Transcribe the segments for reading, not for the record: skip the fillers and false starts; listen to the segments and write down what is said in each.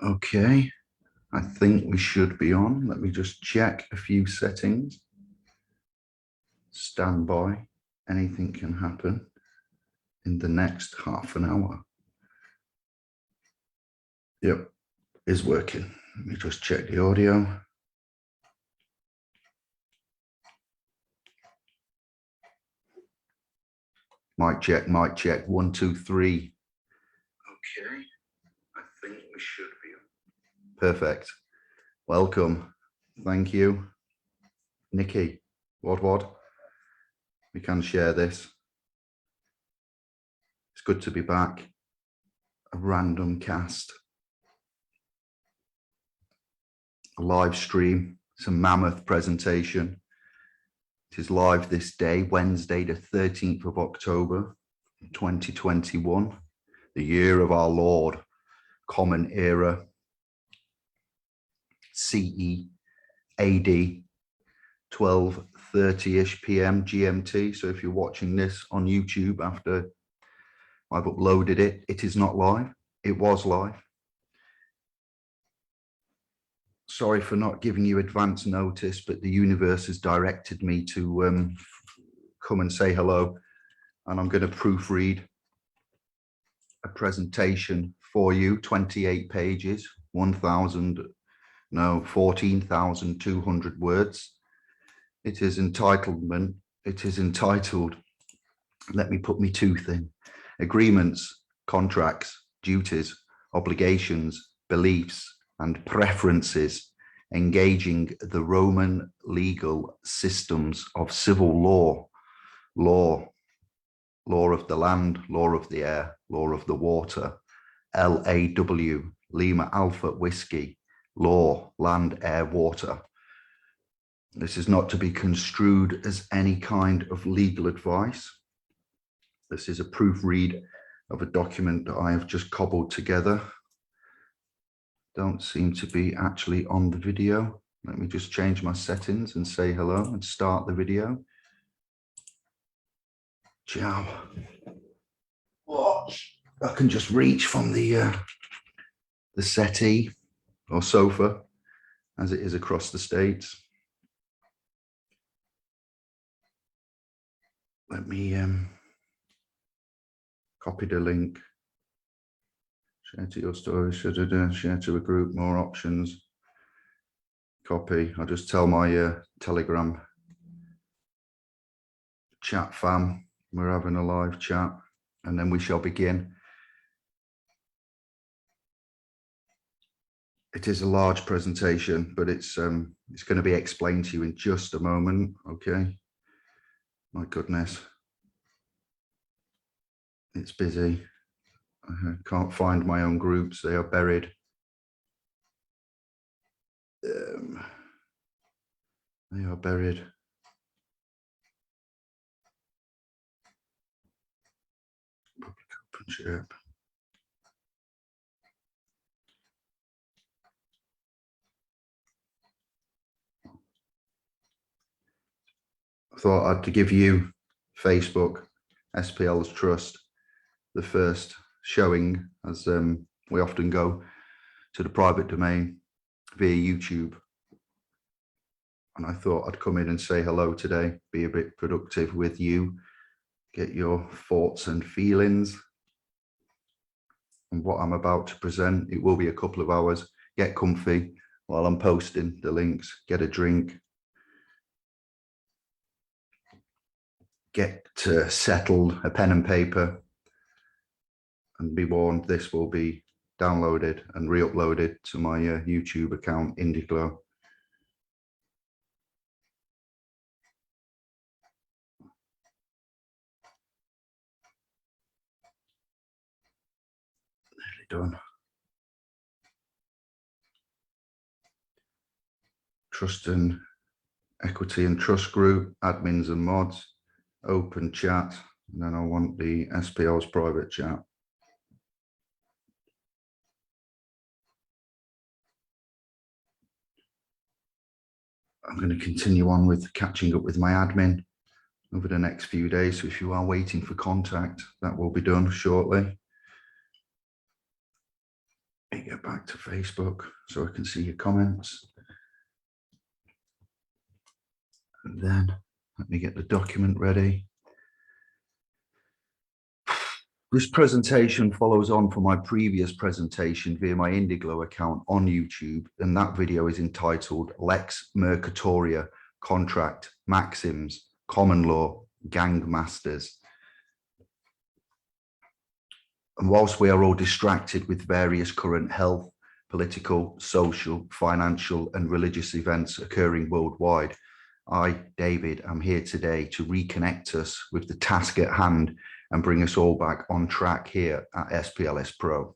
Okay, I think we should be on. Let me just check a few settings. Stand by. Anything can happen in the next half an hour. Yep, is working. Let me just check the audio. Mic check, 1, 2, 3. Okay, I think we should be on. Perfect. Welcome. Thank you. Nikki, what? We can share this. It's good to be back. A random cast. A live stream. It's a mammoth presentation. It is live this day, Wednesday, the 13th of October, 2021, the year of our Lord, Common Era, CE, AD, 12:30-ish PM GMT. So if you're watching this on YouTube after I've uploaded it, it is not live. It was live. Sorry for not giving you advance notice, but the universe has directed me to come and say hello. And I'm going to proofread a presentation for you, 28 pages, 14,200 words. It is entitled, let me put me tooth in, agreements, contracts, duties, obligations, beliefs, and preferences engaging the Roman legal systems of civil law of the land, law of the air, law of the water, LAW, Lima Alpha Whiskey, law, land, air, water. This is not to be construed as any kind of legal advice. This is a proofread of a document that I have just cobbled together. Don't seem to be actually on the video. Let me just change my settings and say hello and start the video. Ciao. Watch. I can just reach from the settee or sofa as it is across the States. Let me copy the link. Share to your story, share to a group, more options. Copy. I'll just tell my Telegram chat fam we're having a live chat, and then we shall begin. It is a large presentation, but it's going to be explained to you in just a moment. Okay. My goodness. It's busy. I can't find my own groups. They are buried. They are buried. Public OpenShare. I thought I'd give you Facebook, SPL's Trust, the first showing, as we often go to the private domain via YouTube. And I thought I'd come in and say hello today, be a bit productive with you, get your thoughts and feelings on what I'm about to present. It will be a couple of hours. Get comfy while I'm posting the links, get a drink, get settled, a pen and paper, and be warned, this will be downloaded and re-uploaded to my YouTube account, Indi Glow. Nearly done. Trust and Equity and Trust Group, admins and mods, open chat, and then I want the SPL's private chat. I'm going to continue on with catching up with my admin over the next few days. So if you are waiting for contact, that will be done shortly. There you get back to Facebook so I can see your comments. And then let me get the document ready. This presentation follows on from my previous presentation via my Indi Glow account on YouTube, and that video is entitled Lex Mercatoria, Contract, Maxims, Common Law, Gangmasters. And whilst we are all distracted with various current health, political, social, financial, and religious events occurring worldwide, I, David, am here today to reconnect us with the task at hand and bring us all back on track here at splspro.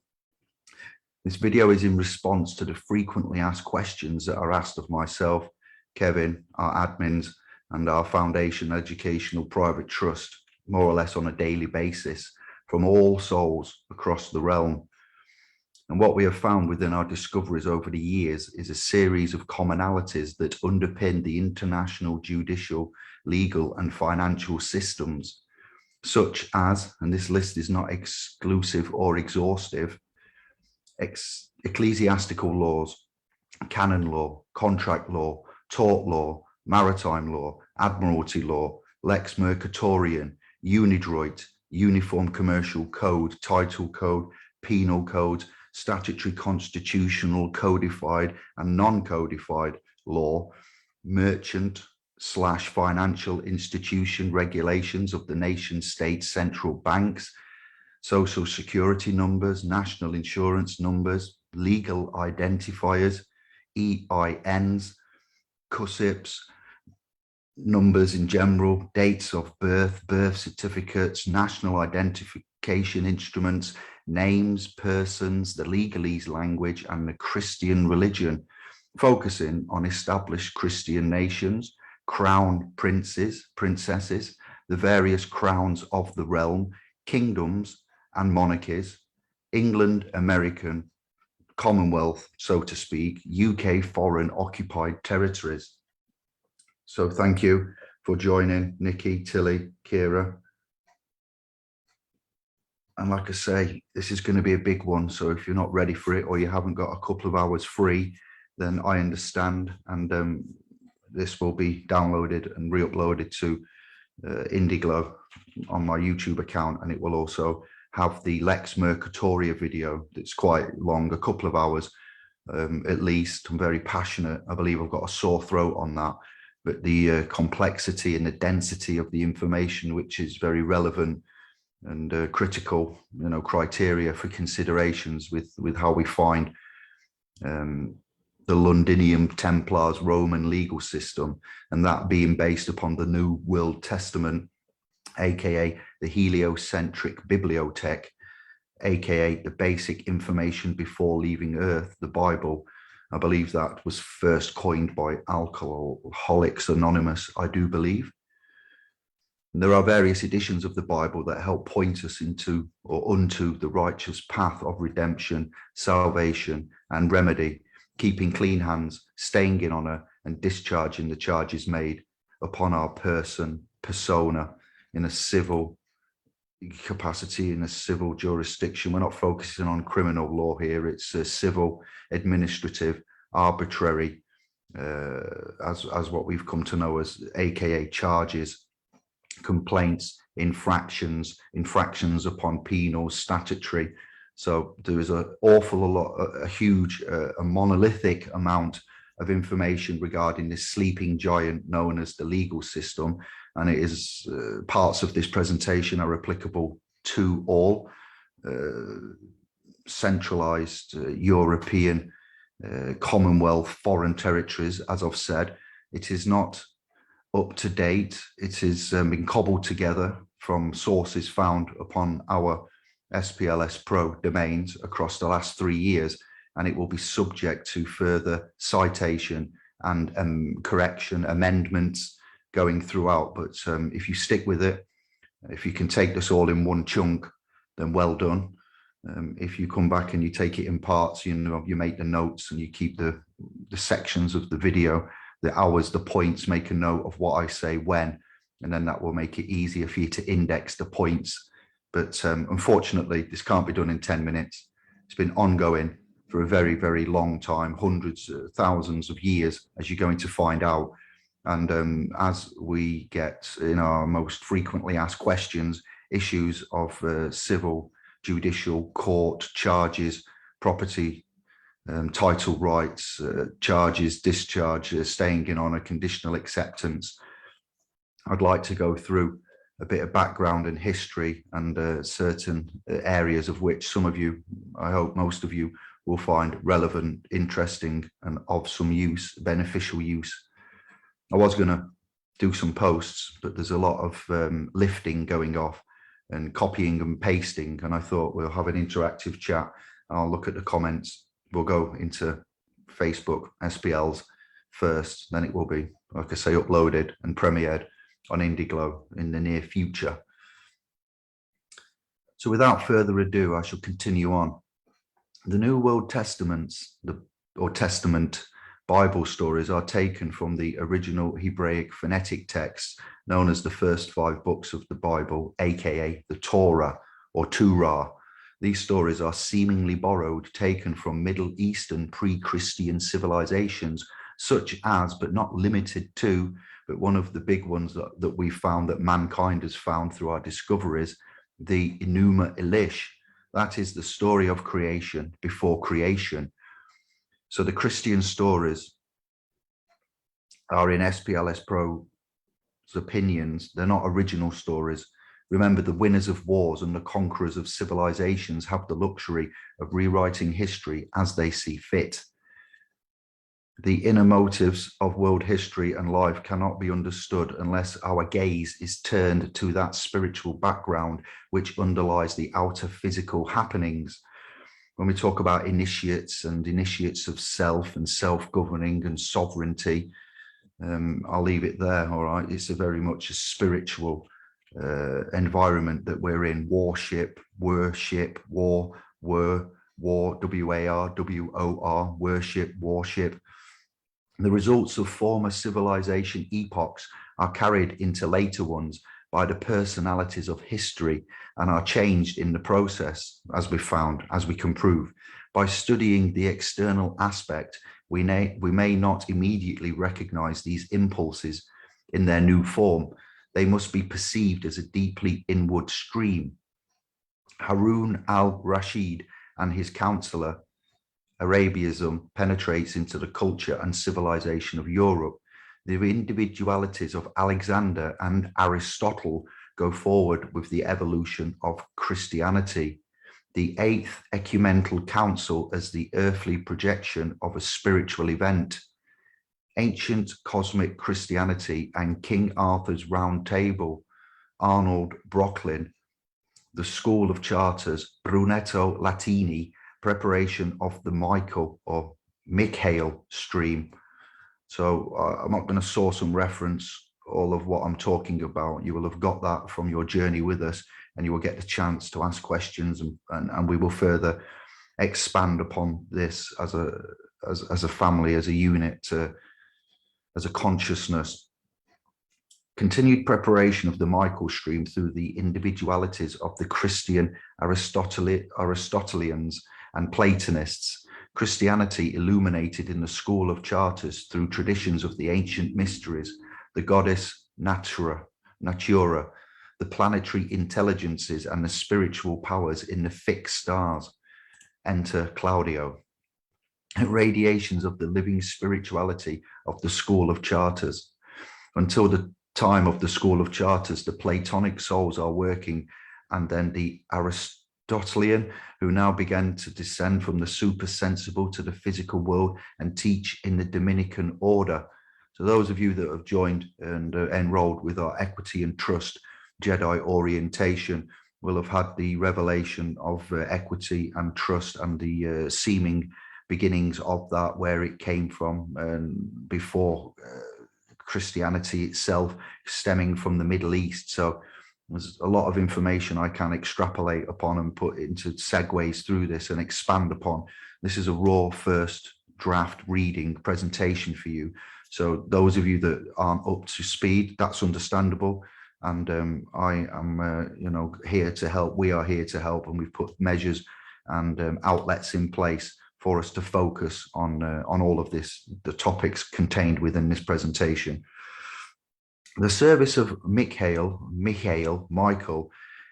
This video is in response to the frequently asked questions that are asked of myself, Kevin, our admins, and our Foundation Educational Private Trust, more or less on a daily basis, from all souls across the realm. And what we have found within our discoveries over the years is a series of commonalities that underpin the international judicial, legal, and financial systems, such as, and this list is not exclusive or exhaustive, ecclesiastical laws, canon law, contract law, tort law, maritime law, admiralty law, lex mercatorian, unidroit, uniform commercial code, title code, penal code, statutory, constitutional, codified and non-codified law, merchant/financial institution regulations of the nation state central banks, social security numbers, national insurance numbers, legal identifiers, EINs, CUSIPs, numbers in general, dates of birth, birth certificates, national identification instruments, names, persons, the legalese language, and the Christian religion, focusing on established Christian nations, crown princes, princesses, the various crowns of the realm, kingdoms and monarchies, England, American, Commonwealth, so to speak, UK foreign occupied territories. So thank you for joining, Nikki, Tilly, Kira. And like I say, this is going to be a big one. So if you're not ready for it or you haven't got a couple of hours free, then I understand. And this will be downloaded and re-uploaded to Indi Glow on my YouTube account. And it will also have the Lex Mercatoria video that's quite long, a couple of hours at least. I'm very passionate. I believe I've got a sore throat on that. But the complexity and the density of the information, which is very relevant and critical, criteria for considerations with how we find the Londinium Templars Roman legal system, and that being based upon the New World Testament, aka the heliocentric bibliothèque, aka the basic information before leaving Earth, the Bible. I believe that was first coined by Alcoholics Anonymous, I do believe. And there are various editions of the Bible that help point us into or unto the righteous path of redemption, salvation, and remedy, keeping clean hands, staying in honor, and discharging the charges made upon our persona, in a civil capacity, in a civil jurisdiction. We're not focusing on criminal law here. It's a civil, administrative, arbitrary, as what we've come to know as AKA charges, complaints, infractions upon penal, statutory. So there is an awful lot, a huge, a monolithic amount of information regarding this sleeping giant known as the legal system. And it is parts of this presentation are applicable to all centralized European, Commonwealth, foreign territories. As I've said, it is not up to date. It has been cobbled together from sources found upon our splspro domains across the last 3 years, and it will be subject to further citation and correction, amendments going throughout. But if you stick with it, if you can take this all in one chunk, then well done. If you come back and you take it in parts, you make the notes and you keep the sections of the video, the hours, the points, make a note of what I say when, and then that will make it easier for you to index the points. But unfortunately, this can't be done in 10 minutes. It's been ongoing for a very, very long time, hundreds, thousands of years, as you're going to find out. And as we get in our most frequently asked questions, issues of civil, judicial, court charges, property, title rights, charges, discharge, staying in on a conditional acceptance, I'd like to go through a bit of background and history and certain areas of which some of you, I hope most of you, will find relevant, interesting, and of some use, beneficial use. I was going to do some posts, but there's a lot of lifting going off and copying and pasting, and I thought we'll have an interactive chat. I'll look at the comments. We'll go into Facebook SPLs first, then it will be, like I say, uploaded and premiered on Indi Glow in the near future. So without further ado, I shall continue on. The New World Testaments, or Testament Bible stories, are taken from the original Hebraic phonetic text known as the first 5 books of the Bible, aka the Torah or Torah. These stories are seemingly borrowed, taken from Middle Eastern pre-Christian civilizations, such as, but not limited to, but one of the big ones that we found, that mankind has found through our discoveries, the Enuma Elish. That is the story of creation before creation. So the Christian stories are, in splspro's opinions, they're not original stories. Remember, the winners of wars and the conquerors of civilizations have the luxury of rewriting history as they see fit. The inner motives of world history and life cannot be understood unless our gaze is turned to that spiritual background which underlies the outer physical happenings. When we talk about initiates and initiates of self and self-governing and sovereignty, I'll leave it there, all right? It's a very much a spiritual environment that we're in. Worship, worship, war, W-A-R, W-O-R, worship, worship. The results of former civilization epochs are carried into later ones by the personalities of history and are changed in the process, as we found, as we can prove. By studying the external aspect, we may not immediately recognize these impulses in their new form. They must be perceived as a deeply inward stream. Harun al-Rashid and his counselor, Arabianism, penetrates into the culture and civilization of Europe. The individualities of Alexander and Aristotle go forward with the evolution of Christianity. The Eighth Ecumenical Council as the earthly projection of a spiritual event. Ancient cosmic Christianity and King Arthur's Round Table, Arnold Brocklin, the School of Charters, Brunetto Latini, preparation of the Michael or Mikhail stream. So I'm not going to source and reference all of what I'm talking about. You will have got that from your journey with us, and you will get the chance to ask questions, and we will further expand upon this as a family, as a unit, as a consciousness. Continued preparation of the Michael stream through the individualities of the Christian Aristotelians and Platonists. Christianity illuminated in the School of Charters through traditions of the ancient mysteries, the goddess Natura, the planetary intelligences and the spiritual powers in the fixed stars. Enter Claudio. Radiations of the living spirituality of the School of Charters. Until the time of the School of Charters, the Platonic souls are working, and then the Aristotelian, who now began to descend from the super-sensible to the physical world and teach in the Dominican order. So those of you that have joined and enrolled with our Equity and Trust Jedi orientation will have had the revelation of equity and trust and the seeming beginnings of that, where it came from, and before Christianity itself, stemming from the Middle East. So there's a lot of information I can extrapolate upon and put into segues through this and expand upon. This is a raw first draft reading presentation for you. So those of you that aren't up to speed, that's understandable. And I am, here to help. We are here to help, and we've put measures and outlets in place for us to focus on all of this, the topics contained within this presentation. The service of Michael,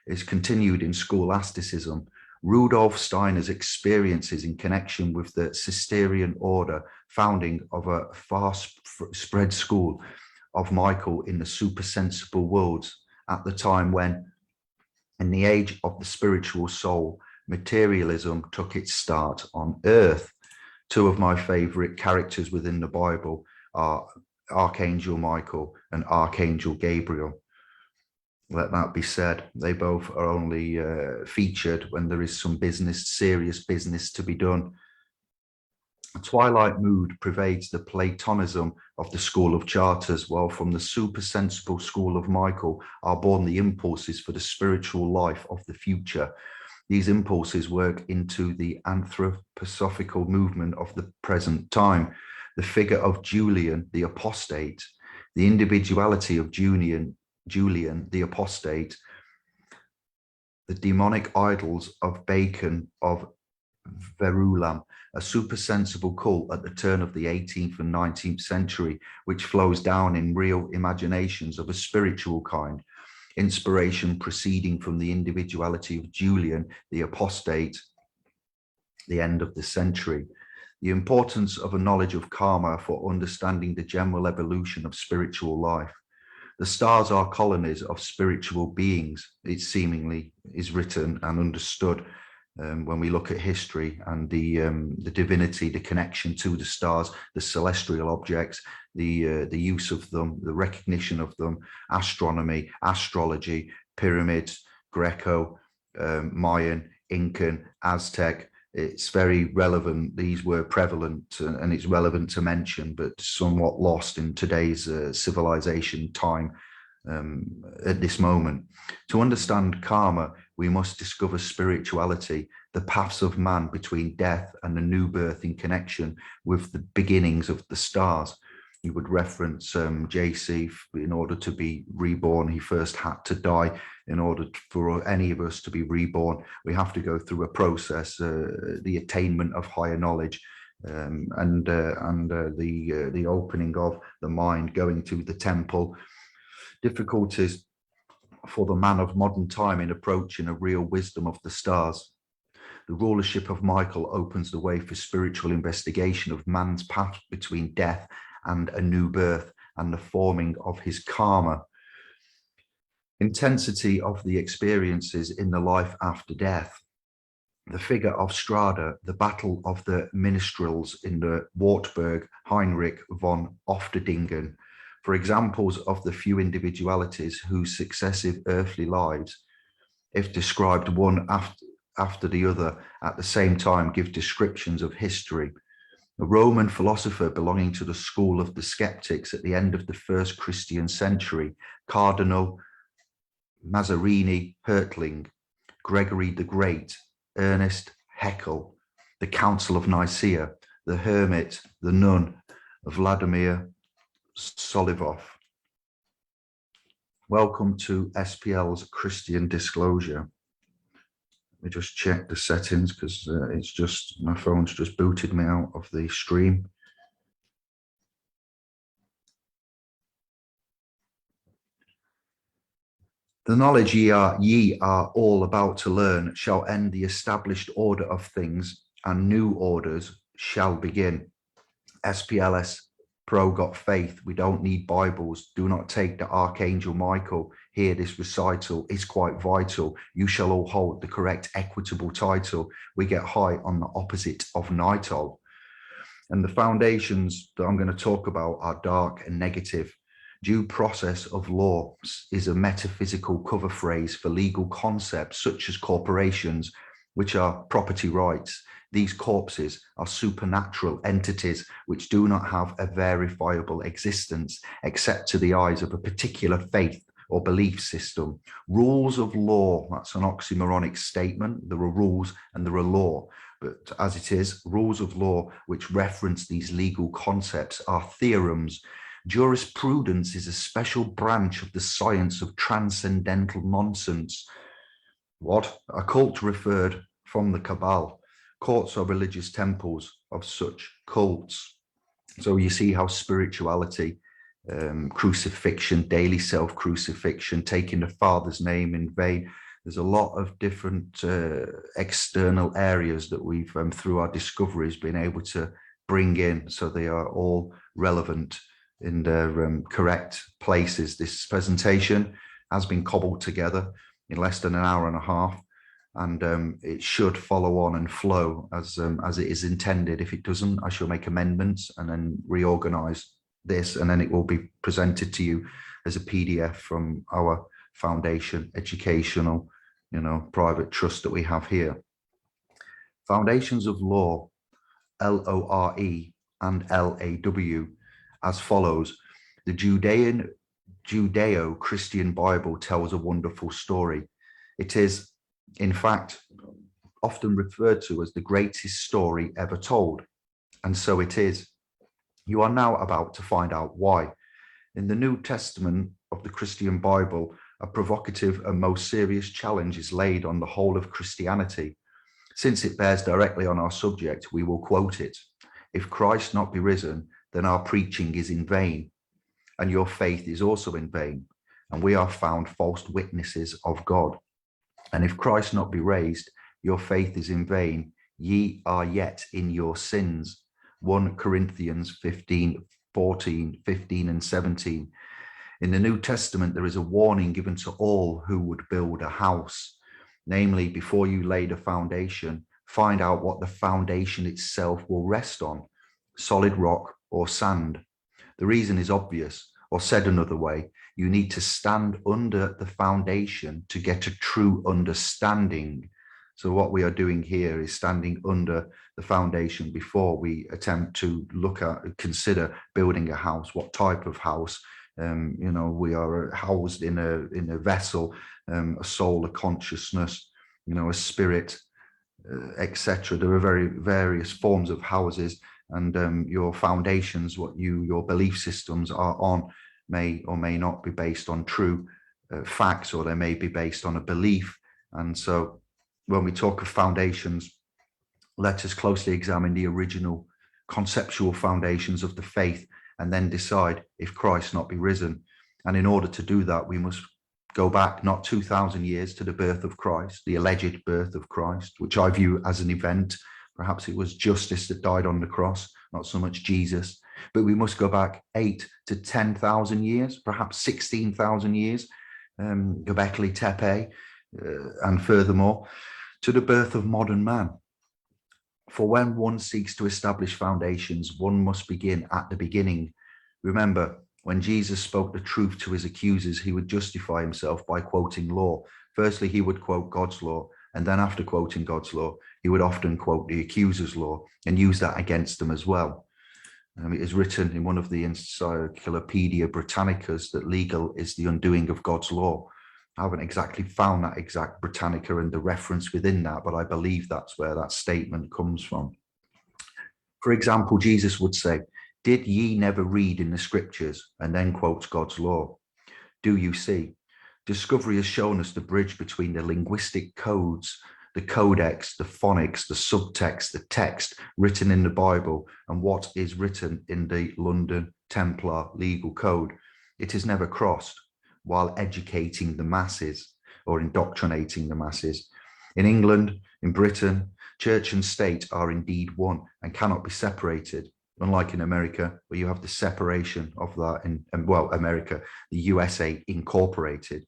is continued in scholasticism. Rudolf Steiner's experiences in connection with the Cistercian order, founding of a far-spread school of Michael in the supersensible worlds at the time when, in the age of the spiritual soul, materialism took its start on earth. Two of my favorite characters within the Bible are Archangel Michael and Archangel Gabriel. Let that be said. They both are only featured when there is some serious business to be done. A twilight mood pervades the Platonism of the school of Charters, while from the supersensible school of Michael are born the impulses for the spiritual life of the future. These impulses work into the anthroposophical movement of the present time. The figure of Julian, the apostate, the individuality of Julian, the apostate, the demonic idols of Bacon, of Verulam, a supersensible cult at the turn of the 18th and 19th century, which flows down in real imaginations of a spiritual kind, inspiration proceeding from the individuality of Julian, the apostate, the end of the century. The importance of a knowledge of karma for understanding the general evolution of spiritual life. The stars are colonies of spiritual beings, it seemingly is written and understood when we look at history and the divinity, the connection to the stars, the celestial objects, the use of them, the recognition of them, astronomy, astrology, pyramids, Greco, Mayan, Incan, Aztec. It's very relevant. These were prevalent and it's relevant to mention, but somewhat lost in today's civilization time at this moment. To understand karma, we must discover spirituality, the paths of man between death and the new birth in connection with the beginnings of the stars. You would reference JC, in order to be reborn, he first had to die. In order for any of us to be reborn, we have to go through a process, the attainment of higher knowledge, and the opening of the mind, going to the temple. Difficulties for the man of modern time in approaching a real wisdom of the stars. The rulership of Michael opens the way for spiritual investigation of man's path between death and a new birth, and the forming of his karma. Intensity of the experiences in the life after death. The figure of Strada, the battle of the minstrels in the Wartburg, Heinrich von Ofterdingen, for examples of the few individualities whose successive earthly lives, if described one after the other at the same time, give descriptions of history. A Roman philosopher belonging to the school of the skeptics at the end of the first Christian century, Cardinal Mazarini Hertling, Gregory the Great, Ernest Haeckel, the Council of Nicaea, the Hermit, the Nun, Vladimir Solivov. Welcome to SPL's Christian Disclosure. Let me just check the settings because it's just, my phone's just booted me out of the stream. The knowledge ye are all about to learn shall end the established order of things, and new orders shall begin. splspro got faith. We don't need Bibles. Do not take the Archangel Michael. Hear this recital. It's quite vital. You shall all hold the correct equitable title. We get high on the opposite of Nitol. And the foundations that I'm going to talk about are dark and negative. Due process of law is a metaphysical cover phrase for legal concepts such as corporations, which are property rights. These corpses are supernatural entities which do not have a verifiable existence except to the eyes of a particular faith or belief system. Rules of law, that's an oxymoronic statement. There are rules and there are law. But as it is, rules of law which reference these legal concepts are theorems. Jurisprudence is a special branch of the science of transcendental nonsense. What? A cult referred from the Cabal. Courts are religious temples of such cults. So you see how spirituality, crucifixion, daily self-crucifixion, taking the Father's name in vain. There's a lot of different external areas that we've, through our discoveries, been able to bring in, so they are all relevant in their correct places. This presentation has been cobbled together in less than an hour and a half, and it should follow on and flow as it is intended. If it doesn't, I shall make amendments and then reorganize this, and then it will be presented to you as a PDF from our foundation, educational, private trust that we have here. Foundations of Law, LORE and LAW, as follows. The Judeo-Christian Bible tells a wonderful story. It is, in fact, often referred to as the greatest story ever told. And so it is. You are now about to find out why. In the New Testament of the Christian Bible, a provocative and most serious challenge is laid on the whole of Christianity. Since it bears directly on our subject, we will quote it. If Christ not be risen, then our preaching is in vain, and your faith is also in vain, and we are found false witnesses of God. And if Christ not be raised, your faith is in vain, ye are yet in your sins. 1 Corinthians 15:14, 15 and 17. In the New Testament, there is a warning given to all who would build a house. Namely, before you lay the foundation, find out what the foundation itself will rest on, solid rock or sand. The reason is obvious, or said another way, you need to stand under the foundation to get a true understanding. So what we are doing here is standing under the foundation before we attempt to look at, consider building a house. What type of house? We are housed in a vessel, a soul, a consciousness, a spirit, etc. There are very various forms of houses, and your foundations, what your belief systems are on, may or may not be based on true facts, or they may be based on a belief. And so when we talk of foundations, let us closely examine the original conceptual foundations of the faith, and then decide if Christ not be risen. And in order to do that, we must go back not 2,000 years to the birth of Christ, the alleged birth of Christ, which I view as an event. Perhaps it was justice that died on the cross, not so much Jesus. But we must go back 8 to 10,000 years, perhaps 16,000 years, Göbekli Tepe, and furthermore, to the birth of modern man. For when one seeks to establish foundations, one must begin at the beginning. Remember, when Jesus spoke the truth to his accusers, he would justify himself by quoting law. Firstly, he would quote God's law, and then after quoting God's law, he would often quote the accuser's law and use that against them as well. It is written in one of the Encyclopedia Britannicas that legal is the undoing of God's law. I haven't exactly found that exact Britannica and the reference within that, but I believe that's where that statement comes from. For example, Jesus would say, "Did ye never read in the scriptures?" and then quotes God's law. Do you see? Discovery has shown us the bridge between the linguistic codes, the codex, the phonics, the subtext, the text written in the Bible, and what is written in the London Templar legal code. It is never crossed while educating the masses or indoctrinating the masses. In England, in Britain, church and state are indeed one and cannot be separated. Unlike in America, where you have the separation of that in, America, the USA incorporated.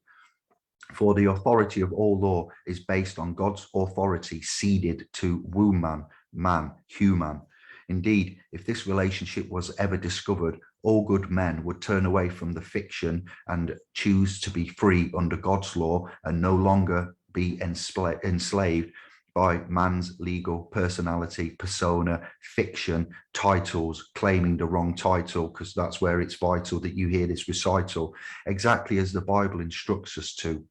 For the authority of all law is based on God's authority ceded to womb man, human. Indeed, if this relationship was ever discovered, all good men would turn away from the fiction and choose to be free under God's law and no longer be enslaved by man's legal personality, persona, fiction, titles, claiming the wrong title, because that's where it's vital that you hear this recital, exactly as the Bible instructs us to,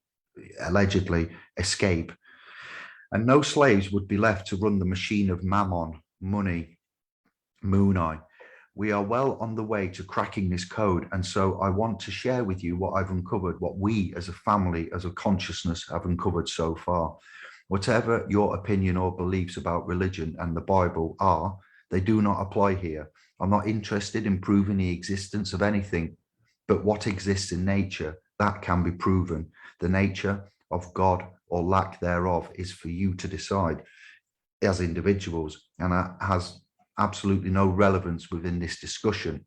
allegedly, escape. And no slaves would be left to run the machine of mammon, money, moon-eye. We are well on the way to cracking this code, and so I want to share with you what I've uncovered, what we as a family, as a consciousness have uncovered so far. Whatever your opinion or beliefs about religion and the Bible are, they do not apply here. I'm not interested in proving the existence of anything, but what exists in nature, that can be proven. The nature of God or lack thereof is for you to decide as individuals, and that has absolutely no relevance within this discussion.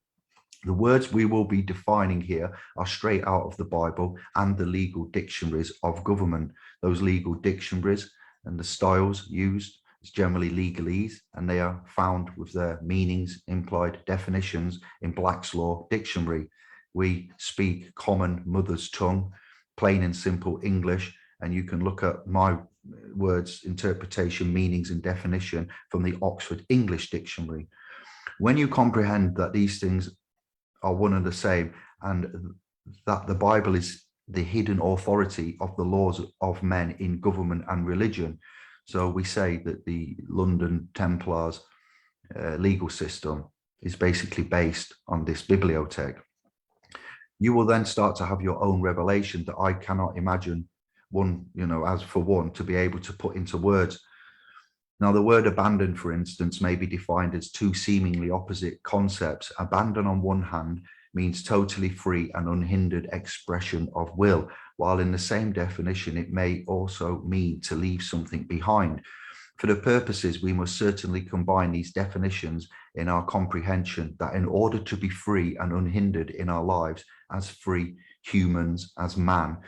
The words we will be defining here are straight out of the Bible and the legal dictionaries of government. Those legal dictionaries and the styles used is generally legalese, and they are found with their meanings, implied definitions in Black's Law Dictionary. We speak common mother's tongue, plain and simple English, and you can look at my words, interpretation, meanings, and definition from the Oxford English Dictionary. When you comprehend that these things are one and the same, and that the Bible is the hidden authority of the laws of men in government and religion. So we say that the London Templars legal system is basically based on this bibliothèque. You will then start to have your own revelation that I cannot imagine one, as for one, to be able to put into words. Now, the word abandon, for instance, may be defined as two seemingly opposite concepts. Abandon, on one hand, means totally free and unhindered expression of will, while in the same definition, it may also mean to leave something behind. For the purposes, we must certainly combine these definitions in our comprehension that in order to be free and unhindered in our lives as free humans, as man,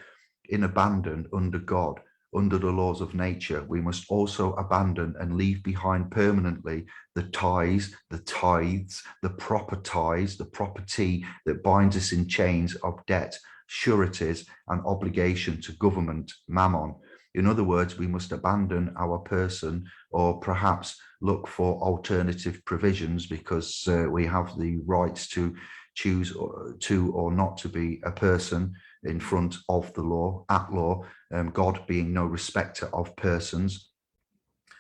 in abandon under God, under the laws of nature, we must also abandon and leave behind permanently the ties, the tithes, the property that binds us in chains of debt, sureties, and obligation to government, mammon. In other words, we must abandon our person, or perhaps look for alternative provisions, because we have the rights to choose to or not to be a person in front of the law, at law, God being no respecter of persons.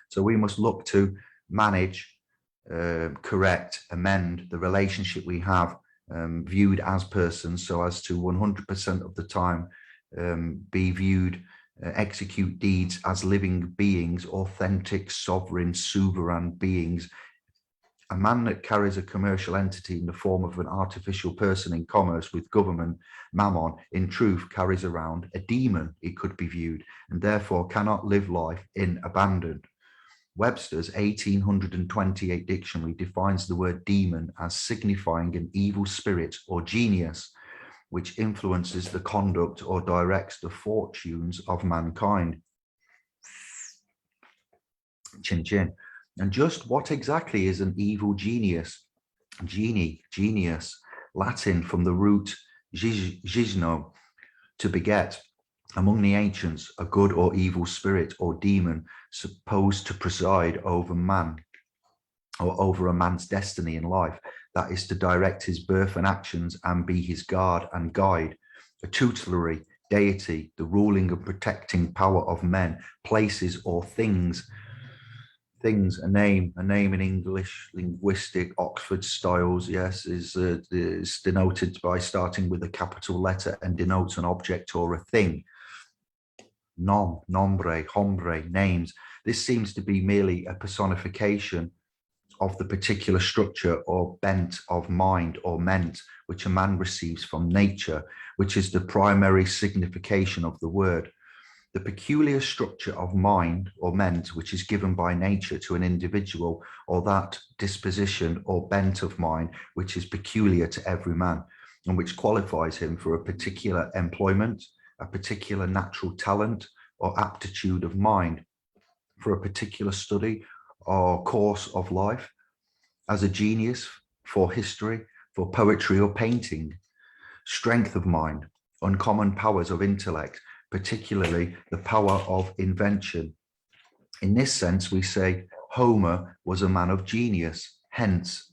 So we must look to manage, correct, amend the relationship we have viewed as persons, so as to 100% of the time be viewed, execute deeds as living beings, authentic, sovereign, sovereign beings. A man that carries a commercial entity in the form of an artificial person in commerce with government, mammon, in truth carries around a demon, it could be viewed, and therefore cannot live life in abandon. Webster's 1828 dictionary defines the word demon as signifying an evil spirit or genius, which influences the conduct or directs the fortunes of mankind. Chin chin. And just what exactly is an evil genius? Genius, Latin from the root gisno, to beget. Among the ancients, a good or evil spirit or demon supposed to preside over man, or over a man's destiny in life, that is to direct his birth and actions and be his guard and guide. A tutelary deity, the ruling and protecting power of men, places, or things. A name in English linguistic Oxford styles, yes, is denoted by starting with a capital letter and denotes an object or a thing. Nom, nombre, hombre, names. This seems to be merely a personification of the particular structure or bent of mind or ment which a man receives from nature, which is the primary signification of the word. The peculiar structure of mind or ment which is given by nature to an individual, or that disposition or bent of mind which is peculiar to every man and which qualifies him for a particular employment, a particular natural talent or aptitude of mind, for a particular study or course of life, as a genius for history, for poetry or painting, strength of mind, uncommon powers of intellect, particularly the power of invention. In this sense, we say Homer was a man of genius, hence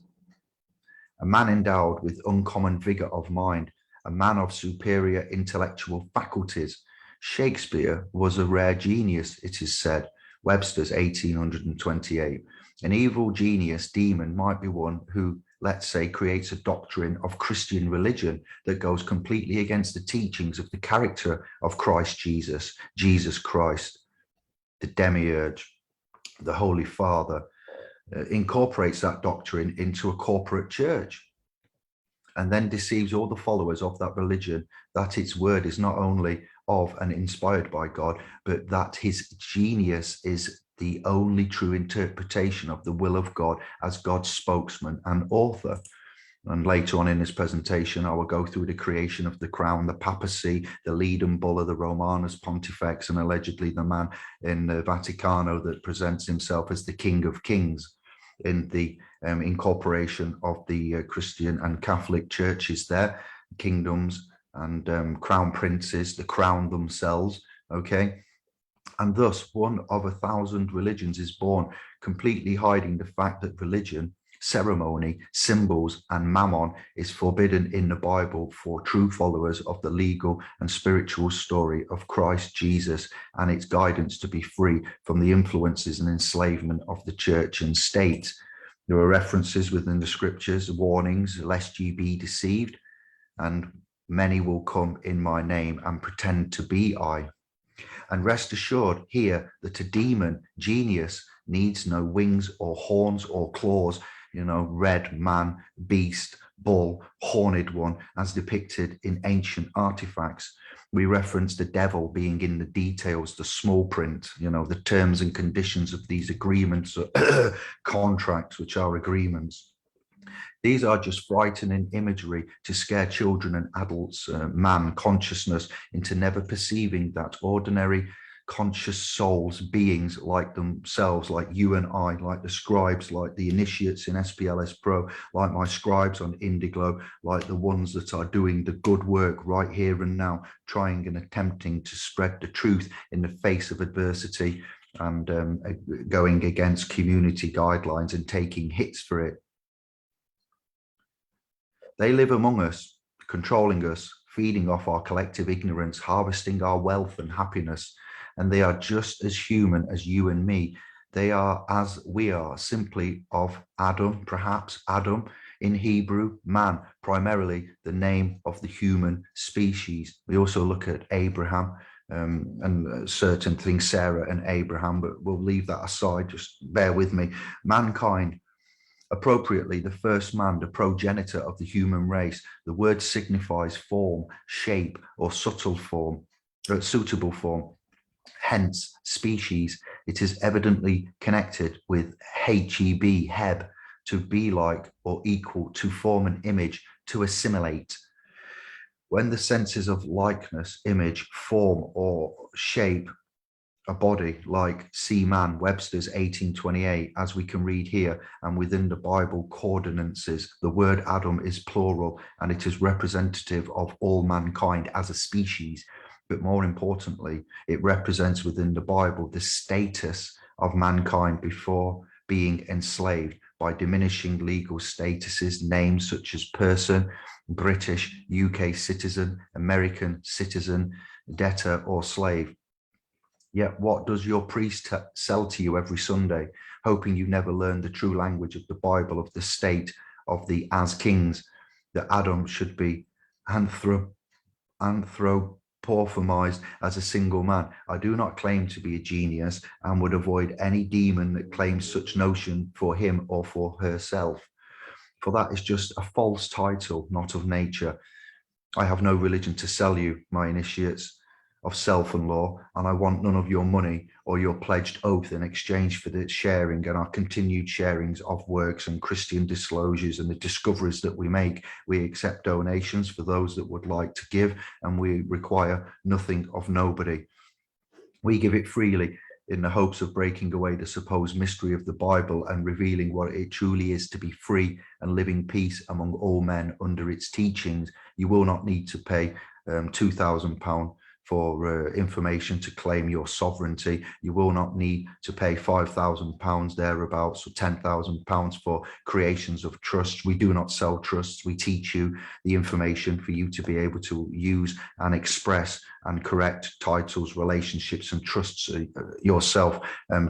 a man endowed with uncommon vigor of mind, a man of superior intellectual faculties. Shakespeare was a rare genius, it is said. Webster's 1828. An evil genius, demon, might be one who, let's say, creates a doctrine of Christian religion that goes completely against the teachings of the character of Christ Jesus, Jesus Christ. the Demiurge, the Holy Father, incorporates that doctrine into a corporate church, and then deceives all the followers of that religion that its word is not only of and inspired by God, but that his genius is the only true interpretation of the will of God as God's spokesman and author. And later on in this presentation, I will go through the creation of the crown, the papacy, the leading bull of the Romanus Pontifex, and allegedly the man in the Vaticano that presents himself as the King of Kings, in the incorporation of the Christian and Catholic churches there, kingdoms and crown princes, the crown themselves, okay? And thus, one of 1,000 religions is born, completely hiding the fact that religion, ceremony, symbols, and mammon is forbidden in the Bible for true followers of the legal and spiritual story of Christ Jesus and its guidance to be free from the influences and enslavement of the church and state. There are references within the scriptures, warnings, lest ye be deceived, and many will come in my name and pretend to be I. And rest assured here that a demon genius needs no wings or horns or claws, red man, beast, bull, horned one, as depicted in ancient artifacts. We reference the devil being in the details, the small print, the terms and conditions of these agreements, contracts, which are agreements. These are just frightening imagery to scare children and adults, man consciousness, into never perceiving that ordinary conscious souls, beings like themselves, like you and I, like the scribes, like the initiates in splspro, like my scribes on Indi Glow, like the ones that are doing the good work right here and now, trying and attempting to spread the truth in the face of adversity and going against community guidelines and taking hits for it. They live among us, controlling us, feeding off our collective ignorance, harvesting our wealth and happiness. And they are just as human as you and me. They are as we are, simply of Adam, perhaps Adam in Hebrew, man, primarily the name of the human species. We also look at Abraham and certain things, Sarah and Abraham, but we'll leave that aside, just bear with me. Mankind, appropriately, the first man, the progenitor of the human race. The word signifies form, shape, or subtle form, suitable form. Hence, species. It is evidently connected with heb, to be like or equal, to form an image, to assimilate. When the senses of likeness, image, form, or shape a body, like see man, Webster's 1828, as we can read here, and within the Bible coordinates, the word Adam is plural, and it is representative of all mankind as a species. But more importantly, it represents within the Bible the status of mankind before being enslaved by diminishing legal statuses, names such as person, British, UK citizen, American citizen, debtor, or slave. Yet what does your priest sell to you every Sunday, hoping you never learn the true language of the Bible, of the state of the as kings, that Adam should be anthropomorphized as a single man? I do not claim to be a genius and would avoid any demon that claims such notion for him or for herself. For that is just a false title, not of nature. I have no religion to sell you, my initiates of self and law, and I want none of your money or your pledged oath in exchange for the sharing and our continued sharings of works and Christian disclosures and the discoveries that we make. We accept donations for those that would like to give, and we require nothing of nobody. We give it freely in the hopes of breaking away the supposed mystery of the Bible and revealing what it truly is to be free and live in peace among all men under its teachings. You will not need to pay £2,000 for information to claim your sovereignty. You will not need to pay £5,000 thereabouts, or £10,000 for creations of trusts. We do not sell trusts. We teach you the information for you to be able to use and express and correct titles, relationships, and trusts yourself,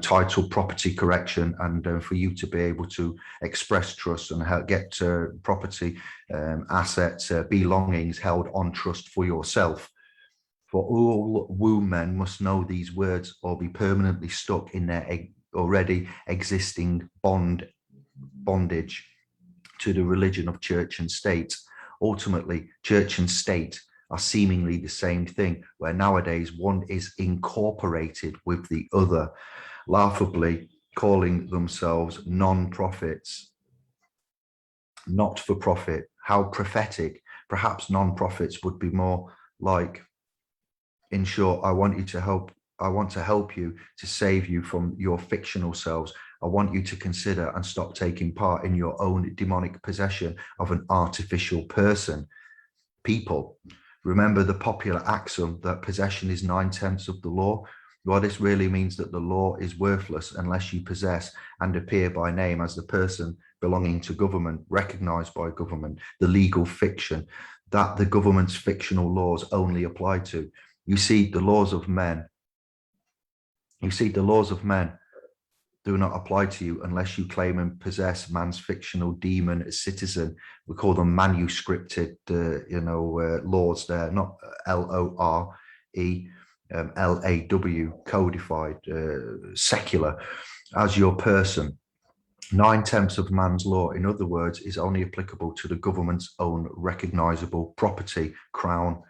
title property correction, and for you to be able to express trust and get property, assets, belongings held on trust for yourself. For all womb men must know these words or be permanently stuck in their already existing bondage to the religion of church and state. Ultimately, church and state are seemingly the same thing, where nowadays one is incorporated with the other, laughably calling themselves non-profits, not for profit. How prophetic. Perhaps non-profits would be more like, in short, I want to help you to save you from your fictional selves. I want you to consider and stop taking part in your own demonic possession of an artificial people. Remember the popular axiom that possession is 9/10 of the law? Well, this really means that the law is worthless unless you possess and appear by name as the person belonging to government, recognized by government, the legal fiction that the government's fictional laws only apply to. You see, the laws of men do not apply to you unless you claim and possess man's fictional demon citizen. We call them manuscripted, laws there, not LORE, LAW, codified, secular, as your person. 9/10 of man's law, in other words, is only applicable to the government's own recognizable property, crown,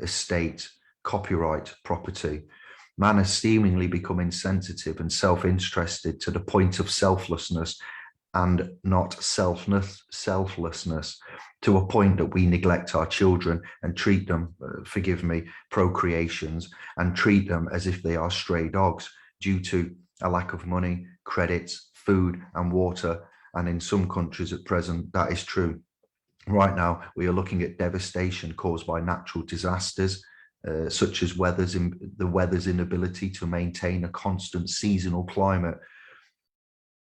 estate, copyright property. Man has seemingly become insensitive and self-interested to the point of selflessness and not selflessness, to a point that we neglect our children and treat them, procreations, and treat them as if they are stray dogs due to a lack of money, credits, food and water. And in some countries at present, that is true. Right now, we are looking at devastation caused by natural disasters, such as the weather's inability to maintain a constant seasonal climate.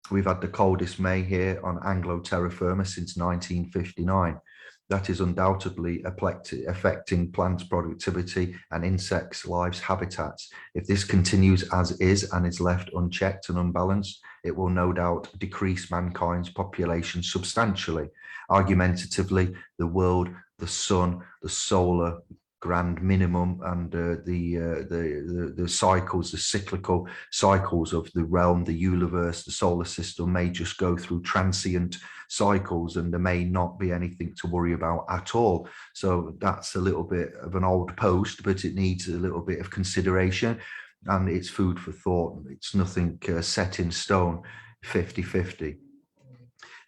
We've had the coldest May here on Anglo terra firma since 1959. That is undoubtedly affecting plants' productivity and insects' lives' habitats. If this continues as is and is left unchecked and unbalanced, it will no doubt decrease mankind's population substantially. Argumentatively, the world, the sun, the solar grand minimum, and the cycles, the cyclical cycles of the realm, the universe, the solar system may just go through transient cycles, and there may not be anything to worry about at all. So that's a little bit of an old post, but it needs a little bit of consideration, and it's food for thought. It's nothing set in stone, 50-50.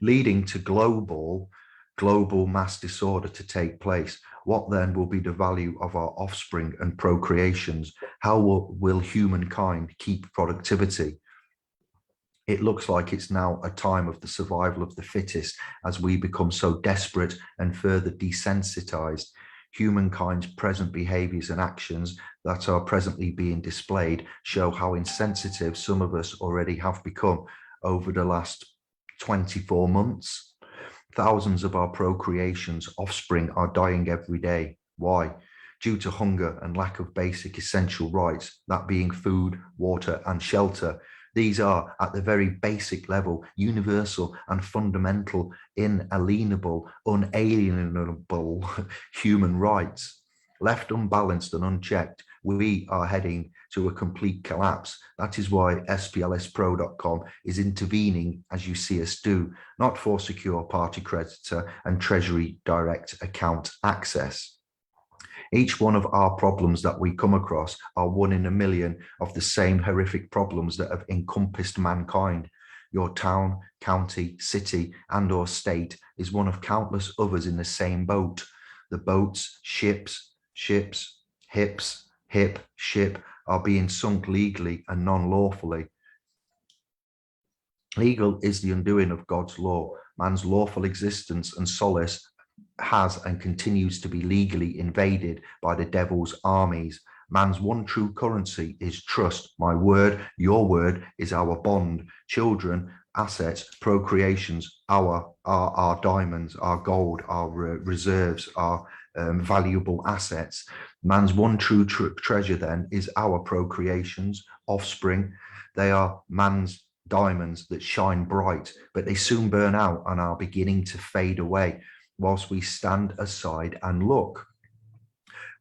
Leading to global mass disorder to take place. What then will be the value of our offspring and procreations? How will humankind keep productivity? It looks like it's now a time of the survival of the fittest as we become so desperate and further desensitized. Humankind's present behaviors and actions that are presently being displayed show how insensitive some of us already have become over the last 24 months. Thousands of our procreations, offspring, are dying every day. Why? Due to hunger and lack of basic essential rights, that being food, water, and shelter. These are, at the very basic level, universal and fundamental, inalienable, unalienable human rights. Left unbalanced and unchecked, we are heading to a complete collapse. That is why splspro.com is intervening as you see us do, not for secure party creditor and treasury direct account access. Each one of our problems that we come across are 1 in a million of the same horrific problems that have encompassed mankind. Your town, county, city, and/or state is one of countless others in the same boat. The boats, ships, ship are being sunk legally and non-lawfully. Legal is the undoing of God's law. Man's lawful existence and solace has and continues to be legally invaded by the devil's armies. Man's one true currency is trust. My word, your word is our bond. Children, assets, procreations, our diamonds, our gold, our reserves, our valuable assets. Man's one true treasure then is our procreations, offspring. They are man's diamonds that shine bright, but they soon burn out and are beginning to fade away whilst we stand aside and look.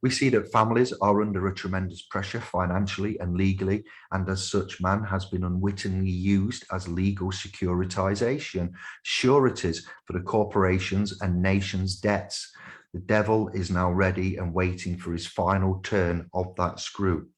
We see that families are under a tremendous pressure financially and legally, and as such, man has been unwittingly used as legal securitization, sureties for the corporations and nations' debts. The devil is now ready and waiting for his final turn of that screw.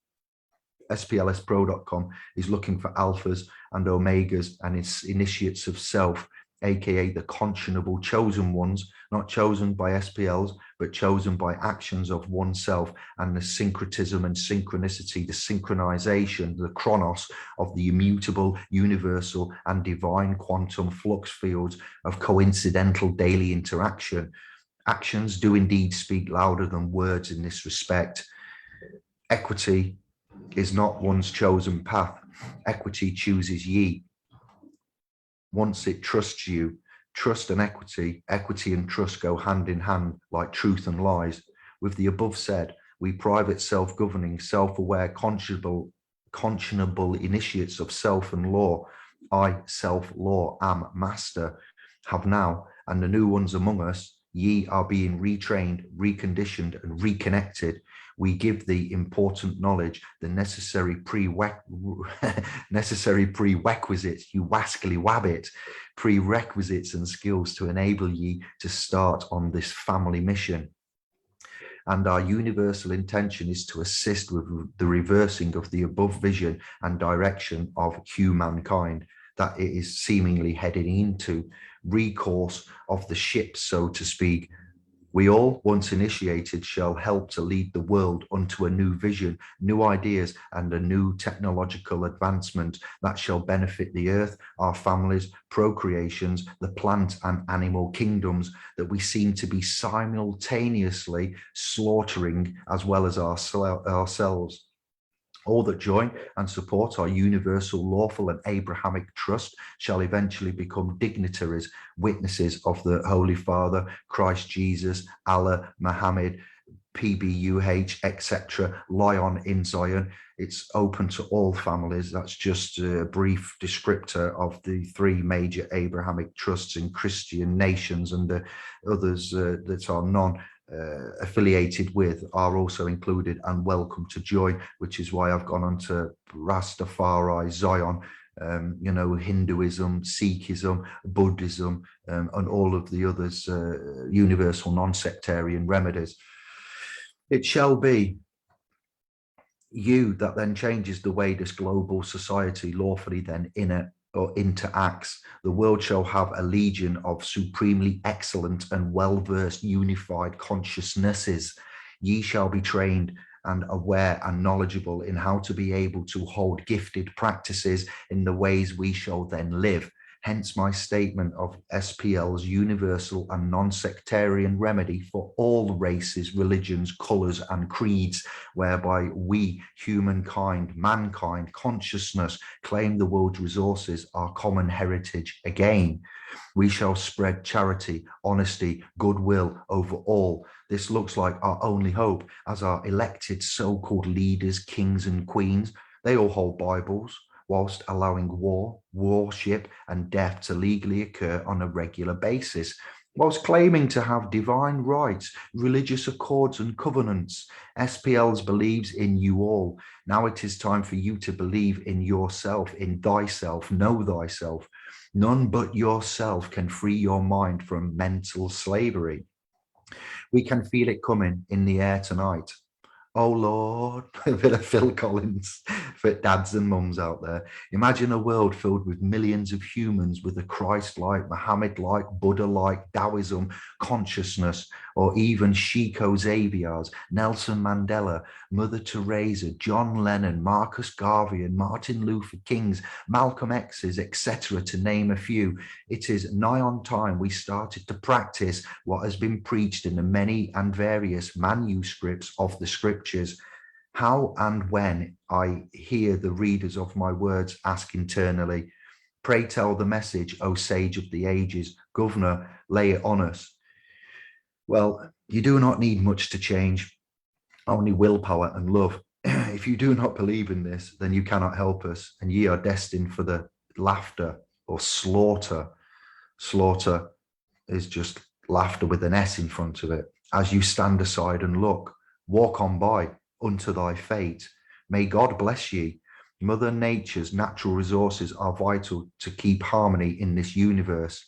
splspro.com is looking for alphas and omegas and its initiates of self, aka the conscionable chosen ones, not chosen by SPLs, but chosen by actions of oneself, and the syncretism and synchronicity, the synchronization, the chronos of the immutable, universal, and divine quantum flux fields of coincidental daily interaction. Actions do indeed speak louder than words in this respect. Equity is not one's chosen path. Equity chooses ye. Once it trusts you, trust and equity and trust go hand in hand like truth and lies. With the above said, we private self-governing, self-aware, conscionable initiates of self and law, I, self-law, am master, have now, and the new ones among us, ye are being retrained, reconditioned, and reconnected. We give the important knowledge, the necessary prerequisites, you wascally wabbit, prerequisites and skills to enable ye to start on this family mission. And our universal intention is to assist with the reversing of the above vision and direction of humankind that it is seemingly heading into, recourse of the ship, so to speak. We all, once initiated, shall help to lead the world unto a new vision, new ideas, and a new technological advancement that shall benefit the earth, our families, procreations, the plant and animal kingdoms that we seem to be simultaneously slaughtering, as well as ourselves. All that join and support our universal, lawful, and Abrahamic trust shall eventually become dignitaries, witnesses of the Holy Father, Christ Jesus, Allah, Muhammad, PBUH, etc. Lion in Zion. It's open to all families. That's just a brief descriptor of the three major Abrahamic trusts in Christian nations, and the others that are affiliated with are also included and welcome to join, which is why I've gone on to Rastafari, Zion, Hinduism, Sikhism, Buddhism, and all of the others, universal non-sectarian remedies. It shall be you that then changes the way this global society lawfully then interacts. The world shall have a legion of supremely excellent and well-versed unified consciousnesses. Ye shall be trained and aware and knowledgeable in how to be able to hold gifted practices in the ways we shall then live. Hence my statement of SPL's universal and non-sectarian remedy for all races, religions, colours and creeds, whereby we, humankind, mankind, consciousness, claim the world's resources, our common heritage again. We shall spread charity, honesty, goodwill over all. This looks like our only hope, as our elected so-called leaders, kings and queens, they all hold Bibles, whilst allowing war, warship, and death to legally occur on a regular basis, whilst claiming to have divine rights, religious accords and covenants. SPLs believes in you all. Now it is time for you to believe in yourself, in thyself, know thyself. None but yourself can free your mind from mental slavery. We can feel it coming in the air tonight. Oh Lord, a bit of Phil Collins for dads and mums out there. Imagine a world filled with millions of humans with a Christ-like, Muhammad-like, Buddha-like Taoism consciousness, or even Chico Xavier's, Nelson Mandela, Mother Teresa, John Lennon, Marcus Garvey, and Martin Luther King's, Malcolm X's, etc., to name a few. It is nigh on time we started to practice what has been preached in the many and various manuscripts of the scriptures. How and when I hear the readers of my words ask internally, pray tell the message, O sage of the ages, governor, lay it on us. Well, you do not need much to change, only willpower and love. If you do not believe in this, then you cannot help us, and ye are destined for the laughter or slaughter. Slaughter is just laughter with an S in front of it. As you stand aside and look, Walk on by unto thy fate. May God bless ye. Mother Nature's natural resources are vital to keep harmony in this universe.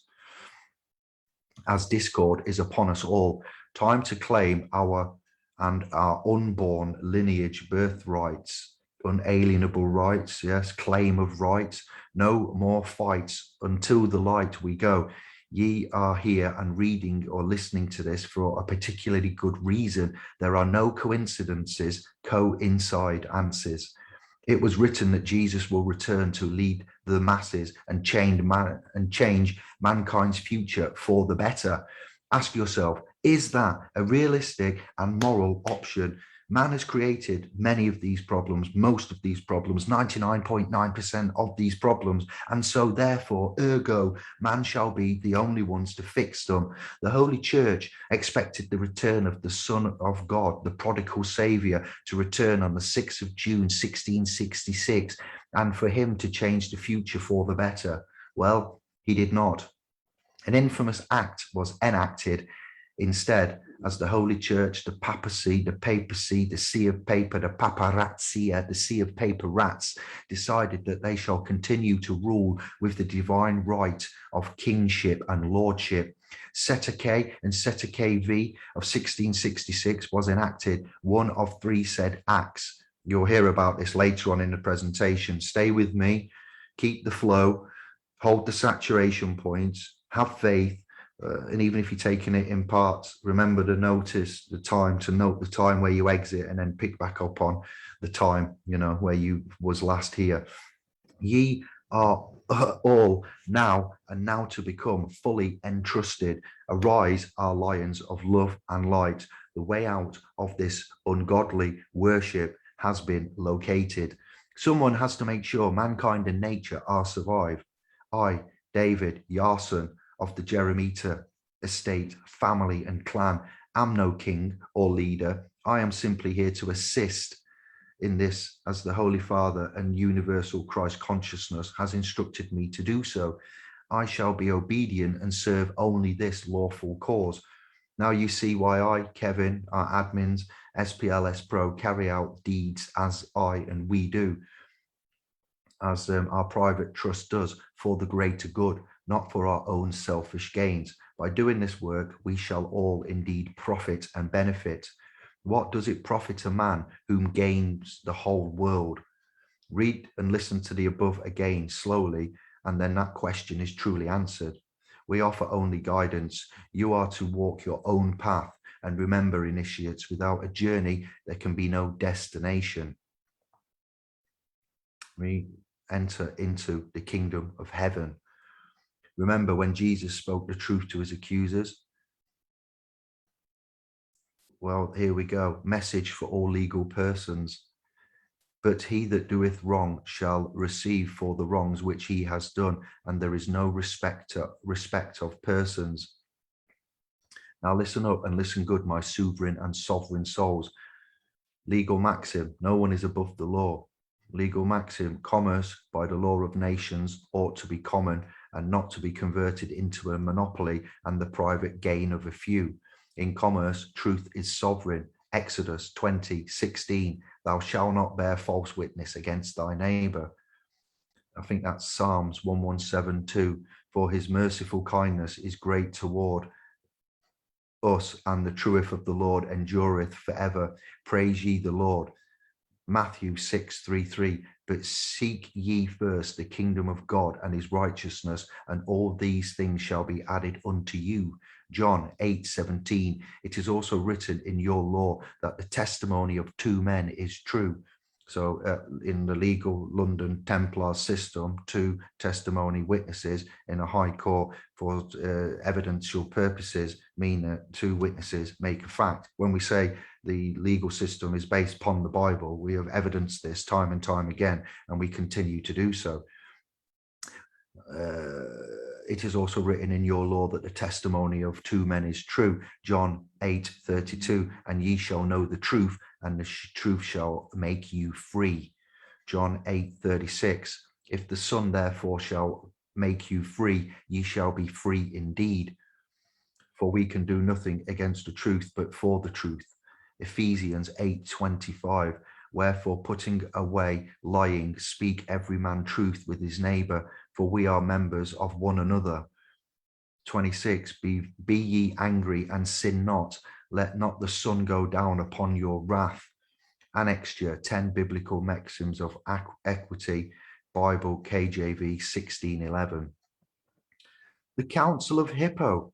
As discord is upon us all, time to claim our unborn lineage birthrights, unalienable rights, yes, claim of rights. No more fights until the light we go. Ye are here and reading or listening to this for a particularly good reason. There are no coincidences, coincide answers. It was written that Jesus will return to lead the masses and change mankind's future for the better. Ask yourself, is that a realistic and moral option? Man has created many of these problems, most of these problems, 99.9% of these problems. And so therefore, ergo, man shall be the only ones to fix them. The Holy Church expected the return of the Son of God, the prodigal Savior, to return on the 6th of June, 1666, and for him to change the future for the better. Well, he did not. An infamous act was enacted instead, as the Holy Church, the papacy, the see of paper, the paparazzia, the see of paper rats, decided that they shall continue to rule with the divine right of kingship and lordship. Seta K and Seta KV of 1666 was enacted, one of three said acts. You'll hear about this later on in the presentation. Stay with me, keep the flow, hold the saturation points, have faith, and even if you're taking it in parts, remember to notice the time, to note the time where you exit and then pick back up on the time, you know, where you was last here. Ye are all now and now to become fully entrusted. Arise, our lions of love and light. The way out of this ungodly worship has been located. Someone has to make sure mankind and nature are survived. I, David Yarson, of the Jeremita estate, family and clan, am no king or leader. I am simply here to assist in this as the Holy Father and universal Christ consciousness has instructed me to do so. I shall be obedient and serve only this lawful cause. Now you see why I, Kevin, our admins, splspro, carry out deeds as I and we do, as our private trust does, for the greater good, not for our own selfish gains. By doing this work, we shall all indeed profit and benefit. What does it profit a man whom gains the whole world? Read and listen to the above again slowly, and then that question is truly answered. We offer only guidance. You are to walk your own path. And remember, initiates, without a journey, there can be no destination. We enter into the kingdom of heaven. Remember when Jesus spoke the truth to his accusers? Well, here we go. Message for all legal persons. But he that doeth wrong shall receive for the wrongs which he has done, and there is no respect of persons. Now listen up and listen good, my sovereign and sovereign souls. Legal maxim, no one is above the law. Legal maxim, commerce by the law of nations ought to be common and not to be converted into a monopoly and the private gain of a few. In commerce, truth is sovereign. Exodus 20:16, thou shalt not bear false witness against thy neighbor. I think that's Psalms 117:2. For his merciful kindness is great toward us, and the truth of the Lord endureth forever. Praise ye the Lord. Matthew 6:33, but seek ye first the kingdom of God and his righteousness, and all these things shall be added unto you. John 8:17, it is also written in your law that the testimony of two men is true. So in the legal London Templar system, two testimony witnesses in a high court for evidential purposes mean that two witnesses make a fact. When we say the legal system is based upon the Bible, we have evidenced this time and time again, and we continue to do so. It is also written in your law that the testimony of two men is true. John 8:32, and ye shall know the truth, and the truth shall make you free. John 8:36, if the Son therefore shall make you free, ye shall be free indeed. For we can do nothing against the truth, but for the truth. Ephesians 8:25. Wherefore, putting away lying, speak every man truth with his neighbor, for we are members of one another. 26. Be ye angry and sin not. Let not the sun go down upon your wrath. Annexure 10 biblical maxims of equity, Bible KJV 16:11. The Council of Hippo,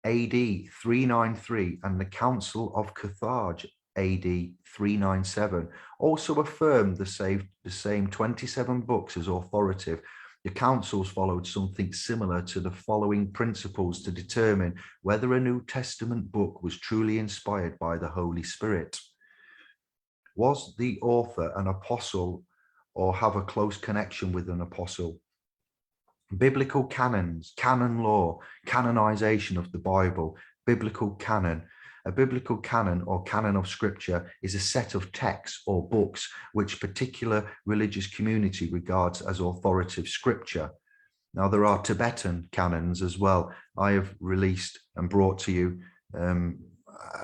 AD 393, and the Council of Carthage, AD 397, also affirmed the same 27 books as authoritative. The councils followed something similar to the following principles to determine whether a New Testament book was truly inspired by the Holy Spirit. Was the author an apostle or have a close connection with an apostle? Biblical canons, canon law, canonization of the Bible, biblical canon. A biblical canon or canon of scripture is a set of texts or books which particular religious community regards as authoritative scripture. Now, there are Tibetan canons as well. I have released and brought to you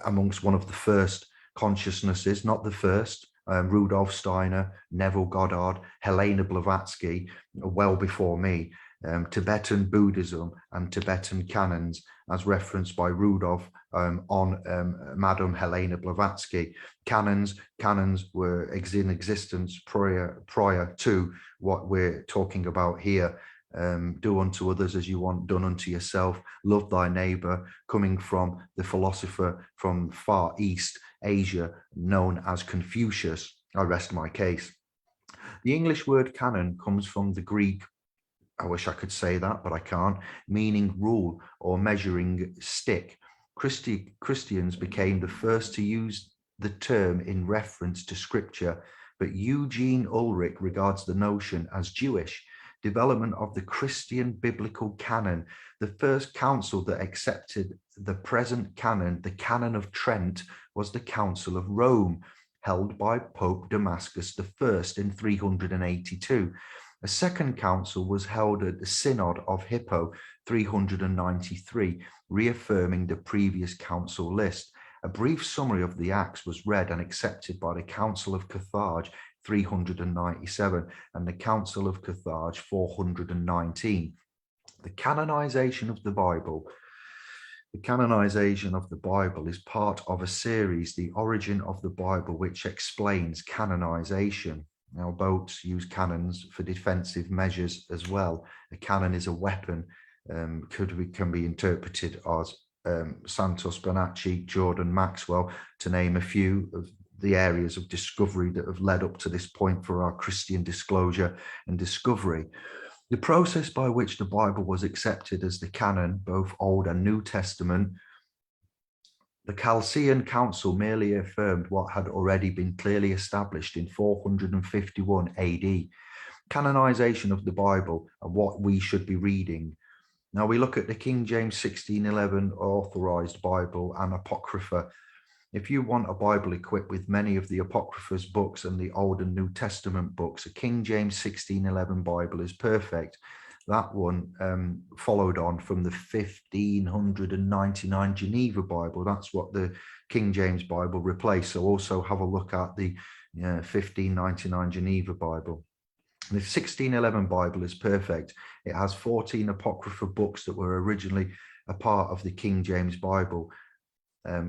amongst one of the first consciousnesses, not the first, Rudolf Steiner, Neville Goddard, Helena Blavatsky, well before me, Tibetan Buddhism and Tibetan canons, as referenced by Rudolf on Madame Helena Blavatsky. Canons were in existence prior to what we're talking about here. Do unto others as you want done unto yourself. Love thy neighbor, coming from the philosopher from Far East Asia known as Confucius. I rest my case. The English word canon comes from the Greek, I wish I could say that, but I can't, meaning rule or measuring stick. Christians became the first to use the term in reference to scripture, but Eugene Ulrich regards the notion as Jewish. Development of the Christian biblical canon. The first council that accepted the present canon, the Canon of Trent, was the Council of Rome, held by Pope Damascus I in 382. A second council was held at the Synod of Hippo, 393, reaffirming the previous council list. A brief summary of the Acts was read and accepted by the Council of Carthage, 397, and the Council of Carthage, 419. The canonization of the Bible. The canonization of the Bible is part of a series, The Origin of the Bible, which explains canonization. Now, boats use cannons for defensive measures as well. A cannon is a weapon, can be interpreted as Santos Bonacci, Jordan Maxwell, to name a few of the areas of discovery that have led up to this point for our Christian disclosure and discovery. The process by which the Bible was accepted as the canon, both Old and New Testament. The Chalcedon Council merely affirmed what had already been clearly established in 451 AD. Canonization of the Bible and what we should be reading. Now we look at the King James 1611 authorized Bible and Apocrypha. If you want a Bible equipped with many of the Apocrypha's books and the Old and New Testament books, a King James 1611 Bible is perfect. That one followed on from the 1599 Geneva Bible. That's what the King James Bible replaced. So also have a look at the 1599 Geneva Bible. The 1611 Bible is perfect. It has 14 Apocrypha books that were originally a part of the King James Bible.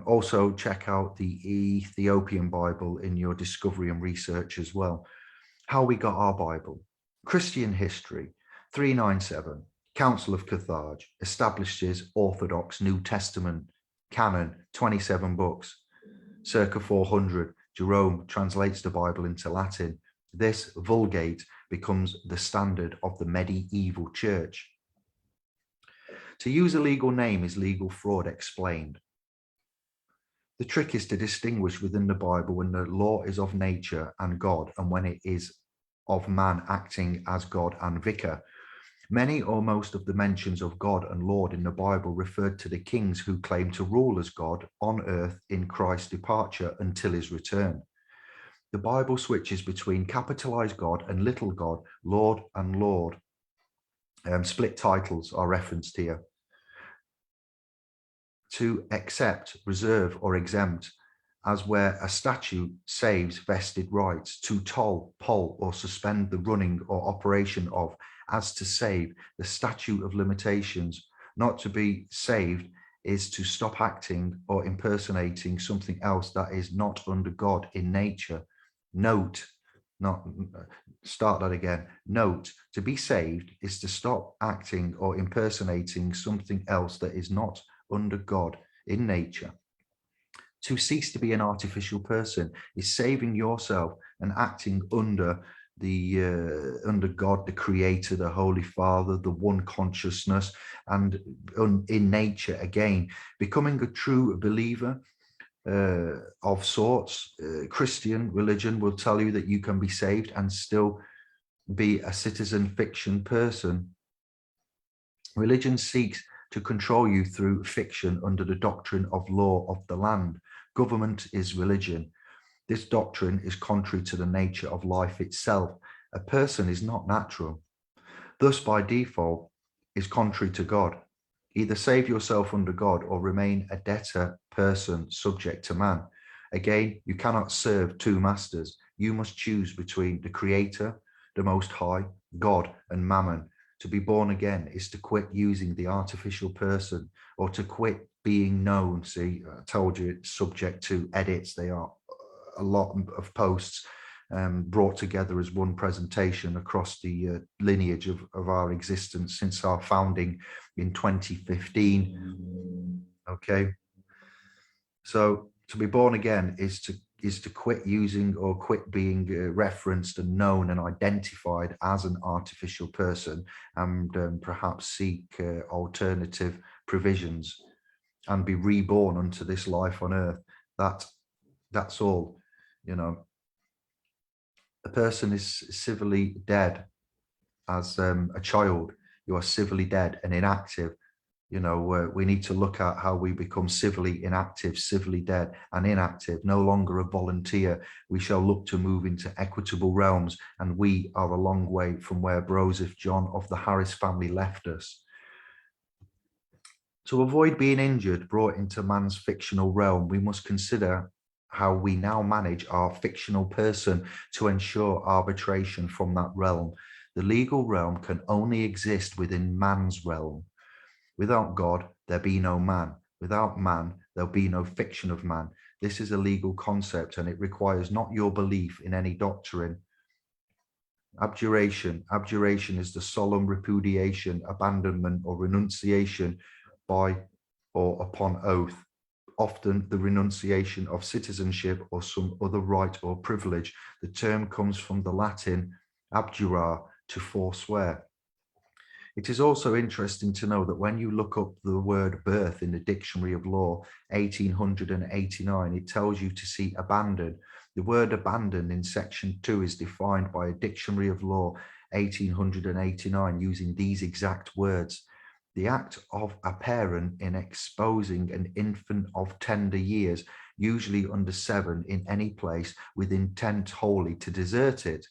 Also check out the Ethiopian Bible in your discovery and research as well. How we got our Bible. Christian history. 397, Council of Carthage, establishes Orthodox New Testament, canon, 27 books. Circa 400, Jerome translates the Bible into Latin. This Vulgate becomes the standard of the medieval church. To use a legal name is legal fraud explained. The trick is to distinguish within the Bible when the law is of nature and God and when it is of man acting as God and vicar. Many or most of the mentions of God and Lord in the Bible referred to the kings who claim to rule as God on earth in Christ's departure until his return. The Bible switches between capitalized God and little God, Lord and Lord. Split titles are referenced here. To accept, reserve, or exempt as where a statute saves vested rights, to toll, poll, or suspend the running or operation of, as to save the statute of limitations. Not to be saved is to stop acting or impersonating something else that is not under God in nature. Note, not start that again. Note, to be saved is to stop acting or impersonating something else that is not under God in nature. To cease to be an artificial person is saving yourself and acting under under God, the Creator, the Holy Father, the one consciousness, and in nature again, becoming a true believer of sorts. Christian religion will tell you that you can be saved and still be a citizen fiction person. Religion seeks to control you through fiction under the doctrine of law of the land. Government is religion. This doctrine is contrary to the nature of life itself. A person is not natural. Thus, by default, is contrary to God. Either save yourself under God or remain a debtor person subject to man. Again, you cannot serve two masters. You must choose between the Creator, the Most High, God, and Mammon. To be born again is to quit using the artificial person, or to quit being known. See, I told you it's subject to edits. They are a lot of posts brought together as one presentation across the lineage of our existence since our founding in 2015. Okay, so to be born again is to quit using or quit being referenced and known and identified as an artificial person, and perhaps seek alternative provisions and be reborn unto this life on earth. That's all. You know, a person is civilly dead as a child. You are civilly dead and inactive. You know, we need to look at how we become civilly inactive, civilly dead and inactive, no longer a volunteer. We shall look to move into equitable realms, and we are a long way from where Broseph John of the Harris family left us. To avoid being injured, brought into man's fictional realm, we must consider how we now manage our fictional person to ensure arbitration from that realm. The legal realm can only exist within man's realm. Without God, there be no man. Without man, there'll be no fiction of man. This is a legal concept, and it requires not your belief in any doctrine. Abjuration. Abjuration is the solemn repudiation, abandonment, or renunciation by or upon oath, often the renunciation of citizenship or some other right or privilege. The term comes from the Latin abjurare, to forswear. It is also interesting to know that when you look up the word birth in the Dictionary of Law, 1889, it tells you to see abandon. The word abandon in section 2 is defined by a Dictionary of Law, 1889, using these exact words. The act of a parent in exposing an infant of tender years, usually under 7, in any place with intent wholly to desert it.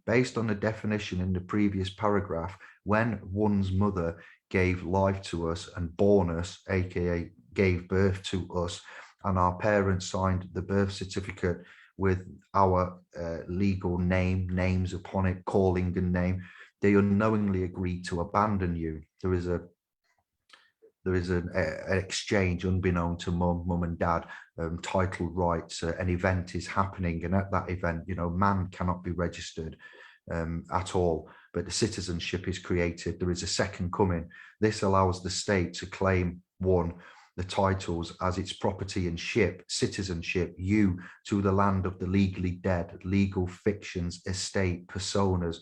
Based on the definition in the previous paragraph, when one's mother gave life to us and born us, aka gave birth to us, and our parents signed the birth certificate with our legal names upon it, calling and name, they unknowingly agreed to abandon you. There is an exchange unbeknown to mum and dad, title rights, an event is happening, and at that event, you know, man cannot be registered at all, but the citizenship is created. There is a second coming. This allows the state to claim, one, the titles as its property and ship, citizenship, you, to the land of the legally dead, legal fictions, estate, personas.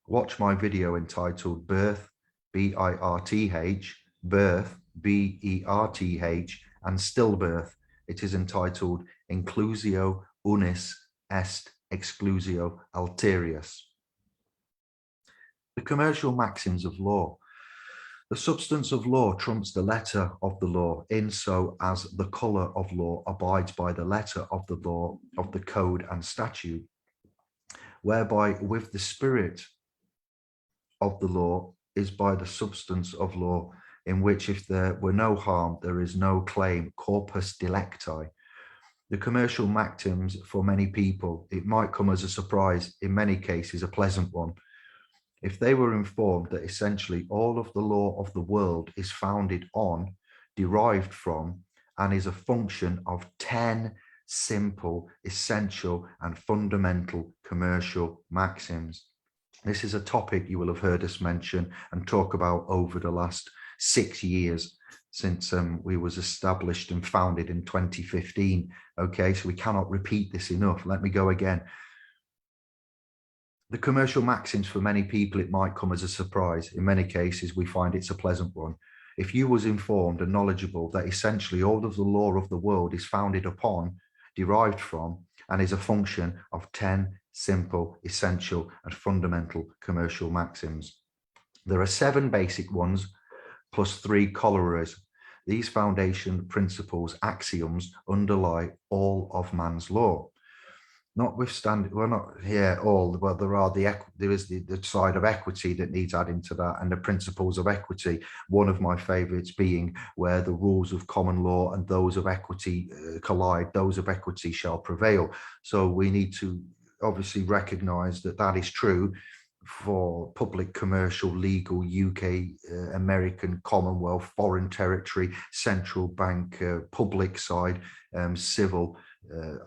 Watch my video entitled Birth, B-I-R-T-H, Birth, B-E-R-T-H, and Stillbirth. It is entitled Inclusio Unis Est Exclusio Alterius. The commercial maxims of law. The substance of law trumps the letter of the law, in so as the colour of law abides by the letter of the law, of the code and statute, whereby with the spirit of the law is by the substance of law, in which if there were no harm, there is no claim, corpus delicti. The commercial maxims for many people, it might come as a surprise, in many cases a pleasant one. If they were informed that essentially all of the law of the world is founded on, derived from, and is a function of 10 simple, essential, and fundamental commercial maxims. This is a topic you will have heard us mention and talk about over the last 6 years since we was established and founded in 2015. Okay, so we cannot repeat this enough. Let me go again. The commercial maxims for many people, it might come as a surprise. In many cases, we find it's a pleasant one. If you was informed and knowledgeable that essentially all of the law of the world is founded upon, derived from, and is a function of 10 simple, essential, and fundamental commercial maxims. There are 7 basic ones plus 3 corollaries. These foundation principles, axioms, underlie all of man's law. Notwithstanding, we're not here all, well, there is the side of equity that needs adding to that, and the principles of equity, one of my favorites being where the rules of common law and those of equity collide, those of equity shall prevail. So we need to obviously recognize that that is true for public, commercial, legal, UK, American, Commonwealth, foreign territory, central bank, public side, civil,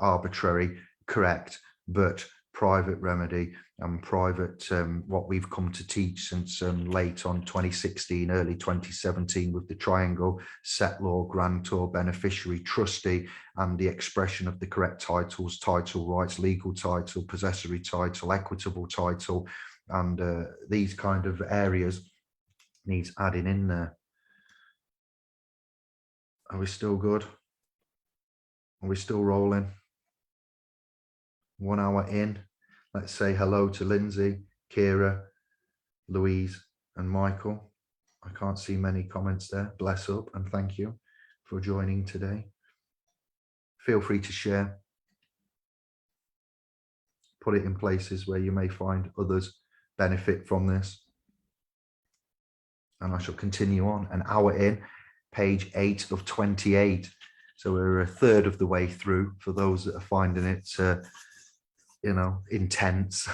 arbitrary, correct, but private remedy and private, what we've come to teach since late on 2016, early 2017 with the triangle, settlor, grantor, beneficiary, trustee, and the expression of the correct titles, title rights, legal title, possessory title, equitable title, and these kind of areas needs adding in there. Are we still good? Are we still rolling? 1 hour in. Let's say hello to Lindsay, Kira, Louise, and Michael. I can't see many comments there. Bless up and thank you for joining today. Feel free to share. Put it in places where you may find others benefit from this. And I shall continue on. An hour in, page 8 of 28. So we're a third of the way through for those that are finding it intense.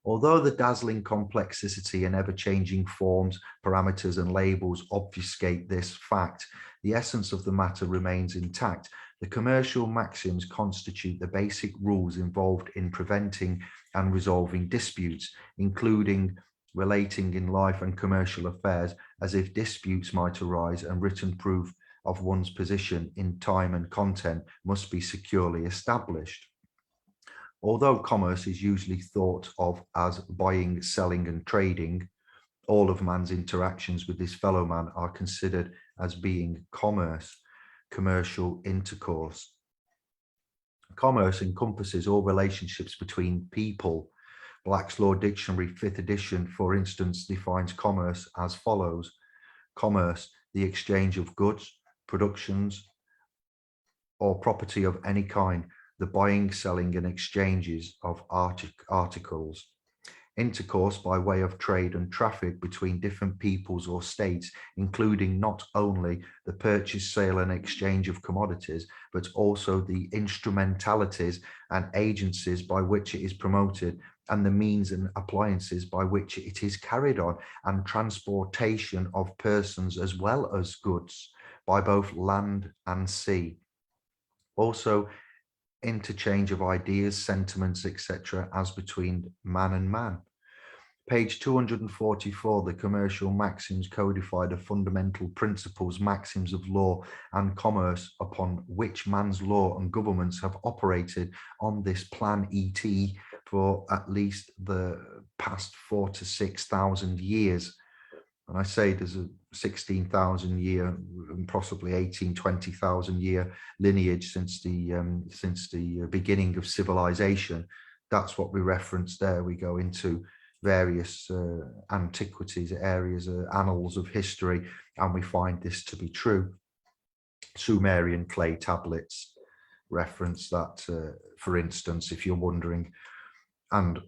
Although the dazzling complexity and ever-changing forms, parameters, and labels obfuscate this fact, the essence of the matter remains intact. The commercial maxims constitute the basic rules involved in preventing and resolving disputes, including relating in life and commercial affairs, as if disputes might arise and written proof of one's position in time and content must be securely established. Although commerce is usually thought of as buying, selling, and trading, all of man's interactions with his fellow man are considered as being commerce, commercial intercourse. Commerce encompasses all relationships between people. Black's Law Dictionary, 5th edition, for instance, defines commerce as follows. Commerce, the exchange of goods, productions, or property of any kind, the buying, selling, and exchanges of articles. Intercourse by way of trade and traffic between different peoples or states, including not only the purchase, sale, and exchange of commodities, but also the instrumentalities and agencies by which it is promoted, and the means and appliances by which it is carried on, and transportation of persons as well as goods by both land and sea. Also, interchange of ideas, sentiments, etc., as between man and man. Page 244, the commercial maxims codify the fundamental principles, maxims of law and commerce upon which man's law and governments have operated on this plan ET for at least the past 4,000 to 6,000 years. And I say there's a 16,000 year and possibly 18, 20,000 year lineage since the beginning of civilization. That's what we reference there. We go into various antiquities, areas, annals of history, and we find this to be true. Sumerian clay tablets reference that, for instance, if you're wondering, and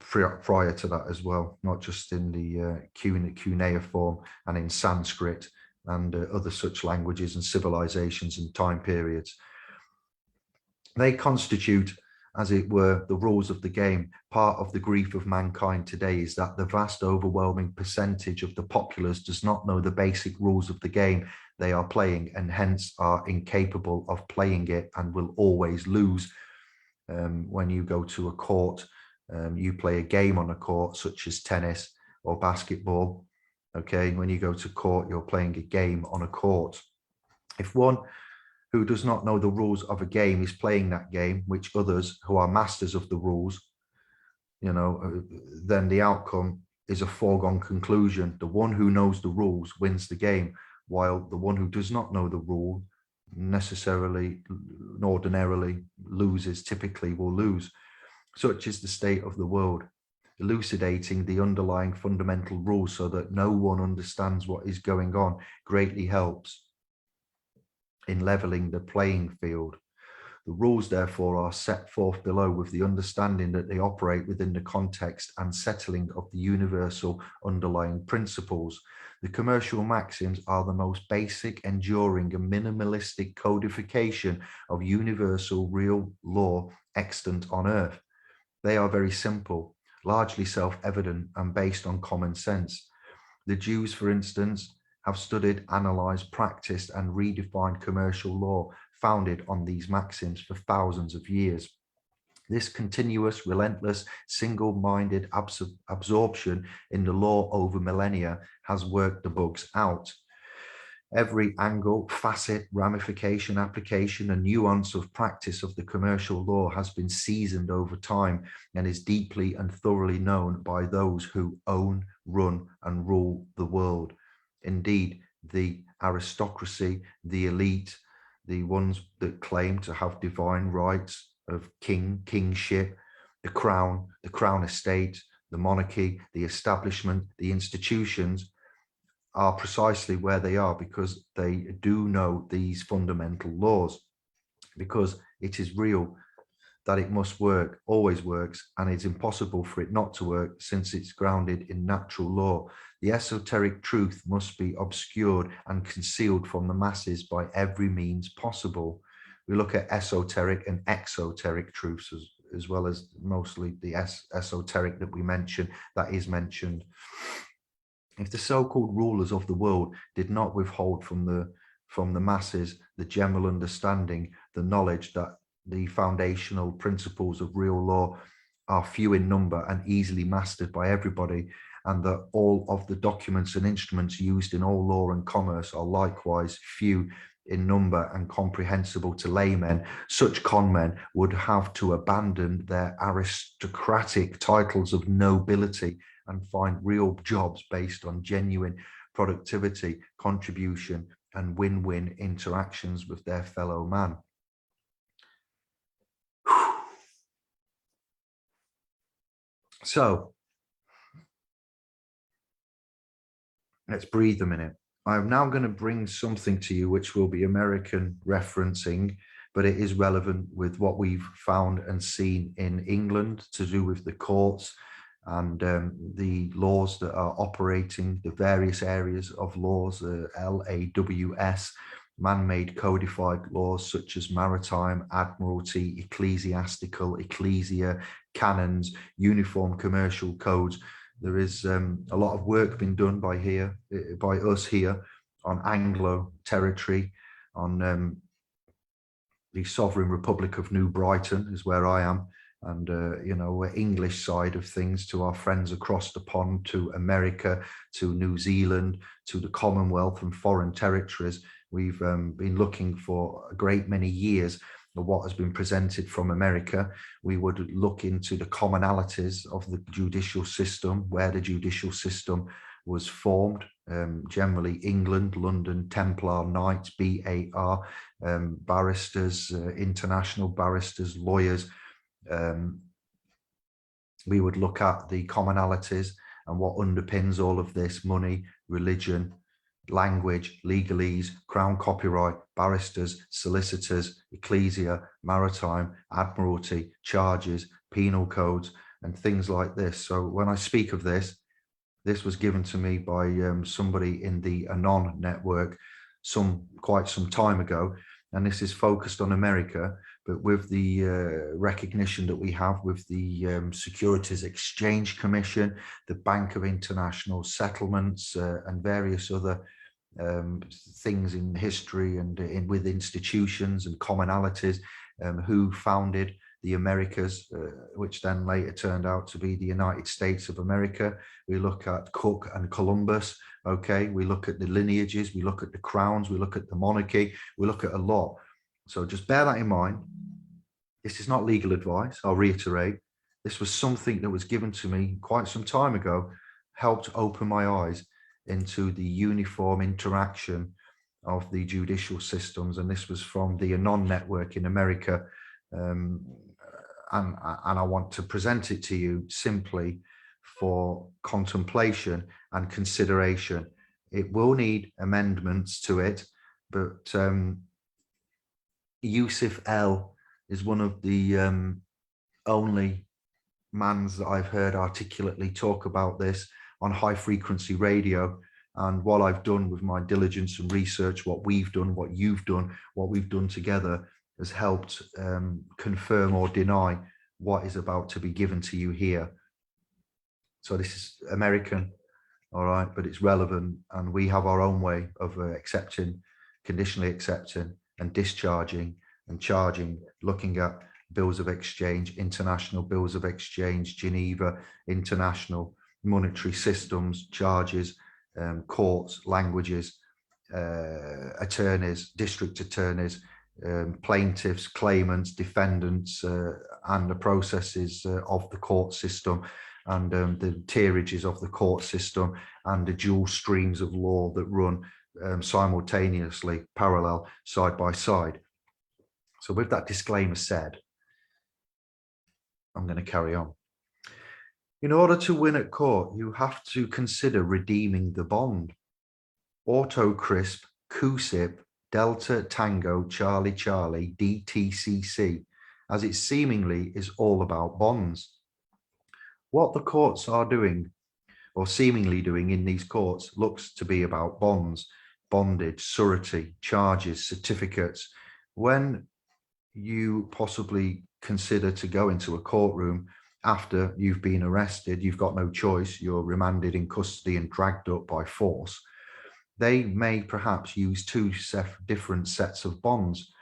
prior to that as well, not just in the cuneiform and in Sanskrit and other such languages and civilizations and time periods. They constitute, as it were, the rules of the game. Part of the grief of mankind today is that the vast overwhelming percentage of the populace does not know the basic rules of the game they are playing, and hence are incapable of playing it and will always lose. When you go to a court, you play a game on a court, such as tennis or basketball. Okay, when you go to court, you're playing a game on a court. If one who does not know the rules of a game is playing that game, which others who are masters of the rules, then the outcome is a foregone conclusion. The one who knows the rules wins the game, while the one who does not know the rule necessarily, ordinarily typically will lose. Such is the state of the world. Elucidating the underlying fundamental rules so that no one understands what is going on greatly helps in leveling the playing field. The rules, therefore, are set forth below with the understanding that they operate within the context and settling of the universal underlying principles. The commercial maxims are the most basic, enduring, and minimalistic codification of universal real law extant on earth. They are very simple, largely self-evident, and based on common sense. The Jews, for instance, have studied, analyzed, practiced, and redefined commercial law founded on these maxims for thousands of years. This continuous, relentless, single-minded absorption in the law over millennia has worked the bugs out. Every angle, facet, ramification, application, and nuance of practice of the commercial law has been seasoned over time and is deeply and thoroughly known by those who own, run, and rule the world. Indeed, the aristocracy, the elite, the ones that claim to have divine rights of kingship, the crown estate, the monarchy, the establishment, the institutions, are precisely where they are because they do know these fundamental laws, because it is real that it must work, always works, and it's impossible for it not to work since it's grounded in natural law. The esoteric truth must be obscured and concealed from the masses by every means possible. We look at esoteric and exoteric truths as well as mostly the esoteric that we mention, that is mentioned. If the so-called rulers of the world did not withhold from the masses the general understanding, the knowledge that the foundational principles of real law are few in number and easily mastered by everybody, and that all of the documents and instruments used in all law and commerce are likewise few in number and comprehensible to laymen, such conmen would have to abandon their aristocratic titles of nobility and find real jobs based on genuine productivity, contribution, and win-win interactions with their fellow man. So let's breathe a minute. I'm now going to bring something to you which will be American referencing, but it is relevant with what we've found and seen in England to do with the courts and the laws that are operating, the various areas of laws, LAWS, man-made codified laws such as maritime, admiralty, ecclesiastical, ecclesia, canons, uniform commercial codes. There is a lot of work being done by us here on Anglo territory, on the Sovereign Republic of New Brighton is where I am, and we're English side of things, to our friends across the pond, to America, to New Zealand, to the Commonwealth and foreign territories. We've been looking for a great many years at what has been presented from America. We would look into the commonalities of the judicial system, where the judicial system was formed, generally England, London, Templar Knights, B.A.R, barristers, international barristers, lawyers. We would look at the commonalities and what underpins all of this: money, religion, language, legalese, crown copyright, barristers, solicitors, ecclesia, maritime, admiralty, charges, penal codes, and things like this. So when I speak of this, this was given to me by somebody in the Anon network quite some time ago, and this is focused on America. but with the recognition that we have with the Securities Exchange Commission, the Bank of International Settlements, and various other things in history and with institutions and commonalities, who founded the Americas, which then later turned out to be the United States of America. We look at Cook and Columbus, okay? We look at the lineages, we look at the crowns, we look at the monarchy, we look at a lot. So just bear that in mind. This is not legal advice, I'll reiterate. This was something that was given to me quite some time ago, helped open my eyes into the uniform interaction of the judicial systems. And this was from the Anon network in America. And I want to present it to you simply for contemplation and consideration. It will need amendments to it, but Yusuf L is one of the only mans that I've heard articulately talk about this on high frequency radio. And what I've done with my diligence and research, what we've done, what you've done, what we've done together has helped confirm or deny what is about to be given to you here. So this is American, all right, but it's relevant, and we have our own way of accepting, conditionally accepting and discharging and charging, looking at bills of exchange, international bills of exchange, Geneva, international monetary systems, charges, courts, languages, attorneys, district attorneys, plaintiffs, claimants, defendants, and the processes of the court system, and the tierages of the court system, and the dual streams of law that run simultaneously, parallel, side by side. So with that disclaimer said, I'm going to carry on. In order to win at court, you have to consider redeeming the bond. Auto Crisp, QSIP, Delta Tango Charlie Charlie DTCC, as it seemingly is all about bonds. What the courts are doing, or seemingly doing in these courts, looks to be about bonds, bondage, surety, charges, certificates. When you possibly consider to go into a courtroom after you've been arrested, you've got no choice, you're remanded in custody and dragged up by force, they may perhaps use two different sets of bonds.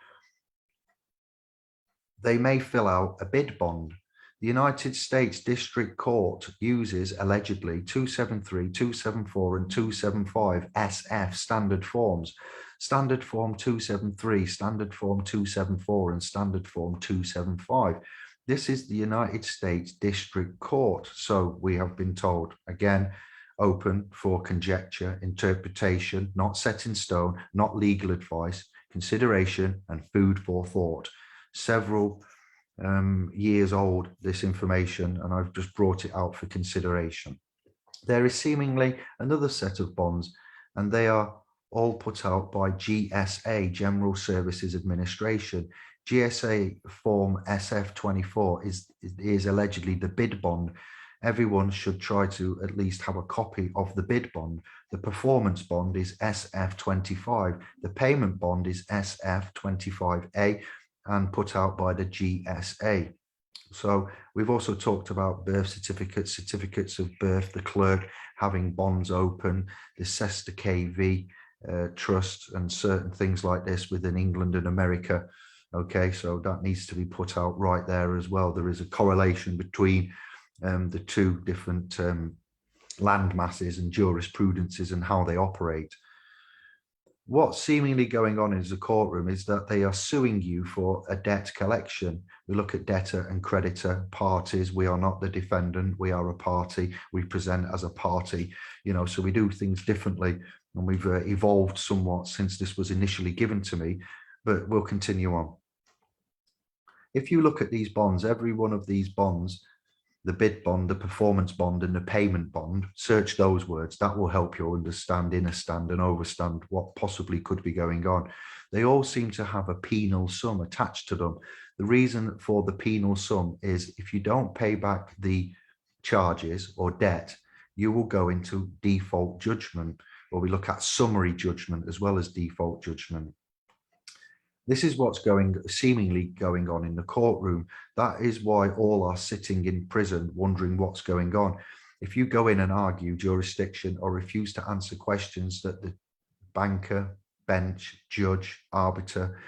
They may fill out a bid bond. The United States District Court uses allegedly 273, 274, and 275 SF standard forms. Standard Form 273, Standard Form 274, and Standard Form 275. This is the United States District Court. So we have been told, again, open for conjecture, interpretation, not set in stone, not legal advice, consideration, and food for thought. Several years old, this information, and I've just brought it out for consideration. There is seemingly another set of bonds, and they are all put out by GSA, General Services Administration. GSA Form SF24 is allegedly the bid bond. Everyone should try to at least have a copy of the bid bond. The performance bond is SF25. The payment bond is SF25A and put out by the GSA. So we've also talked about birth certificates, certificates of birth, the clerk having bonds open, the Cester KV trust, and certain things like this within England and America. Okay, so that needs to be put out right there as well. There is a correlation between the two different land masses and jurisprudences and how they operate. What's seemingly going on in the courtroom is that they are suing you for a debt collection. We look at debtor and creditor parties. We are not the defendant. We are a party. We present as a party, you know, so we do things differently, and we've evolved somewhat since this was initially given to me, but we'll continue on. If you look at these bonds, every one of these bonds, the bid bond, the performance bond, and the payment bond, search those words. That will help you understand, understand, and overstand what possibly could be going on. They all seem to have a penal sum attached to them. The reason for the penal sum is if you don't pay back the charges or debt, you will go into default judgment, or we look at summary judgment as well as default judgment. This is what's seemingly going on in the courtroom. That is why all are sitting in prison wondering what's going on. If you go in and argue jurisdiction or refuse to answer questions that the banker, bench, judge, arbiter,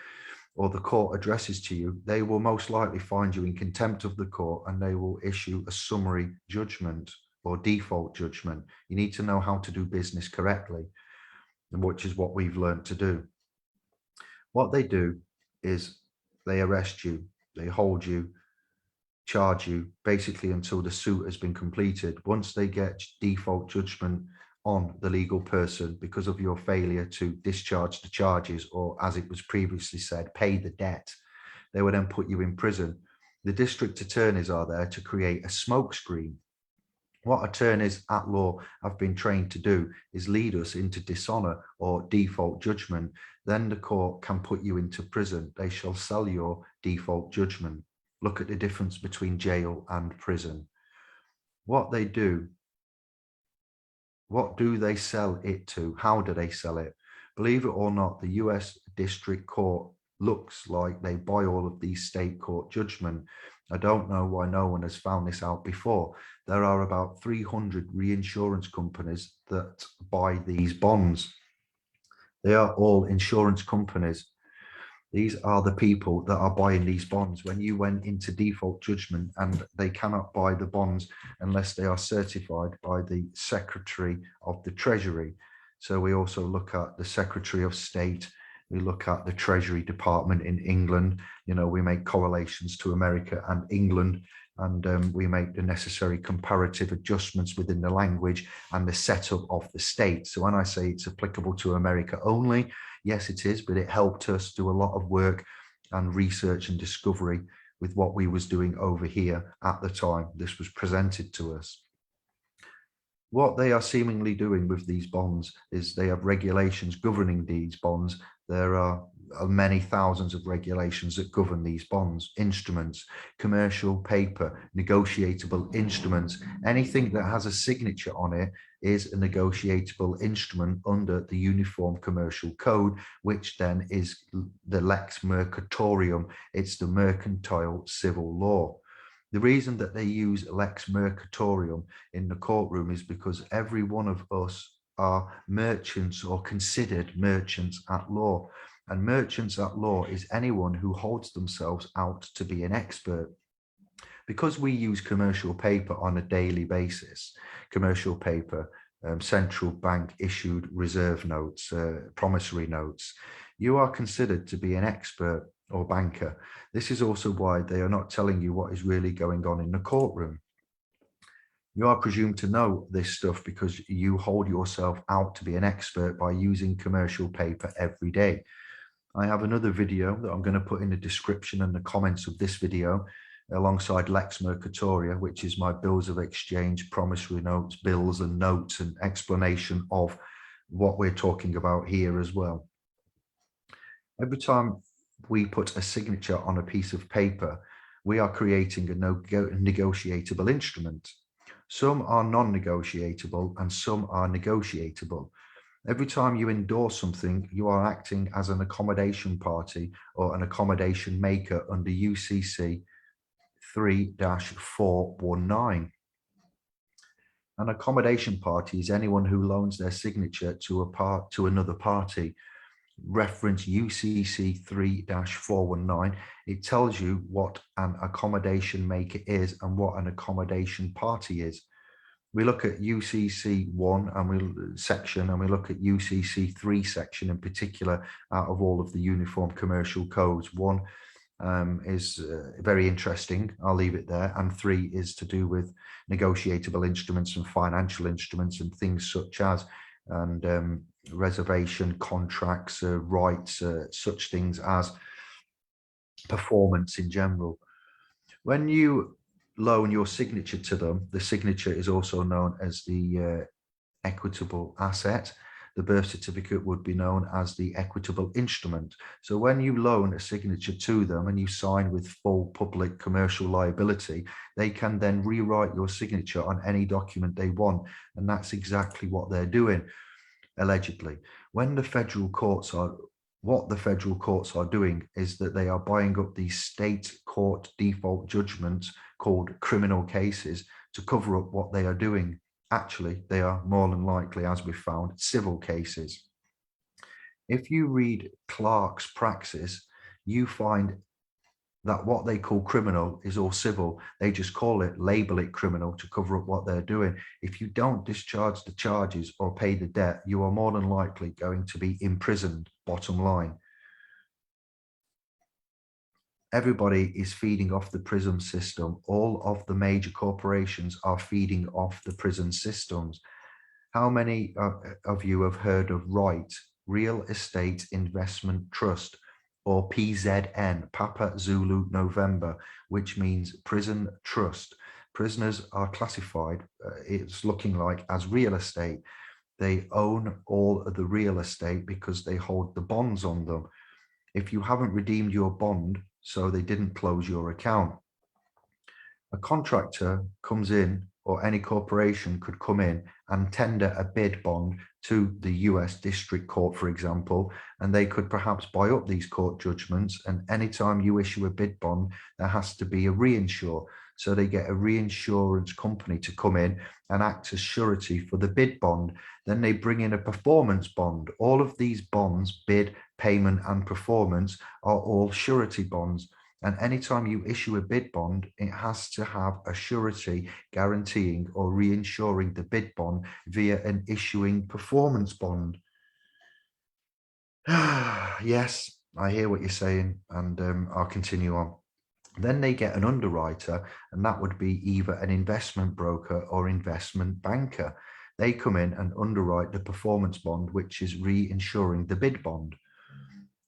or the court addresses to you, they will most likely find you in contempt of the court and they will issue a summary judgment or default judgment. You need to know how to do business correctly, which is what we've learned to do. What they do is they arrest you, they hold you, charge you, basically until the suit has been completed. Once they get default judgment on the legal person because of your failure to discharge the charges, or as it was previously said, pay the debt, they will then put you in prison. The district attorneys are there to create a smokescreen. What attorneys at law have been trained to do is lead us into dishonor or default judgment. Then the court can put you into prison. They shall sell your default judgment. Look at the difference between jail and prison. What they do, what do they sell it to? How do they sell it? Believe it or not, the US District Court looks like they buy all of these state court judgment. I don't know why no one has found this out before. There are about 300 reinsurance companies that buy these bonds. They are all insurance companies. These are the people that are buying these bonds. When you went into default judgment, and they cannot buy the bonds unless they are certified by the Secretary of the Treasury. So we also look at the Secretary of State. We look at the Treasury Department in England. You know, we make correlations to America and England, and we make the necessary comparative adjustments within the language and the setup of the state. So when I say it's applicable to America only, yes, it is, but it helped us do a lot of work and research and discovery with what we was doing over here at the time this was presented to us. What they are seemingly doing with these bonds is they have regulations governing these bonds. There are many thousands of regulations that govern these bonds, instruments, commercial paper, negotiable instruments. Anything that has a signature on it is a negotiable instrument under the Uniform Commercial Code, which then is the Lex Mercatorium. It's the mercantile civil law. The reason that they use Lex Mercatorium in the courtroom is because every one of us are merchants or considered merchants at law. And merchants at law is anyone who holds themselves out to be an expert. Because we use commercial paper on a daily basis, commercial paper, central bank issued reserve notes, promissory notes, you are considered to be an expert or banker. This is also why they are not telling you what is really going on in the courtroom. You are presumed to know this stuff because you hold yourself out to be an expert by using commercial paper every day. I have another video that I'm going to put in the description and the comments of this video alongside Lex Mercatoria, which is my bills of exchange, promissory notes, bills and notes, and explanation of what we're talking about here as well. Every time we put a signature on a piece of paper, we are creating a negotiable instrument. Some are non-negotiable and some are negotiable. Every time you endorse something, you are acting as an accommodation party or an accommodation maker under UCC 3-419. An accommodation party is anyone who loans their signature to another party. Reference UCC 3-419. It tells you what an accommodation maker is and what an accommodation party is. We look at UCC 1 section and we look at UCC 3 section in particular out of all of the Uniform Commercial Codes. 1 is very interesting. I'll leave it there. And 3 is to do with negotiable instruments and financial instruments and things such as reservation, contracts, rights, such things as performance in general. When you loan your signature to them, the signature is also known as the equitable asset. The birth certificate would be known as the equitable instrument. So when you loan a signature to them and you sign with full public commercial liability, they can then rewrite your signature on any document they want. And that's exactly what they're doing, allegedly. When the federal courts are what the federal courts are doing is that they are buying up these state court default judgments called criminal cases to cover up what they are doing. Actually, they are more than likely, as we've found, civil cases. If you read Clark's praxis, you find that what they call criminal is all civil. They just call it, label it criminal to cover up what they're doing. If you don't discharge the charges or pay the debt, you are more than likely going to be imprisoned, bottom line. Everybody is feeding off the prison system. All of the major corporations are feeding off the prison systems. How many of you have heard of REIT, Real Estate Investment Trust, or PZN, Papa Zulu November, which means prison trust? Prisoners are classified, it's looking like, as real estate. They own all of the real estate because they hold the bonds on them. If you haven't redeemed your bond, so they didn't close your account. A contractor comes in, or any corporation could come in and tender a bid bond to the US District Court, for example, and they could perhaps buy up these court judgments. And anytime you issue a bid bond, there has to be a reinsure. So they get a reinsurance company to come in and act as surety for the bid bond. Then they bring in a performance bond. All of these bonds, bid, payment, and performance, are all surety bonds. And anytime you issue a bid bond, it has to have a surety guaranteeing or reinsuring the bid bond via an issuing performance bond. Yes, I hear what you're saying, and I'll continue on. Then they get an underwriter, and that would be either an investment broker or investment banker. They come in and underwrite the performance bond, which is reinsuring the bid bond.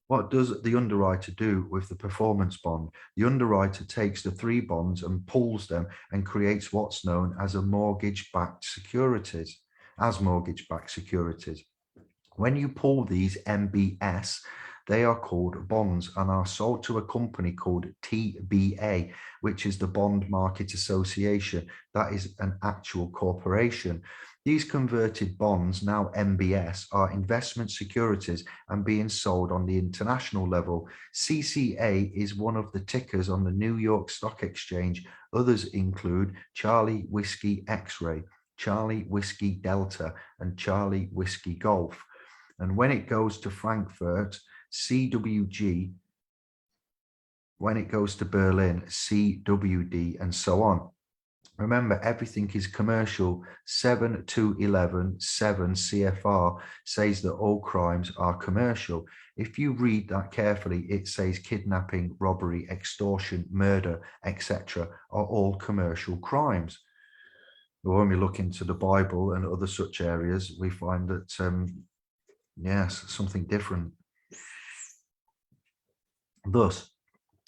What does the underwriter do with the performance bond? The underwriter takes the three bonds and pulls them and creates what's known as a mortgage-backed securities, When you pull these MBS, they are called bonds and are sold to a company called TBA, which is the Bond Market Association. That is an actual corporation. These converted bonds, now MBS, are investment securities and being sold on the international level. CCA is one of the tickers on the New York Stock Exchange. Others include Charlie Whiskey X-Ray, Charlie Whiskey Delta, and Charlie Whiskey Golf. And when it goes to Frankfurt, CWG. When it goes to Berlin, CWD, and so on. Remember, everything is commercial. 7-11, 7 CFR says that all crimes are commercial. If you read that carefully, it says kidnapping, robbery, extortion, murder, etc. are all commercial crimes. When we look into the Bible and other such areas, we find that, yes, something different. Thus,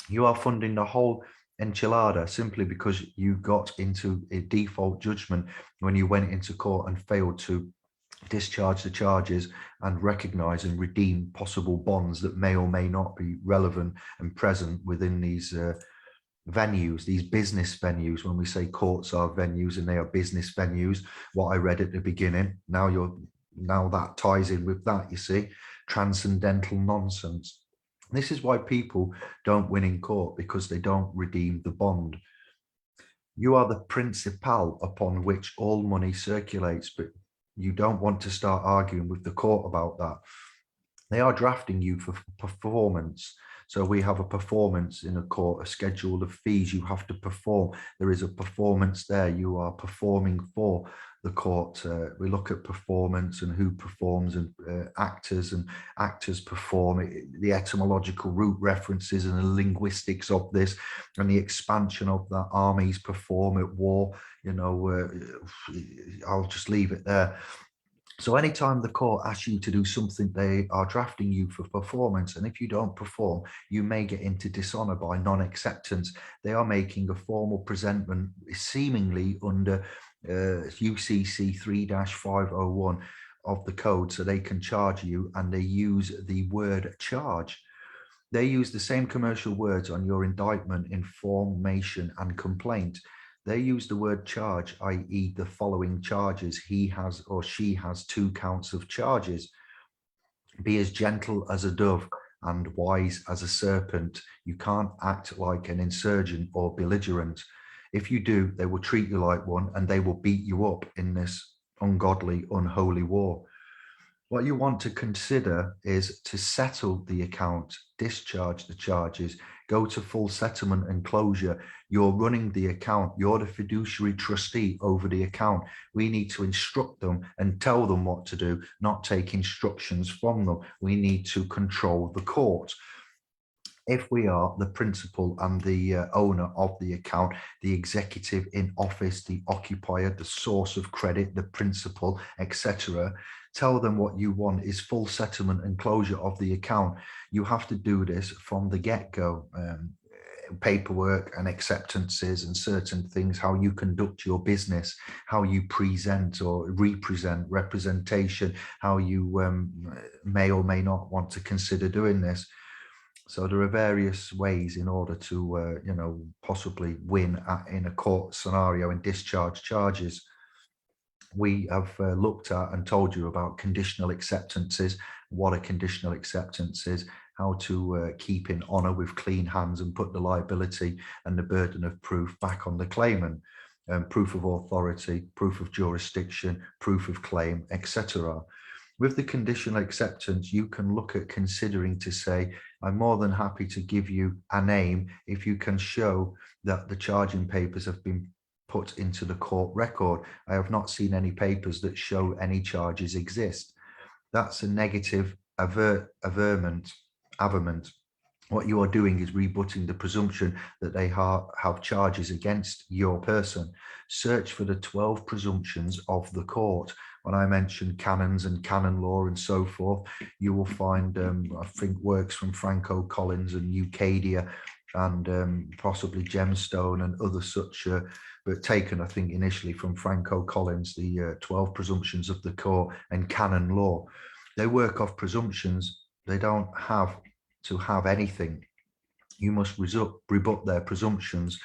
you are funding the whole enchilada simply because you got into a default judgment when you went into court and failed to discharge the charges and recognize and redeem possible bonds that may or may not be relevant and present within these venues, these business venues. When we say courts are venues and they are business venues, what I read at the beginning, now that ties in with that, you see, transcendental nonsense. This is why people don't win in court, because they don't redeem the bond. You are the principal upon which all money circulates, but you don't want to start arguing with the court about that. They are drafting you for performance. So we have a performance in a court, a schedule of fees you have to perform. There is a performance there. You are performing for the court. We look at performance and who performs, and actors perform. The etymological root references and the linguistics of this, and the expansion of that. Armies perform at war. You know, I'll just leave it there. So anytime the court asks you to do something, they are drafting you for performance. And if you don't perform, you may get into dishonor by non-acceptance. They are making a formal presentment seemingly under UCC 3-501 of the code, so they can charge you, and they use the word charge. They use the same commercial words on your indictment, information, and complaint. They use the word charge, i.e. the following charges. He has or she has 2 counts of charges. Be as gentle as a dove and wise as a serpent. You can't act like an insurgent or belligerent. If you do, they will treat you like one, and they will beat you up in this ungodly, unholy war. What you want to consider is to settle the account, discharge the charges, go to full settlement and closure. You're running the account. You're the fiduciary trustee over the account. We need to instruct them and tell them what to do, not take instructions from them. We need to control the court. If we are the principal and the owner of the account, the executive in office, the occupier, the source of credit, the principal, etc., tell them what you want is full settlement and closure of the account. You have to do this from the get-go. Paperwork and acceptances and certain things, how you conduct your business, how you present or represent, representation, how you may or may not want to consider doing this. So there are various ways in order to, possibly win in a court scenario and discharge charges. We have looked at and told you about conditional acceptances, what a conditional acceptance is, how to keep in honour with clean hands and put the liability and the burden of proof back on the claimant. Proof of authority, proof of jurisdiction, proof of claim, etc. With the conditional acceptance, you can look at considering to say, I'm more than happy to give you a name if you can show that the charging papers have been put into the court record. I have not seen any papers that show any charges exist. That's a negative averment. What you are doing is rebutting the presumption that they have charges against your person. Search for the 12 presumptions of the court. When I mentioned canons and canon law and so forth, you will find, I think, works from Franco Collins and Eucadia and possibly Gemstone and other such, but taken, I think, initially from Franco Collins, the 12 presumptions of the court and canon law. They work off presumptions. They don't have to have anything. You must rebut their presumptions.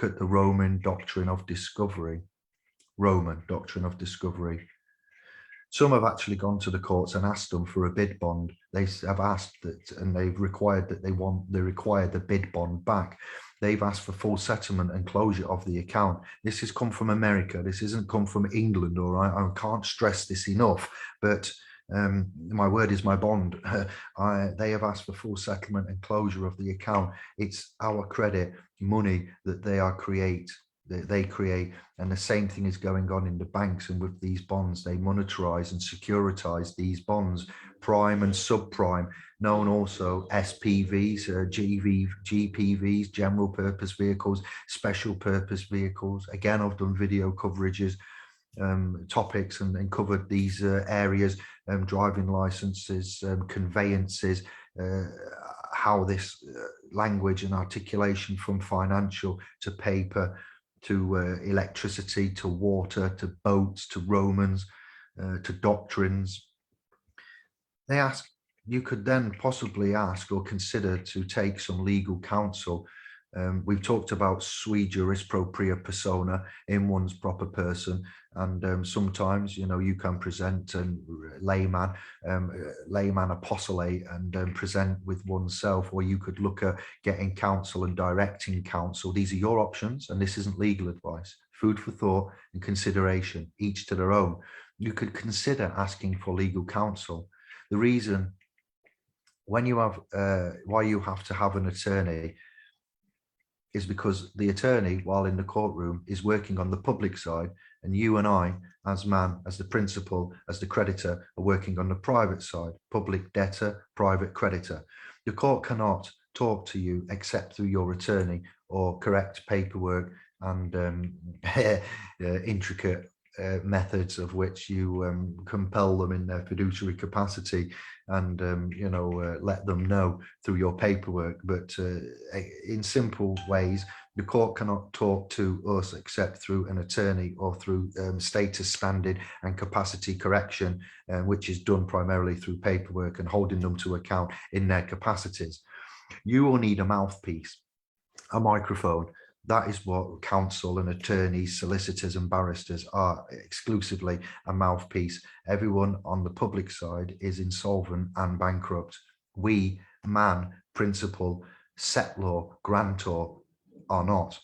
Look at the Roman doctrine of discovery. Roman doctrine of discovery. Some have actually gone to the courts and asked them for a bid bond. They have asked that, and they've required that they require the bid bond back. They've asked for full settlement and closure of the account. This has come from America. This hasn't come from England, all right? I can't stress this enough, but my word is my bond. They have asked for full settlement and closure of the account. It's our credit money that they create, and the same thing is going on in the banks and with these bonds. They monetize and securitize these bonds, prime and subprime, known also SPVs, GPVs, general purpose vehicles, special purpose vehicles. Again, I've done video coverages, topics and covered these areas, driving licenses, conveyances, how this language and articulation from financial to paper to electricity, to water, to boats, to Romans, to doctrines. They ask, you could then possibly ask or consider to take some legal counsel. We've talked about sui juris propria persona, in one's proper person, and sometimes, you can present layman apostolate and present with oneself, or you could look at getting counsel and directing counsel. These are your options, and this isn't legal advice. Food for thought and consideration, each to their own. You could consider asking for legal counsel. The reason why you have to have an attorney is because the attorney, while in the courtroom, is working on the public side, and you and I, as the principal, as the creditor, are working on the private side, public debtor, private creditor. The court cannot talk to you except through your attorney or correct paperwork and intricate methods of which you compel them in their fiduciary capacity and let them know through your paperwork. But in simple ways, the court cannot talk to us except through an attorney or through status standard and capacity correction, which is done primarily through paperwork and holding them to account in their capacities. You will need a mouthpiece, a microphone That is what counsel and attorneys, solicitors and barristers are, exclusively a mouthpiece. Everyone on the public side is insolvent and bankrupt. We, man, principal, settlor, grantor, are not.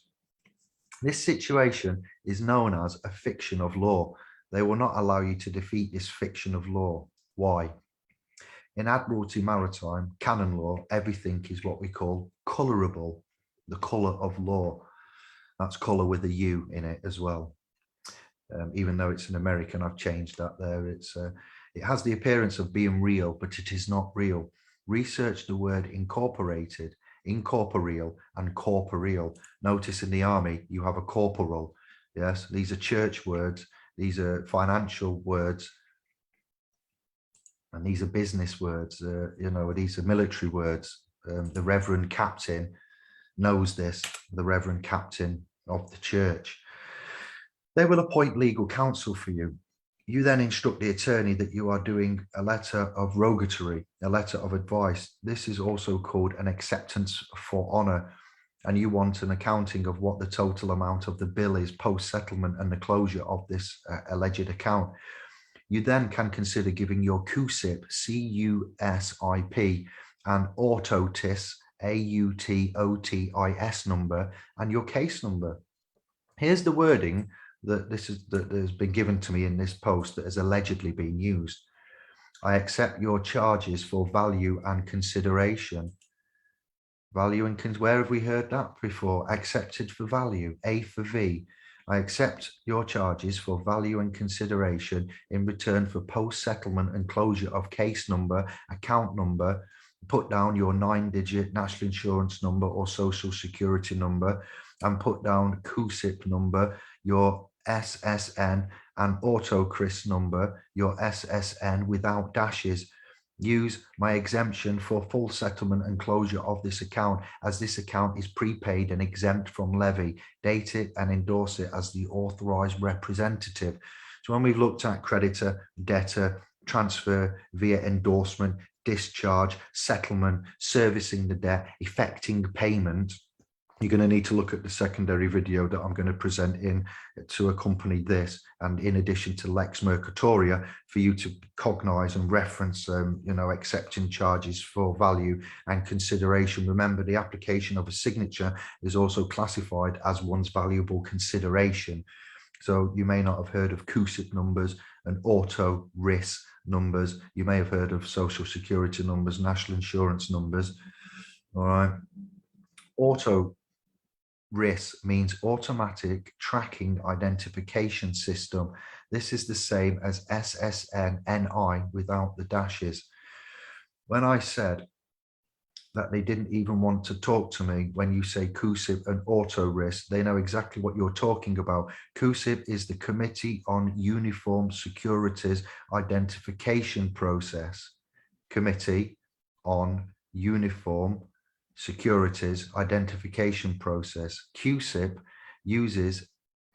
This situation is known as a fiction of law. They will not allow you to defeat this fiction of law. Why? In Admiralty Maritime, canon law, everything is what we call colourable, the colour of law. That's colour with a U in it as well. Even though it's an American, I've changed that there. It has the appearance of being real, but it is not real. Research the word incorporated, incorporeal and corporeal. Notice in the army, you have a corporal. Yes, these are church words. These are financial words. And these are business words. These are military words. The Reverend Captain knows this, the Reverend Captain of the church. They will appoint legal counsel for you. You then instruct the attorney that you are doing a letter of rogatory, a letter of advice. This is also called an acceptance for honour. And you want an accounting of what the total amount of the bill is post-settlement and the closure of this alleged account. You then can consider giving your CUSIP, C-U-S-I-P, and AUTOTIS, AUTOTIS number, and your case number. Here's the wording that has been given to me in this post that has allegedly been used. I accept your charges for value and consideration. Value and where have we heard that before? Accepted for value, A for V. I accept your charges for value and consideration in return for post-settlement and closure of case number, account number. Put down your 9-digit national insurance number or social security number, and put down CUSIP number, your SSN, and AutoCris number, your SSN without dashes. Use my exemption for full settlement and closure of this account, as this account is prepaid and exempt from levy. Date it and endorse it as the authorised representative. So when we've looked at creditor, debtor, transfer via endorsement, discharge, settlement, servicing the debt, effecting payment, you're going to need to look at the secondary video that I'm going to present in to accompany this, and in addition to Lex Mercatoria, for you to cognize and reference, accepting charges for value and consideration. Remember, the application of a signature is also classified as one's valuable consideration. So you may not have heard of CUSIP numbers and auto risk numbers. You may have heard of social security numbers, national insurance numbers. All right. Auto risk means automatic tracking identification system. This is the same as SSN-NI without the dashes. When I said that they didn't even want to talk to me when you say CUSIP and auto risk, they know exactly what you're talking about. CUSIP is the Committee on Uniform Securities Identification Process. Committee on Uniform Securities Identification Process. CUSIP uses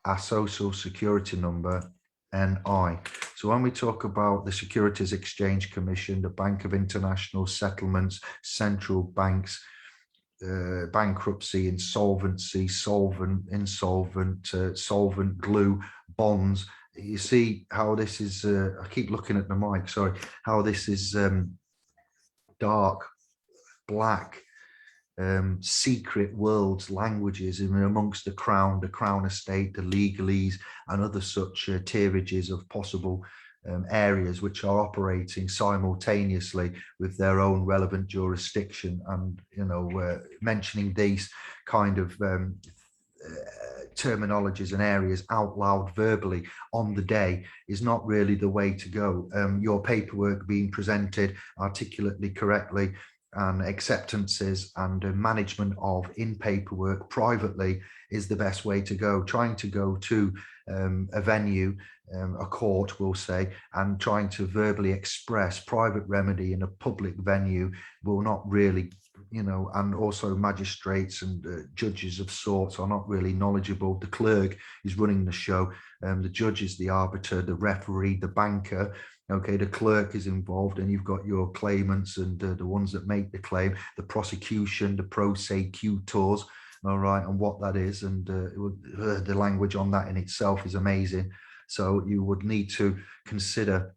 a social security number, NI. So when we talk about the Securities Exchange Commission, the Bank of International Settlements, central banks, bankruptcy, insolvency, solvent, insolvent, solvent, glue, bonds, you see how this is, I keep looking at the mic, sorry, how this is dark, black, secret worlds, languages in amongst the crown estate, the legalese, and other such tierages of possible areas which are operating simultaneously with their own relevant jurisdiction. And mentioning these kind of terminologies and areas out loud verbally on the day is not really the way to go. Your paperwork being presented articulately, correctly, and acceptances and management of in paperwork privately is the best way to go. Trying to go to a venue, a court we'll say, and trying to verbally express private remedy in a public venue will not really, and also magistrates and judges of sorts are not really knowledgeable. The clerk is running the show, the judge is the arbiter, the referee, the banker. Okay, the clerk is involved, and you've got your claimants and the ones that make the claim, the prosecution, the prosecutors, all right, and what that is. And the language on that in itself is amazing. So you would need to consider,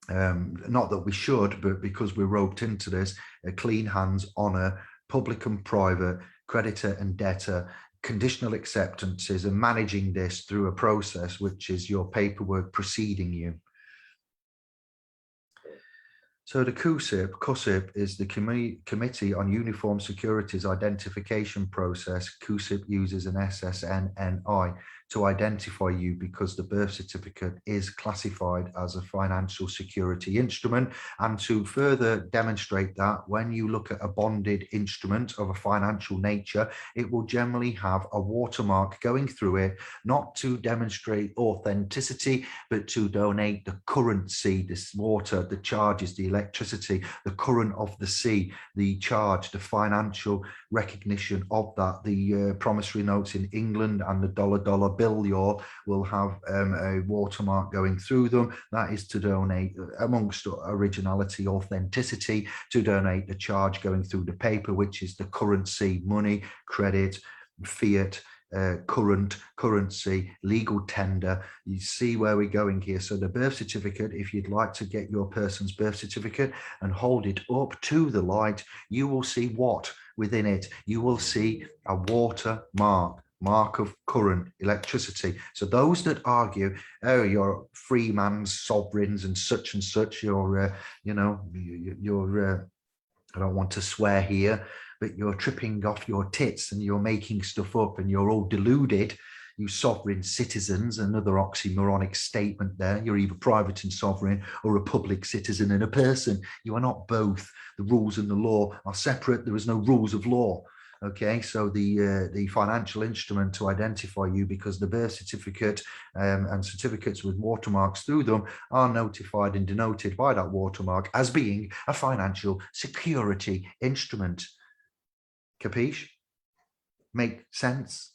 not that we should, but because we're roped into this, clean hands, honour, public and private, creditor and debtor, conditional acceptances, and managing this through a process which is your paperwork preceding you. So the CUSIP is the Committee on Uniform Securities Identification Process. CUSIP uses an SSNNI to identify you because the birth certificate is classified as a financial security instrument. And to further demonstrate that, when you look at a bonded instrument of a financial nature, it will generally have a watermark going through it, not to demonstrate authenticity, but to donate the currency, this water, the charges, the electricity, the current of the sea, the charge, the financial recognition of that. The promissory notes in England and the dollar bill will have a watermark going through them. That is to donate, amongst originality, authenticity, to donate the charge going through the paper, which is the currency, money, credit, fiat, currency, legal tender. You see where we're going here. So the birth certificate, if you'd like to get your person's birth certificate and hold it up to the light, you will see what within it. You will see a watermark, mark of current electricity. So those that argue, oh, you're free man's sovereigns and such, you're I don't want to swear here, but you're tripping off your tits and you're making stuff up and you're all deluded, you sovereign citizens. Another oxymoronic statement there. You're either private and sovereign or a public citizen and a person. You are not both. The rules and the law are separate. There is no rules of law. Okay, so the financial instrument to identify you, because the birth certificate and certificates with watermarks through them are notified and denoted by that watermark as being a financial security instrument. Capiche? Make sense?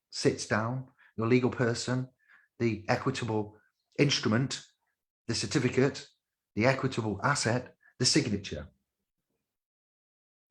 Sits down, your legal person, the equitable instrument, the certificate, the equitable asset, the signature.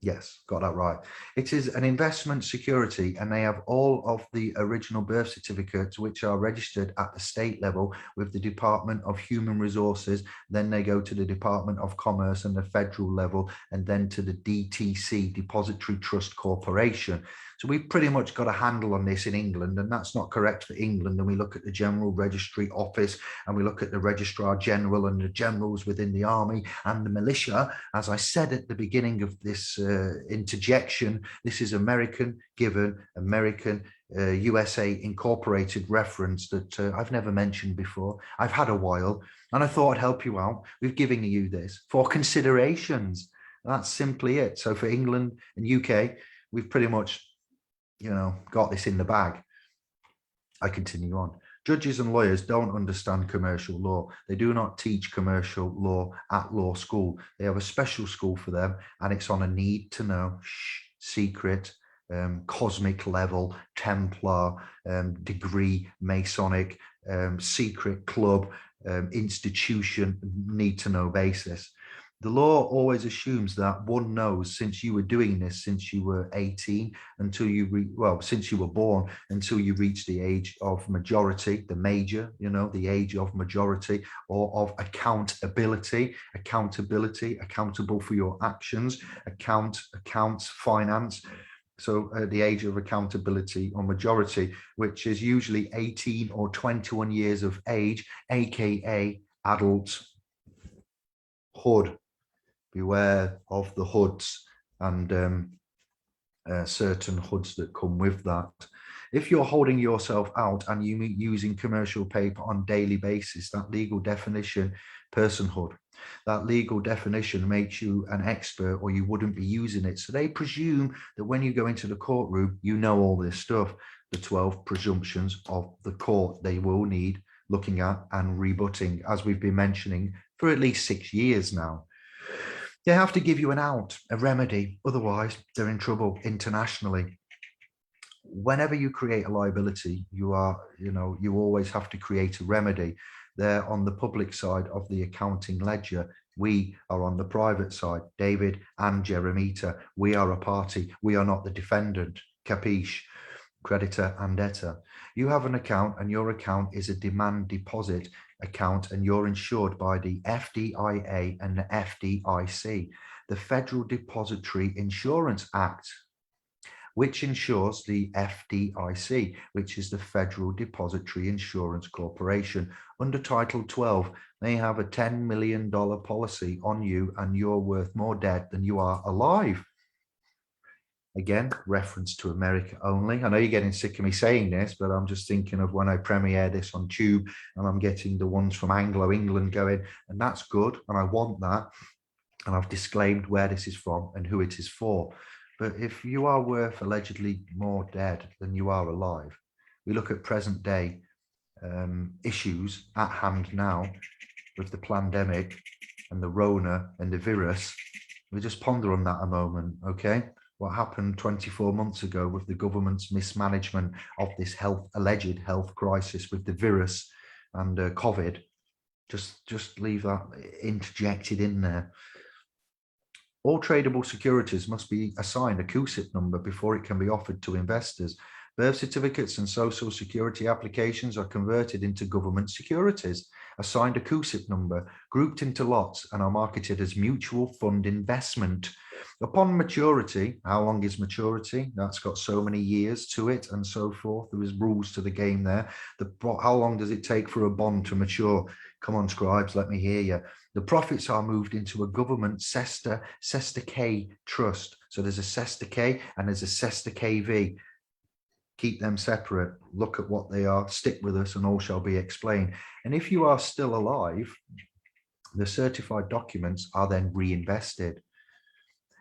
Yes, got that right. It is an investment security, and they have all of the original birth certificates, which are registered at the state level with the Department of Human Resources. Then they go to the Department of Commerce and the federal level, and then to the DTC, Depository Trust Corporation. So we've pretty much got a handle on this in England, and that's not correct for England. And we look at the General Registry Office, and we look at the Registrar General and the generals within the army and the militia. As I said at the beginning of this interjection, this is American given, American USA Incorporated reference that I've never mentioned before. I've had a while, and I thought I'd help you out with giving you this for considerations. That's simply it. So for England and UK, we've pretty much, got this in the bag. I continue on. Judges and lawyers don't understand commercial law. They do not teach commercial law at law school. They have a special school for them, and it's on a need to know, secret, cosmic level, Templar, degree, Masonic, secret club, institution, need to know basis. The law always assumes that one knows, since you were doing this since you were 18 until since you were born until you reach the age of majority, the major, the age of majority, or of accountability, accountable for your actions, accounts, finance. So the age of accountability or majority, which is usually 18 or 21 years of age, aka adult hood. Beware of the hoods and certain hoods that come with that. If you're holding yourself out and you using commercial paper on daily basis, that legal definition, personhood, that legal definition makes you an expert, or you wouldn't be using it. So they presume that when you go into the courtroom, you know all this stuff. The 12 presumptions of the court they will need looking at and rebutting, as we've been mentioning for at least 6 years now. They have to give you an out, a remedy. Otherwise, they're in trouble internationally. Whenever you create a liability, you always have to create a remedy. They're on the public side of the accounting ledger. We are on the private side. David and Jeremita, we are a party. We are not the defendant. Capiche? Creditor and debtor. You have an account, and your account is a demand deposit account, and you're insured by the FDIA and the FDIC, the Federal Depository Insurance Act, which insures the FDIC, which is the Federal Depository Insurance Corporation. Under Title 12, they have a $10 million policy on you, and you're worth more dead than you are alive. Again, reference to America only. I know you're getting sick of me saying this, but I'm just thinking of when I premiere this on Tube and I'm getting the ones from Anglo England going, and that's good, and I want that. And I've disclaimed where this is from and who it is for. But if you are worth allegedly more dead than you are alive, we look at present day issues at hand now with the pandemic and the Rona and the virus. We just ponder on that a moment, okay? What happened 24 months ago with the government's mismanagement of this alleged health crisis with the virus and COVID. Just leave that interjected in there. All tradable securities must be assigned a CUSIP number before it can be offered to investors. Birth certificates and social security applications are converted into government securities, assigned a CUSIP number, grouped into lots, and are marketed as mutual fund investment. Upon maturity, how long is maturity? That's got so many years to it and so forth. There is rules to the game there. How long does it take for a bond to mature? Come on, scribes, let me hear you. The profits are moved into a government Sesta K trust. So there's a Sesta K and there's a Sesta KV. Keep them separate. Look at what they are. Stick with us and all shall be explained. And if you are still alive, the certified documents are then reinvested.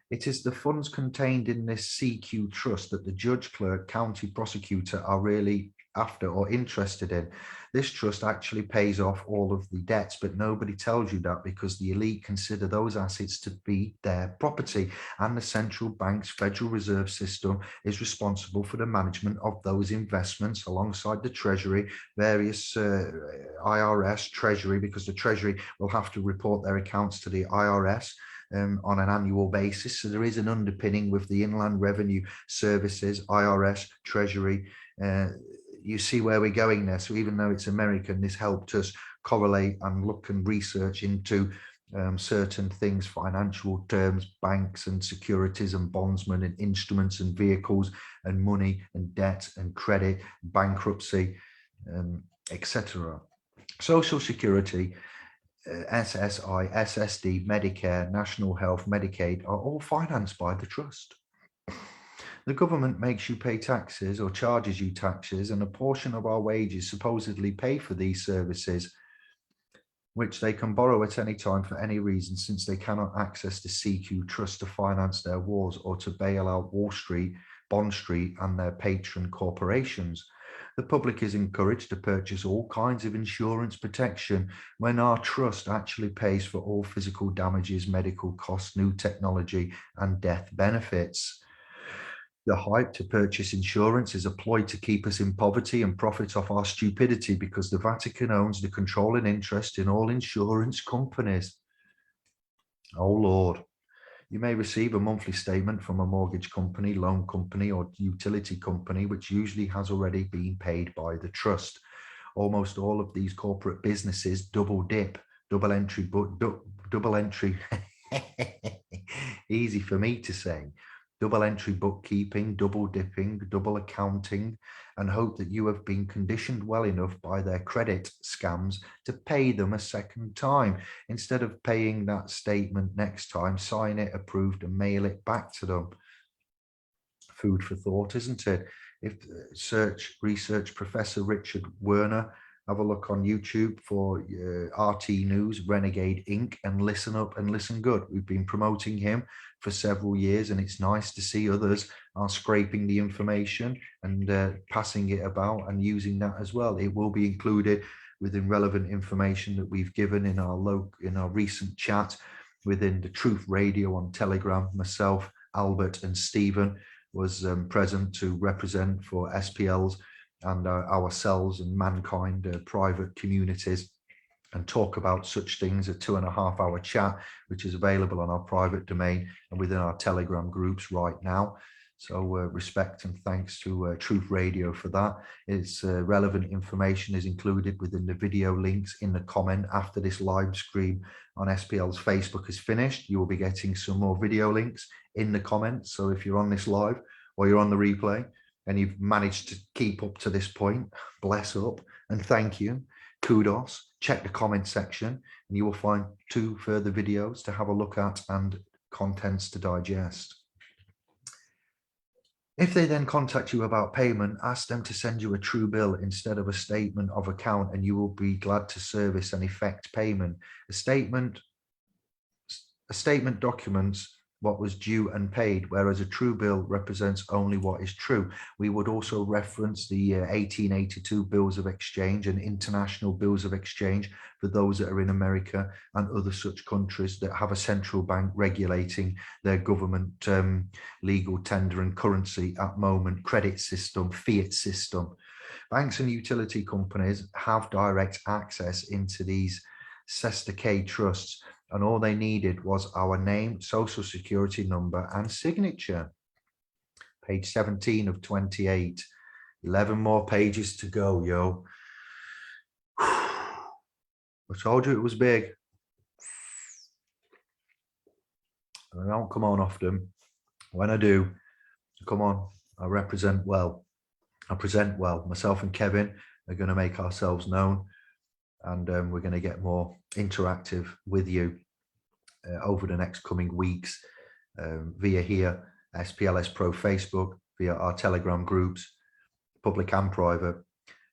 It is the funds contained in this CQ trust that the judge, clerk, county prosecutor are really after or interested in. This trust actually pays off all of the debts, but nobody tells you that because the elite consider those assets to be their property, and the central bank's Federal Reserve System is responsible for the management of those investments alongside the Treasury, various IRS, Treasury, because the Treasury will have to report their accounts to the IRS on an annual basis. So there is an underpinning with the Inland Revenue Services, IRS, Treasury. You see where we're going there. So even though it's American, this helped us correlate and look and research into certain things, financial terms, banks and securities and bondsmen and instruments and vehicles and money and debt and credit, bankruptcy, etc. Social Security, SSI, SSD, Medicare, National Health, Medicaid are all financed by the trust. The government makes you pay taxes or charges you taxes, and a portion of our wages supposedly pay for these services, which they can borrow at any time for any reason, since they cannot access the CQ trust to finance their wars or to bail out Wall Street, Bond Street, and their patron corporations. The public is encouraged to purchase all kinds of insurance protection when our trust actually pays for all physical damages, medical costs, new technology, and death benefits. The hype to purchase insurance is a ploy to keep us in poverty and profit off our stupidity, because the Vatican owns the controlling interest in all insurance companies. Oh, Lord. You may receive a monthly statement from a mortgage company, loan company, or utility company, which usually has already been paid by the trust. Almost all of these corporate businesses double dip, double entry, easy for me to say. Double entry bookkeeping, double dipping, double accounting, and hope that you have been conditioned well enough by their credit scams to pay them a second time. Instead of paying that statement next time, sign it, approved, and mail it back to them. Food for thought, isn't it? If research Professor Richard Werner, have a look on YouTube for RT News, Renegade Inc., and listen up and listen good. We've been promoting him for several years, and it's nice to see others are scraping the information and passing it about and using that as well. It will be included within relevant information that we've given in our recent chat within the Truth Radio on Telegram. Myself, Albert, and Stephen was present to represent for SPLs and ourselves and mankind, private communities, and talk about such things. A 2.5-hour chat, which is available on our private domain and within our Telegram groups right now. So respect and thanks to Truth Radio for that. It's relevant information is included within the video links in the comment after this live stream on SPL's Facebook is finished. You will be getting some more video links in the comments. So if you're on this live or you're on the replay and you've managed to keep up to this point, bless up and thank you. Kudos. Check the comment section and you will find 2 further videos to have a look at and contents to digest. If they then contact you about payment, ask them to send you a true bill instead of a statement of account, and you will be glad to service and effect payment. A statement documents what was due and paid, whereas a true bill represents only what is true. We would also reference the 1882 bills of exchange and international bills of exchange for those that are in America and other such countries that have a central bank regulating their government legal tender and currency at moment, credit system, fiat system. Banks and utility companies have direct access into these Sesta trusts, and all they needed was our name, social security number, and signature. Page 17 of 28. 11 more pages to go, yo. I told you it was big. I don't come on often. When I do, come on, I represent well. I present well. Myself and Kevin are going to make ourselves known, and we're going to get more interactive with you over the next coming weeks via here, splspro Facebook, via our Telegram groups, public and private,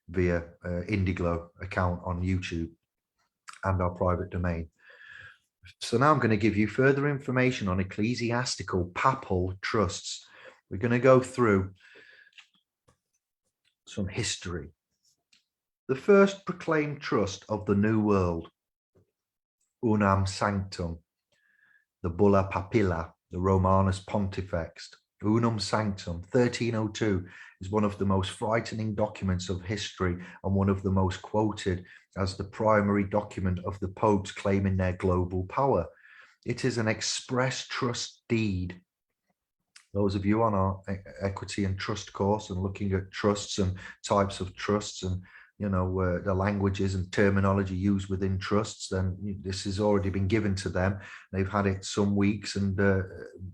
via Indi Glow account on YouTube and our private domain. So now I'm going to give you further information on ecclesiastical papal trusts. We're going to go through some history. The first proclaimed trust of the New World, Unam Sanctum, the Bulla Papilla, the Romanus Pontifex, Unum Sanctum, 1302, is one of the most frightening documents of history and one of the most quoted as the primary document of the popes claiming their global power. It is an express trust deed. Those of you on our equity and trust course and looking at trusts and types of trusts and the languages and terminology used within trusts, then this has already been given to them. They've had it some weeks and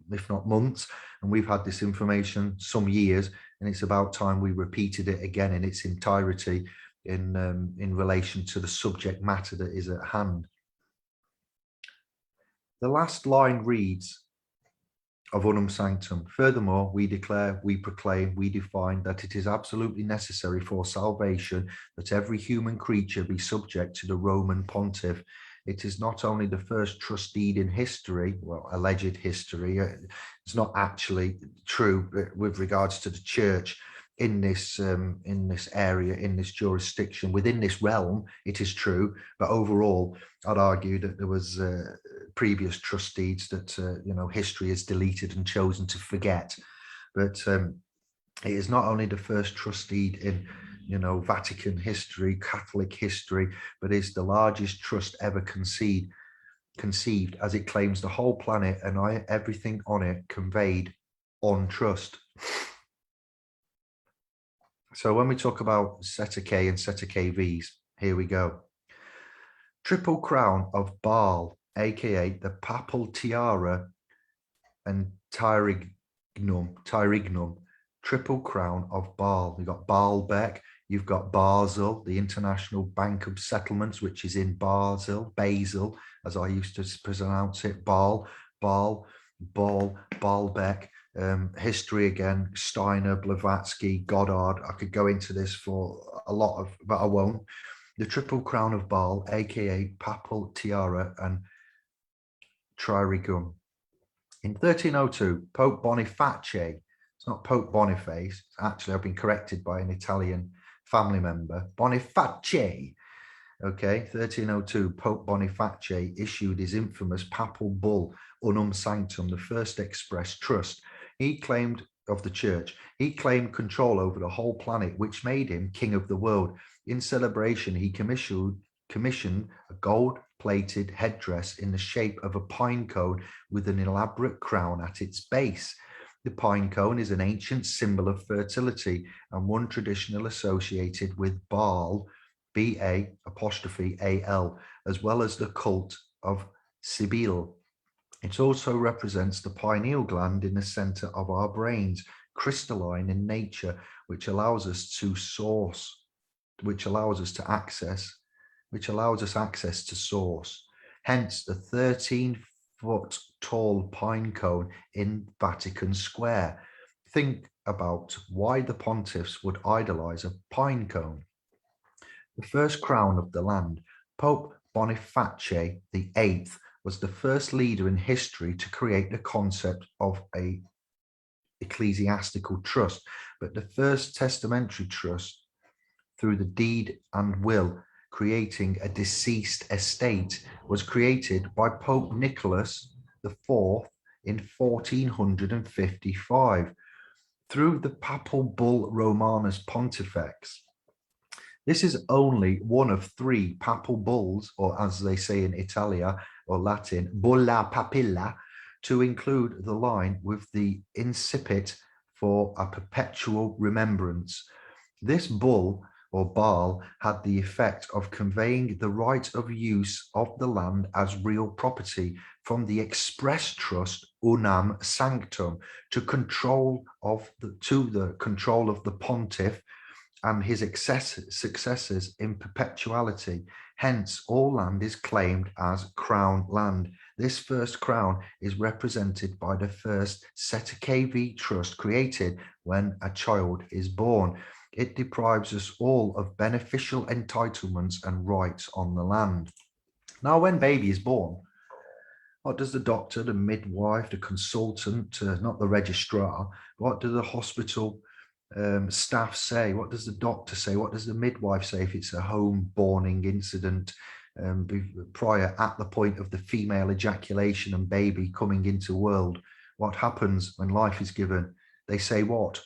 if not months, and we've had this information some years, and it's about time we repeated it again in its entirety in relation to the subject matter that is at hand. The last line reads, of Unum Sanctum. Furthermore, we declare, we proclaim, we define that it is absolutely necessary for salvation that every human creature be subject to the Roman Pontiff. It is not only the first trust deed in history, well, alleged history, it's not actually true with regards to the church in this area, in this jurisdiction, within this realm, it is true. But overall, I'd argue that there was previous trust deeds that history has deleted and chosen to forget. But it is not only the first trust deed in Vatican history, Catholic history, but is the largest trust ever conceived, as it claims the whole planet and everything on it conveyed on trust. So when we talk about Seta K and Seta KVs, here we go. Triple Crown of Baal, aka the Papal Tiara and Tyrignum, Triple Crown of Baal. You've got Baalbek, you've got Basel, the International Bank of Settlements, which is in Basel, as I used to pronounce it, Baalbek. History again, Steiner, Blavatsky, Goddard. I could go into this for a lot of, but I won't. The Triple Crown of Baal, aka Papal Tiara and Tririgum. In 1302, Pope Boniface, it's not Pope Boniface, actually I've been corrected by an Italian family member, Boniface. Okay, 1302, Pope Boniface issued his infamous papal bull, Unum Sanctum, the first express trust. He claimed of the church. He claimed control over the whole planet, which made him king of the world. In celebration, he commissioned a gold-plated headdress in the shape of a pine cone with an elaborate crown at its base. The pine cone is an ancient symbol of fertility and one traditional associated with Baal, B.A.'Al, as well as the cult of Cybele. It also represents the pineal gland in the center of our brains, crystalline in nature, which allows us access to source. Hence the 13-foot tall pine cone in Vatican Square. Think about why the pontiffs would idolize a pine cone. The first crown of the land, Pope Boniface VIII, was the first leader in history to create the concept of a ecclesiastical trust, but the first testamentary trust through the deed and will, creating a deceased estate, was created by Pope Nicholas IV in 1455 through the papal bull Romanus Pontifex. This is only one of 3 papal bulls, or as they say in Italia or Latin, bulla papilla, to include the line with the incipit for a perpetual remembrance. This bull or Baal had the effect of conveying the right of use of the land as real property from the express trust unam sanctum to the control of the pontiff and his successors in perpetuality. Hence, all land is claimed as crown land. This first crown is represented by the first Seta trust created when a child is born. It deprives us all of beneficial entitlements and rights on the land. Now, when baby is born, what does the doctor, the midwife, the consultant, not the registrar, what do the hospital staff say? What does the doctor say? What does the midwife say if it's a home borning incident prior at the point of the female ejaculation and baby coming into the world? What happens when life is given? They say what?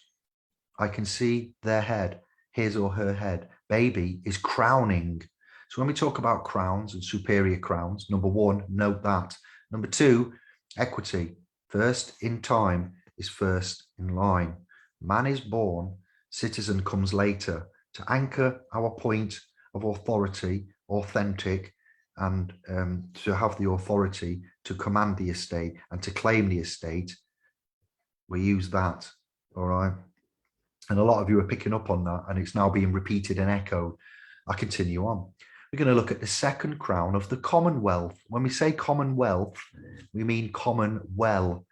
I can see their head, his or her head. Baby is crowning. So when we talk about crowns and superior crowns, number 1, note that. Number 2, equity. First in time is first in line. Man is born, citizen comes later. To anchor our point of authority, authentic, and to have the authority to command the estate and to claim the estate, we use that, all right? And a lot of you are picking up on that, and it's now being repeated and echoed. I continue on. We're going to look at the second crown of the Commonwealth. When we say Commonwealth, we mean common well.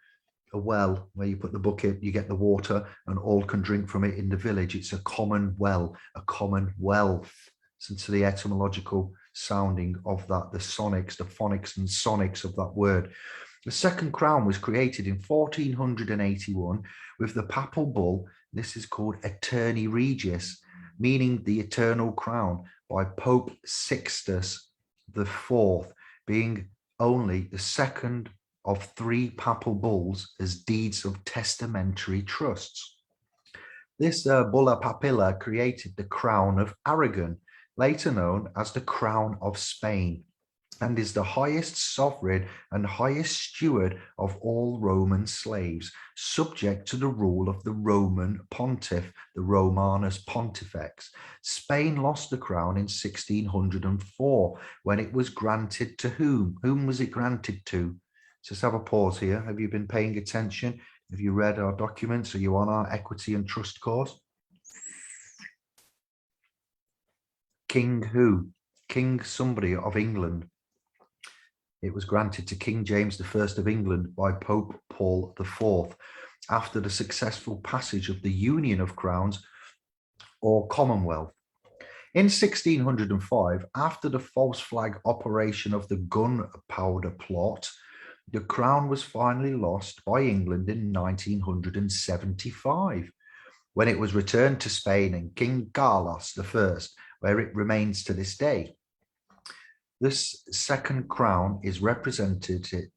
A well where you put the bucket, you get the water, and all can drink from it in the village. It's a common well, a commonwealth. Listen to the etymological sounding of that, the sonics, the phonics and sonics of that word. The second crown was created in 1481 with the papal bull. This is called Eterni Regis, meaning the eternal crown, by Pope Sixtus IV, being only the second of 3 papal bulls as deeds of testamentary trusts. This bulla papilla created the crown of Aragon, later known as the crown of Spain, and is the highest sovereign and highest steward of all Roman slaves, subject to the rule of the Roman pontiff, the Romanus Pontifex. Spain lost the crown in 1604 when it was granted to whom? Whom was it granted to? Just have a pause here. Have you been paying attention? Have you read our documents? Are you on our equity and trust course? King who? King somebody of England. It was granted to King James I of England by Pope Paul IV after the successful passage of the Union of Crowns or Commonwealth. In 1605, after the false flag operation of the gunpowder plot, the crown was finally lost by England in 1975, when it was returned to Spain and King Carlos I, where it remains to this day. This second crown is represented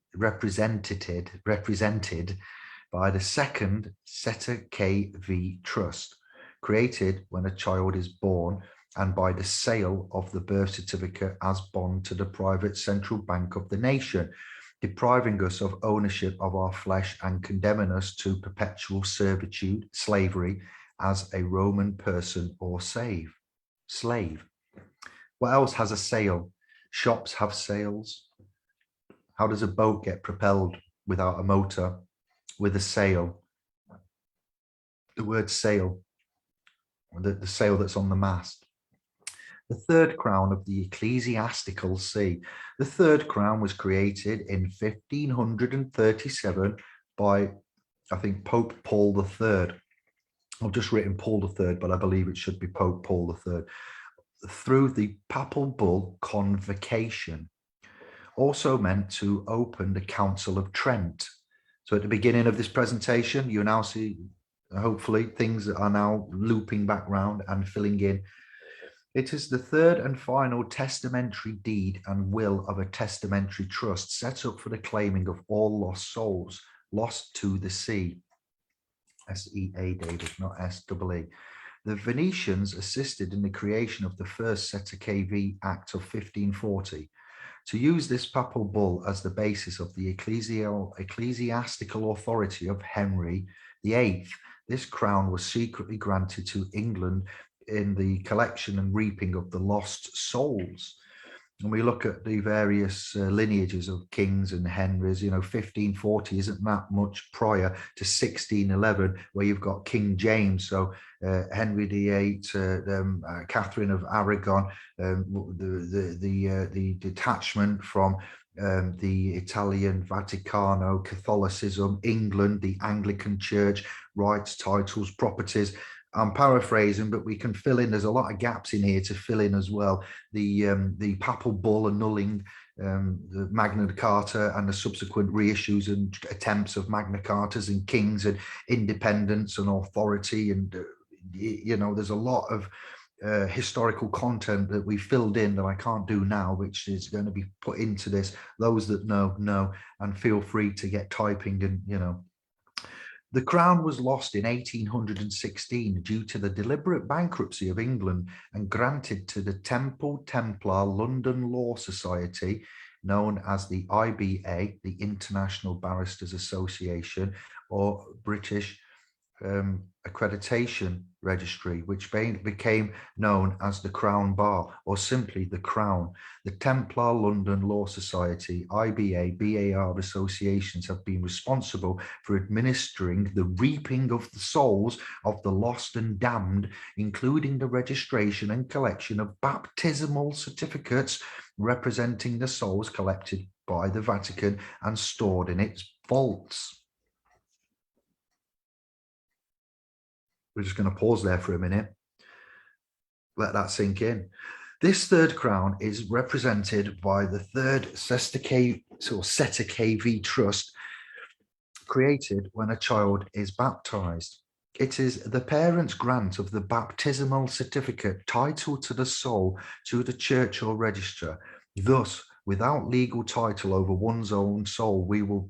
by the second Seta KV Trust, created when a child is born, and by the sale of the birth certificate as bond to the private central bank of the nation. depriving us of ownership of our flesh and condemning us to perpetual servitude, slavery, as a Roman person or slave. What else has a sail? Shops have sails. How does a boat get propelled without a motor? With a sail. The word sail, the sail that's on the mast. The third crown of the ecclesiastical see. The third crown was created in 1537 by, I think, Pope Paul III. I've just written Paul III, but I believe it should be Pope Paul III. Through the papal bull Convocation, also meant to open the Council of Trent. So at the beginning of this presentation, you now see, hopefully, things that are now looping back round and filling in. It is the third and final testamentary deed and will of a testamentary trust set up for the claiming of all lost souls, lost to the sea. S-E-A, David, not S-E-E. The Venetians assisted in the creation of the first Sette Act of 1540. To use this papal bull as the basis of the ecclesiastical authority of Henry VIII, this crown was secretly granted to England in the collection and reaping of the lost souls. And we look at the various lineages of kings and Henrys, 1540 isn't that much prior to 1611, where you've got King James. So Henry VIII, Catherine of Aragon, the detachment from the Italian Vaticano, Catholicism, England, the Anglican Church, rights, titles, properties. I'm paraphrasing, but we can fill in. There's a lot of gaps in here to fill in as well. The papal bull annulling the Magna Carta and the subsequent reissues and attempts of Magna Cartas and kings and independence and authority. And, there's a lot of historical content that we filled in that I can't do now, which is going to be put into this. Those that know, and feel free to get typing and, The crown was lost in 1816 due to the deliberate bankruptcy of England and granted to the Templar London Law Society, known as the IBA, the International Barristers Association, or British Accreditation Registry, which became known as the Crown Bar, or simply the Crown. The Templar London Law Society, IBA, BAR associations have been responsible for administering the reaping of the souls of the lost and damned, including the registration and collection of baptismal certificates representing the souls collected by the Vatican and stored in its vaults. We're just going to pause there for a minute. Let that sink in. This third crown is represented by the third Sette KV trust created when a child is baptized. It is the parent's grant of the baptismal certificate title to the soul to the church or register. Thus, without legal title over one's own soul, we will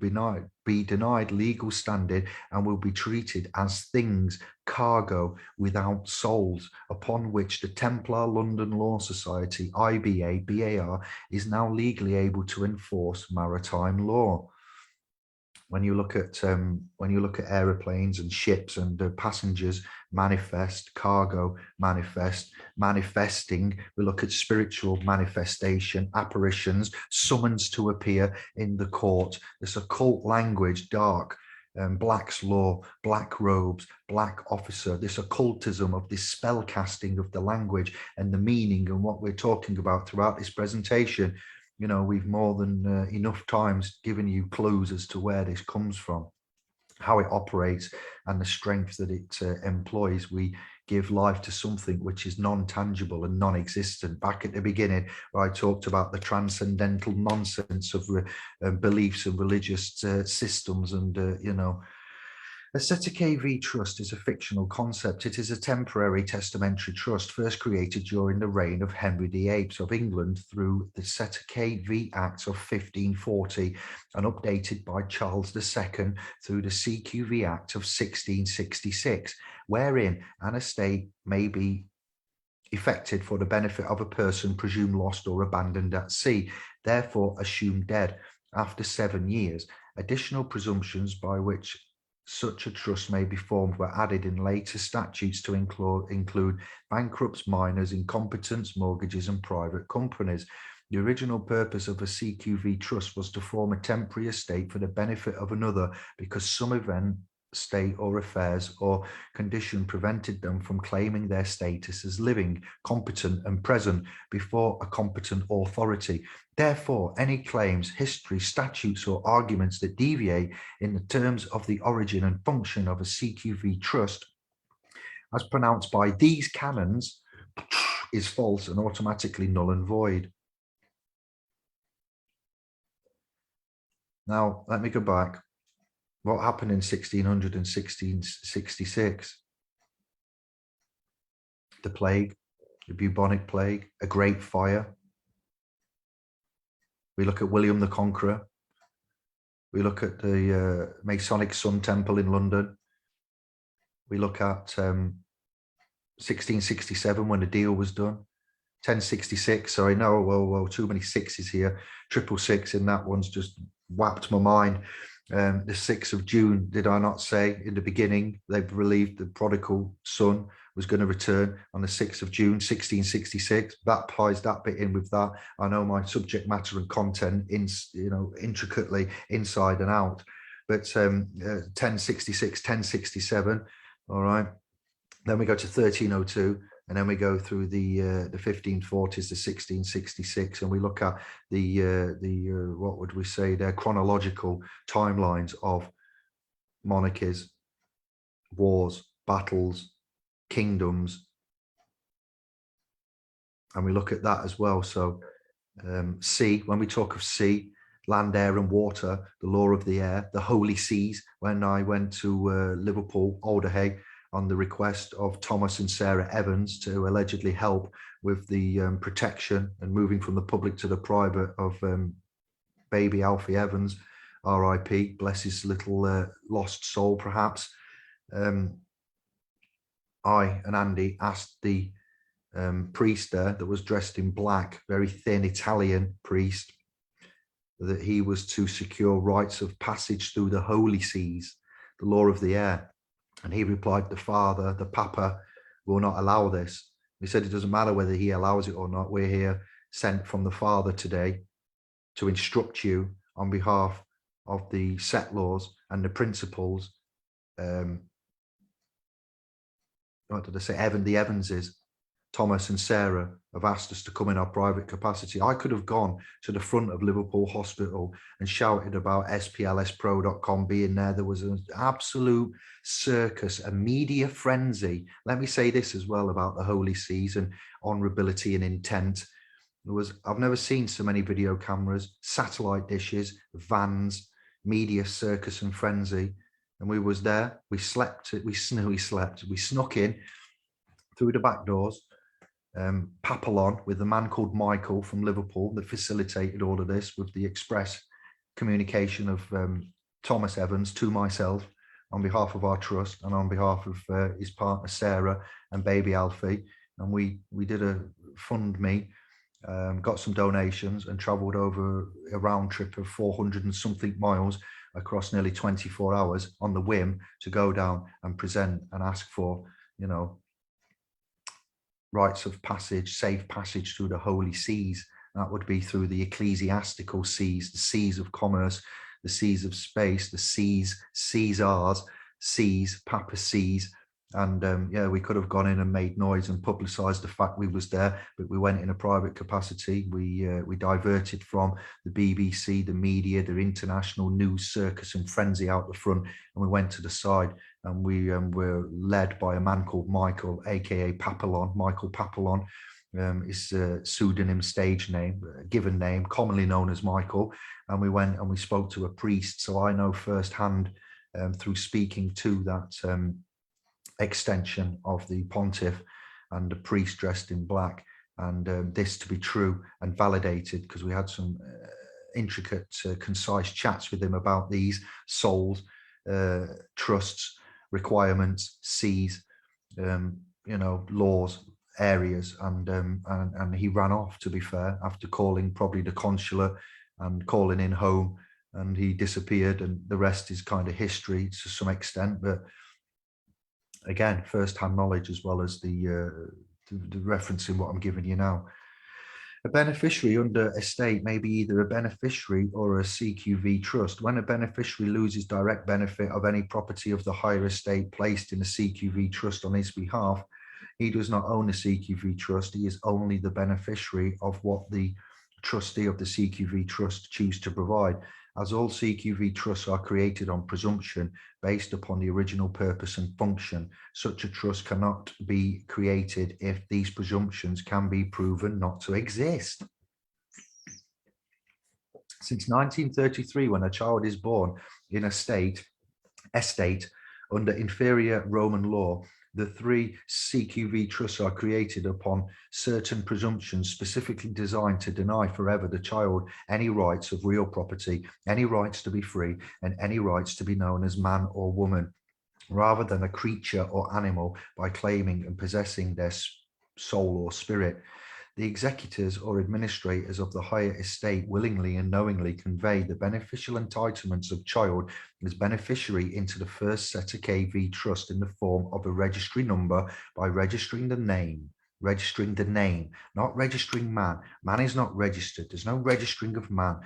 be denied legal standing and will be treated as things, cargo, without souls, upon which the Templar London Law Society, IBA, BAR, is now legally able to enforce maritime law. When you look at aeroplanes and ships and passengers, manifest, cargo, manifest, manifesting. We look at spiritual manifestation, apparitions, summons to appear in the court. This occult language, dark, Black's law, black robes, black officer, this occultism of this spell casting of the language and the meaning and what we're talking about throughout this presentation. We've more than enough times given you clues as to where this comes from, how it operates, and the strength that it employs. We give life to something which is non-tangible and non-existent. Back at the beginning, where I talked about the transcendental nonsense of beliefs and religious systems and, A Sette KV trust is a fictional concept. It is a temporary testamentary trust first created during the reign of Henry VIII of England through the Sette KV Act of 1540 and updated by Charles II through the CQV Act of 1666, wherein an estate may be effected for the benefit of a person presumed lost or abandoned at sea, therefore assumed dead, after 7 years. Additional presumptions by which such a trust may be formed were added in later statutes to include bankrupts, minors, incompetents, mortgages, and private companies. The original purpose of a CQV trust was to form a temporary estate for the benefit of another because some event, state or affairs or condition prevented them from claiming their status as living, competent and present before a competent authority. Therefore, any claims, history, statutes or arguments that deviate in the terms of the origin and function of a CQV trust as pronounced by these canons is false and automatically null and void. Now, let me go back. What happened in 1600 and 1666? The plague, the bubonic plague, a great fire. We look at William the Conqueror. We look at the Masonic Sun Temple in London. We look at 1667 when the deal was done. 1066, sorry, no, well, too many sixes here. 666 in that one's just whapped my mind. The 6th of June, did I not say in the beginning, they believed the prodigal son was going to return on the 6th of June, 1666. That ties that bit in with that. I know my subject matter and content, intricately inside and out. But 1066, 1067, all right. Then we go to 1302. And then we go through the 1540s to 1666, and we look at the what would we say, their chronological timelines of monarchies, wars, battles, kingdoms, and we look at that as well. So sea, when we talk of sea, land, air and water, the law of the air, the holy seas. When I went to Liverpool, Alderhay, on the request of Thomas and Sarah Evans to allegedly help with the protection and moving from the public to the private of baby Alfie Evans, RIP, bless his little lost soul perhaps. I and Andy asked the priest there that was dressed in black, very thin Italian priest, that he was to secure rights of passage through the holy seas, the law of the air. And he replied, the father, the papa, will not allow this. He said, it doesn't matter whether he allows it or not. We're here sent from the father today to instruct you on behalf of the settlors and the principals. What did I say? The Evanses, Thomas and Sarah have asked us to come in our private capacity. I could have gone to the front of Liverpool Hospital and shouted about splspro.com being there. There was an absolute circus, a media frenzy. Let me say this as well about the Holy Seas and honorability and intent. I've never seen so many video cameras, satellite dishes, vans, media circus and frenzy. And we was there, we slept, we snuck in through the back doors. Papillon with a man called Michael from Liverpool that facilitated all of this with the express communication of Thomas Evans to myself on behalf of our trust and on behalf of his partner Sarah and baby Alfie. And we did a fund me, got some donations and travelled over a round trip of 400 and something miles across nearly 24 hours on the whim to go down and present and ask for, rights of passage, safe passage through the holy seas. That would be through the ecclesiastical seas, the seas of commerce, the seas of space, the seas, Caesars, seas, Papa seas. And yeah, we could have gone in and made noise and publicised the fact we was there, but we went in a private capacity. We diverted from the BBC, the media, the international news circus and frenzy out the front, and we went to the side. And we were led by a man called Michael, aka Papillon, Michael Papillon, his pseudonym, stage name, given name, commonly known as Michael. And we went and we spoke to a priest. So I know firsthand through speaking to that extension of the pontiff and the priest dressed in black, and this to be true and validated, because we had some intricate, concise chats with him about these souls, trusts, requirements, seas, laws, areas, and he ran off, to be fair, after calling probably the consulate and calling in home, and he disappeared, and the rest is kind of history to some extent. But again, first-hand knowledge as well as the referencing what I'm giving you now. A beneficiary under estate may be either a beneficiary or a CQV trust. When a beneficiary loses direct benefit of any property of the higher estate placed in a CQV trust on his behalf, he does not own a CQV trust. He is only the beneficiary of what the trustee of the CQV trust choose to provide. As all CQV trusts are created on presumption based upon the original purpose and function, such a trust cannot be created if these presumptions can be proven not to exist. Since 1933, when a child is born in estate under inferior Roman law, the 3 CQV trusts are created upon certain presumptions specifically designed to deny forever the child any rights of real property, any rights to be free, and any rights to be known as man or woman, rather than a creature or animal by claiming and possessing their soul or spirit. The executors or administrators of the higher estate willingly and knowingly convey the beneficial entitlements of child as beneficiary into the first Seta KV trust in the form of a registry number by registering the name, not registering man. Man is not registered. There's no registering of man.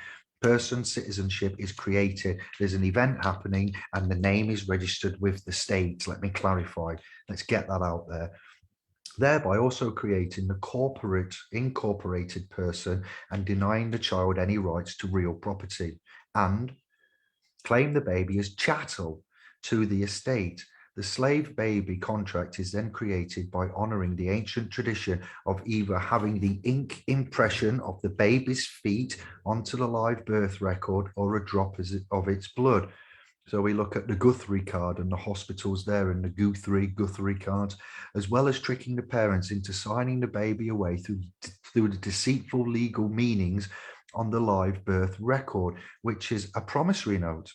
Person citizenship is created. There's an event happening and the name is registered with the state. Let me clarify. Let's get that out there. Thereby also creating the incorporated person and denying the child any rights to real property, and claim the baby as chattel to the estate. The slave baby contract is then created by honouring the ancient tradition of either having the ink impression of the baby's feet onto the live birth record or a drop of its blood. So we look at the Guthrie card and the hospitals there and the Guthrie cards, as well as tricking the parents into signing the baby away through the deceitful legal meanings on the live birth record, which is a promissory note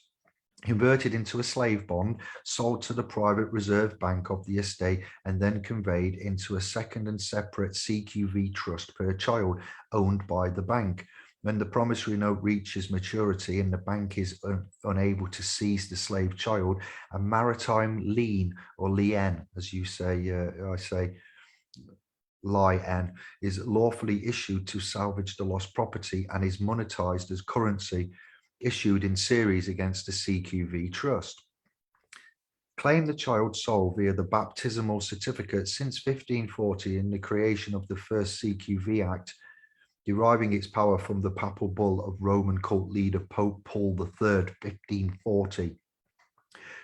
converted into a slave bond, sold to the private reserve bank of the estate, and then conveyed into a second and separate CQV trust per child owned by the bank. When the promissory note reaches maturity and the bank is unable to seize the slave child, a maritime lien, or lien, as you say, I say, lien, is lawfully issued to salvage the lost property and is monetized as currency issued in series against the CQV trust. Claim the child's soul via the baptismal certificate since 1540 in the creation of the first CQV Act, deriving its power from the papal bull of Roman cult leader Pope Paul III, 1540.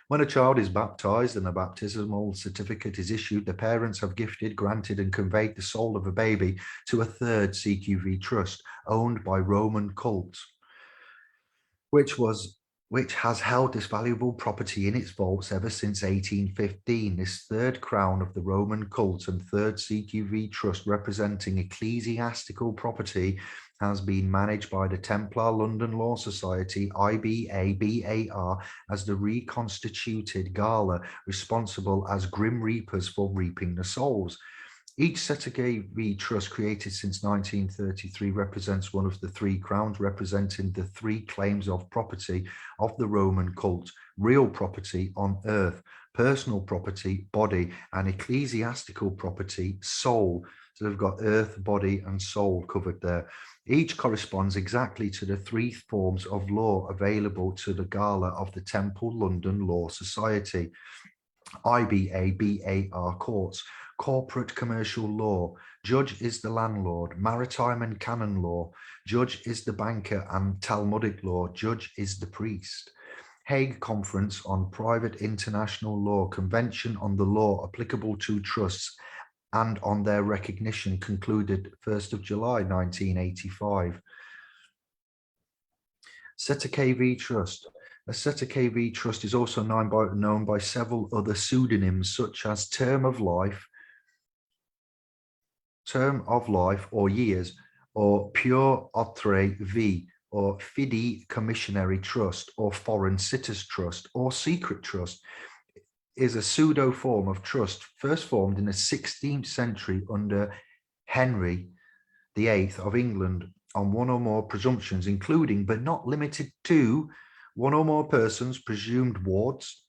When a child is baptized and a baptismal certificate is issued, the parents have gifted, granted, and conveyed the soul of a baby to a third CQV trust owned by Roman cults, which has held this valuable property in its vaults ever since 1815. This third crown of the Roman cult and third CQV trust representing ecclesiastical property has been managed by the Templar London Law Society, IBA-BAR, as the reconstituted gala, responsible as grim reapers for reaping the souls. Each Seta KV trust created since 1933 represents one of the 3 crowns, representing the 3 claims of property of the Roman cult: real property on earth, personal property, body, and ecclesiastical property, soul. So they've got earth, body, and soul covered there. Each corresponds exactly to the 3 forms of law available to the gala of the Temple London Law Society. IBA-BAR courts: corporate commercial law, judge is the landlord; maritime and canon law, judge is the banker; and Talmudic law, judge is the priest. Hague Conference on Private International Law, Convention on the Law applicable to trusts and on their recognition, concluded 1st of July 1985. Seta KV Trust. A Seta KV Trust is also known by several other pseudonyms, such as term of life or years, or pure autre vie, or fidei commissionary trust, or foreign sitters trust, or secret trust, is a pseudo form of trust first formed in the 16th century under Henry VIII of England, on one or more presumptions, including but not limited to one or more persons presumed wards,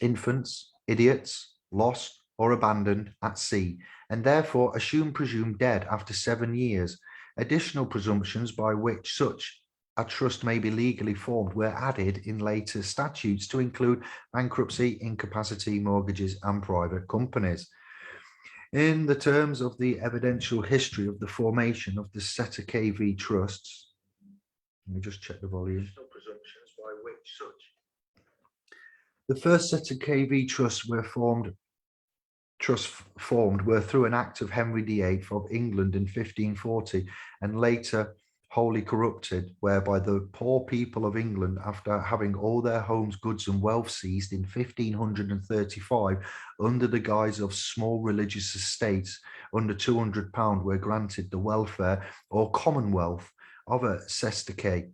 infants, idiots, lost or abandoned at sea, and therefore assumed presumed dead after 7 years. Additional presumptions by which such a trust may be legally formed were added in later statutes to include bankruptcy, incapacity, mortgages, and private companies. In the terms of the evidential history of the formation of the Seta KV trusts, let me just check the volume. The first Seta KV trusts were formed were through an act of Henry VIII of England in 1540 and later wholly corrupted, whereby the poor people of England, after having all their homes, goods and wealth seized in 1535 under the guise of small religious estates under £200, were granted the welfare or commonwealth of a sestake,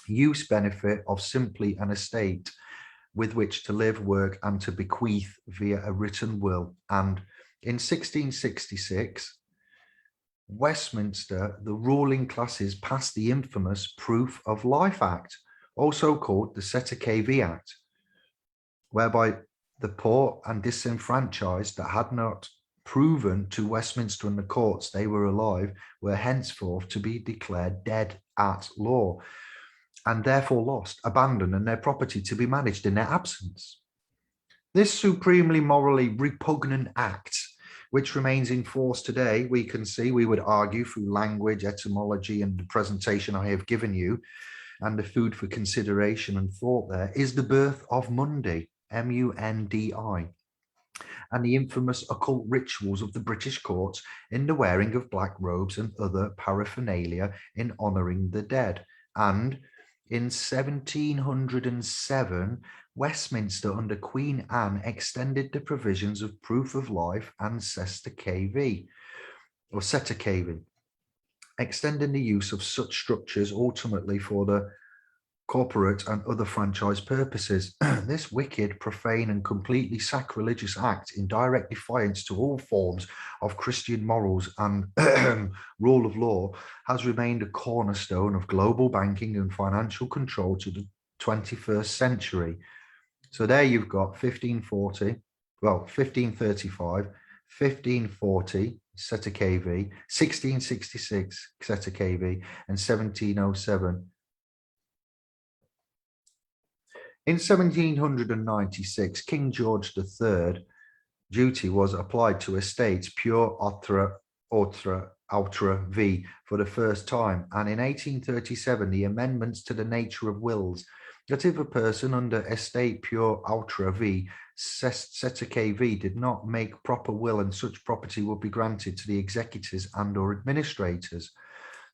use benefit of simply an estate with which to live, work, and to bequeath via a written will. And in 1666, Westminster, the ruling classes passed the infamous Proof of Life Act, also called the Seta KV Act, whereby the poor and disenfranchised that had not proven to Westminster and the courts they were alive were henceforth to be declared dead at law, and therefore lost, abandoned, and their property to be managed in their absence. This supremely morally repugnant act, which remains in force today, we can see, we would argue, through language, etymology, and the presentation I have given you, and the food for consideration and thought there, is the birth of Mundi, M-U-N-D-I, and the infamous occult rituals of the British courts in the wearing of black robes and other paraphernalia in honouring the dead. And in 1707, Westminster under Queen Anne extended the provisions of proof of life and Seta KV, or Seta KV, extending the use of such structures ultimately for the corporate and other franchise purposes. This wicked, profane, and completely sacrilegious act, in direct defiance to all forms of Christian morals and rule of law, has remained a cornerstone of global banking and financial control to the 21st century. So there you've got 1535, 1540, Seta KV, 1666, Seta KV, and 1707. In 1796, King George III duty was applied to estates pure ultra v for the first time, and in 1837 the amendments to the nature of wills, that if a person under estate pure ultra v Seta KV did not make proper will, and such property would be granted to the executors and or administrators.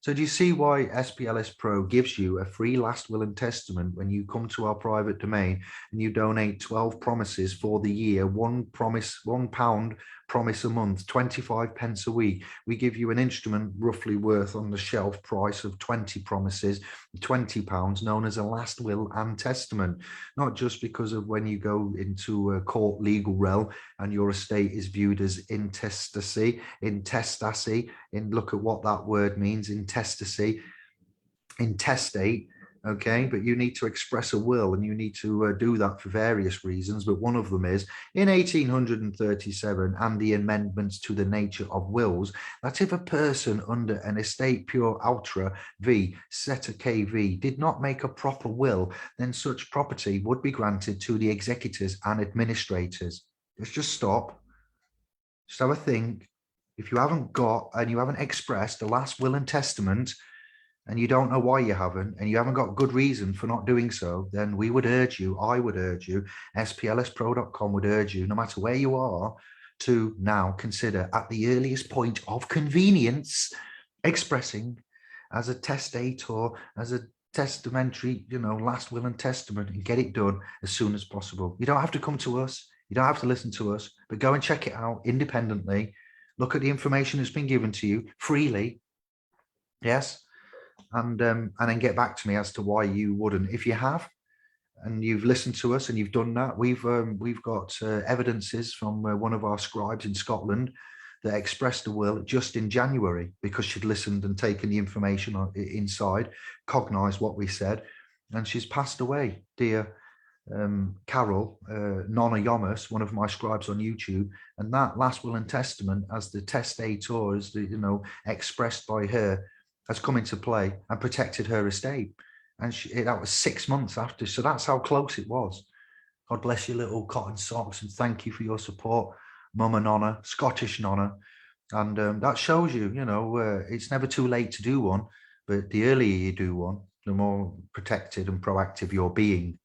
So do you see why splspro gives you a free last will and testament when you come to our private domain and you donate 12 promises for the year, £1 promise a month, 25 pence a week? We give you an instrument roughly worth on the shelf price of 20 promises, £20, known as a last will and testament, not just because of when you go into a court legal realm and your estate is viewed as intestacy, look at what that word means, intestacy, intestate, okay? But you need to express a will, and you need to do that for various reasons, but one of them is, in 1837, and the amendments to the nature of wills, that if a person under an estate pure ultra v Seta KV did not make a proper will, then such property would be granted to the executors and administrators. Let's just stop. Just have a think. If you haven't got and you haven't expressed the last will and testament, and you don't know why you haven't, and you haven't got good reason for not doing so, then we would urge you, I would urge you, splspro.com would urge you, no matter where you are, to now consider at the earliest point of convenience expressing as a testate or as a testamentary, last will and testament, and get it done as soon as possible. You don't have to come to us. You don't have to listen to us, but go and check it out independently. Look at the information that's been given to you freely. Yes. And then get back to me as to why you wouldn't. If you have, and you've listened to us and you've done that, we've got evidences from one of our scribes in Scotland that expressed a will just in January because she'd listened and taken the information inside, cognized what we said, and she's passed away, dear Carol, Nonna Yomus, one of my scribes on YouTube. And that last will and testament, as the testator, as the, expressed by her, has come into play and protected her estate. And that was 6 months after. So that's how close it was. God bless you, little cotton socks, and thank you for your support, Mum and Nonna, Scottish Nonna. And that shows you, it's never too late to do one, but the earlier you do one, the more protected and proactive you're being.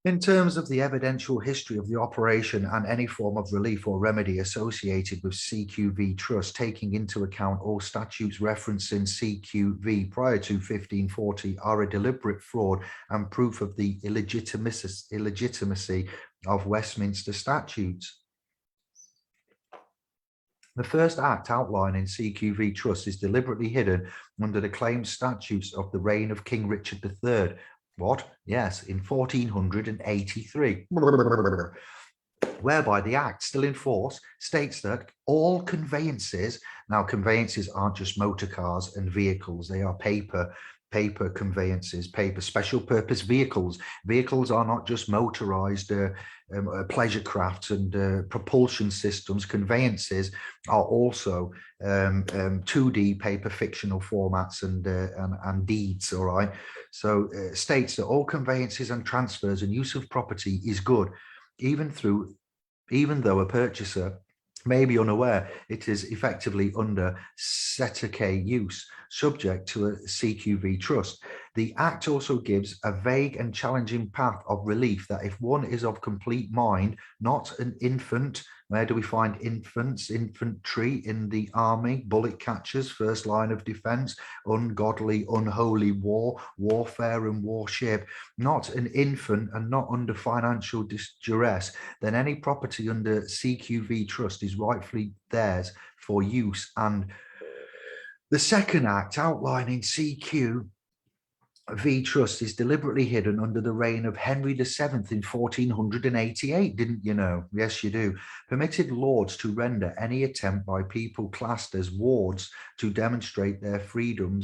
In terms of the evidential history of the operation and any form of relief or remedy associated with CQV Trust, taking into account all statutes referencing CQV prior to 1540, are a deliberate fraud and proof of the illegitimacy of Westminster statutes. The first act outlining CQV Trust is deliberately hidden under the claimed statutes of the reign of King Richard III. What? Yes, in 1483, whereby the act, still in force, states that all conveyances, now conveyances aren't just motor cars and vehicles, they are paper conveyances, special purpose vehicles. Vehicles are not just motorized pleasure crafts and propulsion systems. Conveyances are also 2D paper fictional formats and deeds, all right? So states that all conveyances and transfers and use of property is good, even though a purchaser may be unaware it is effectively under Setake use, subject to a CQV trust. The Act also gives a vague and challenging path of relief that if one is of complete mind, not an infant. Where do we find infants? Infantry in the army, bullet catchers, first line of defense, ungodly, unholy warfare and warship. Not an infant and not under financial duress, then any property under CQV trust is rightfully theirs for use. And the second act outlining CQV Trust is deliberately hidden under the reign of Henry VII in 1488, didn't you know? Yes, you do. Permitted lords to render any attempt by people classed as wards to demonstrate their freedom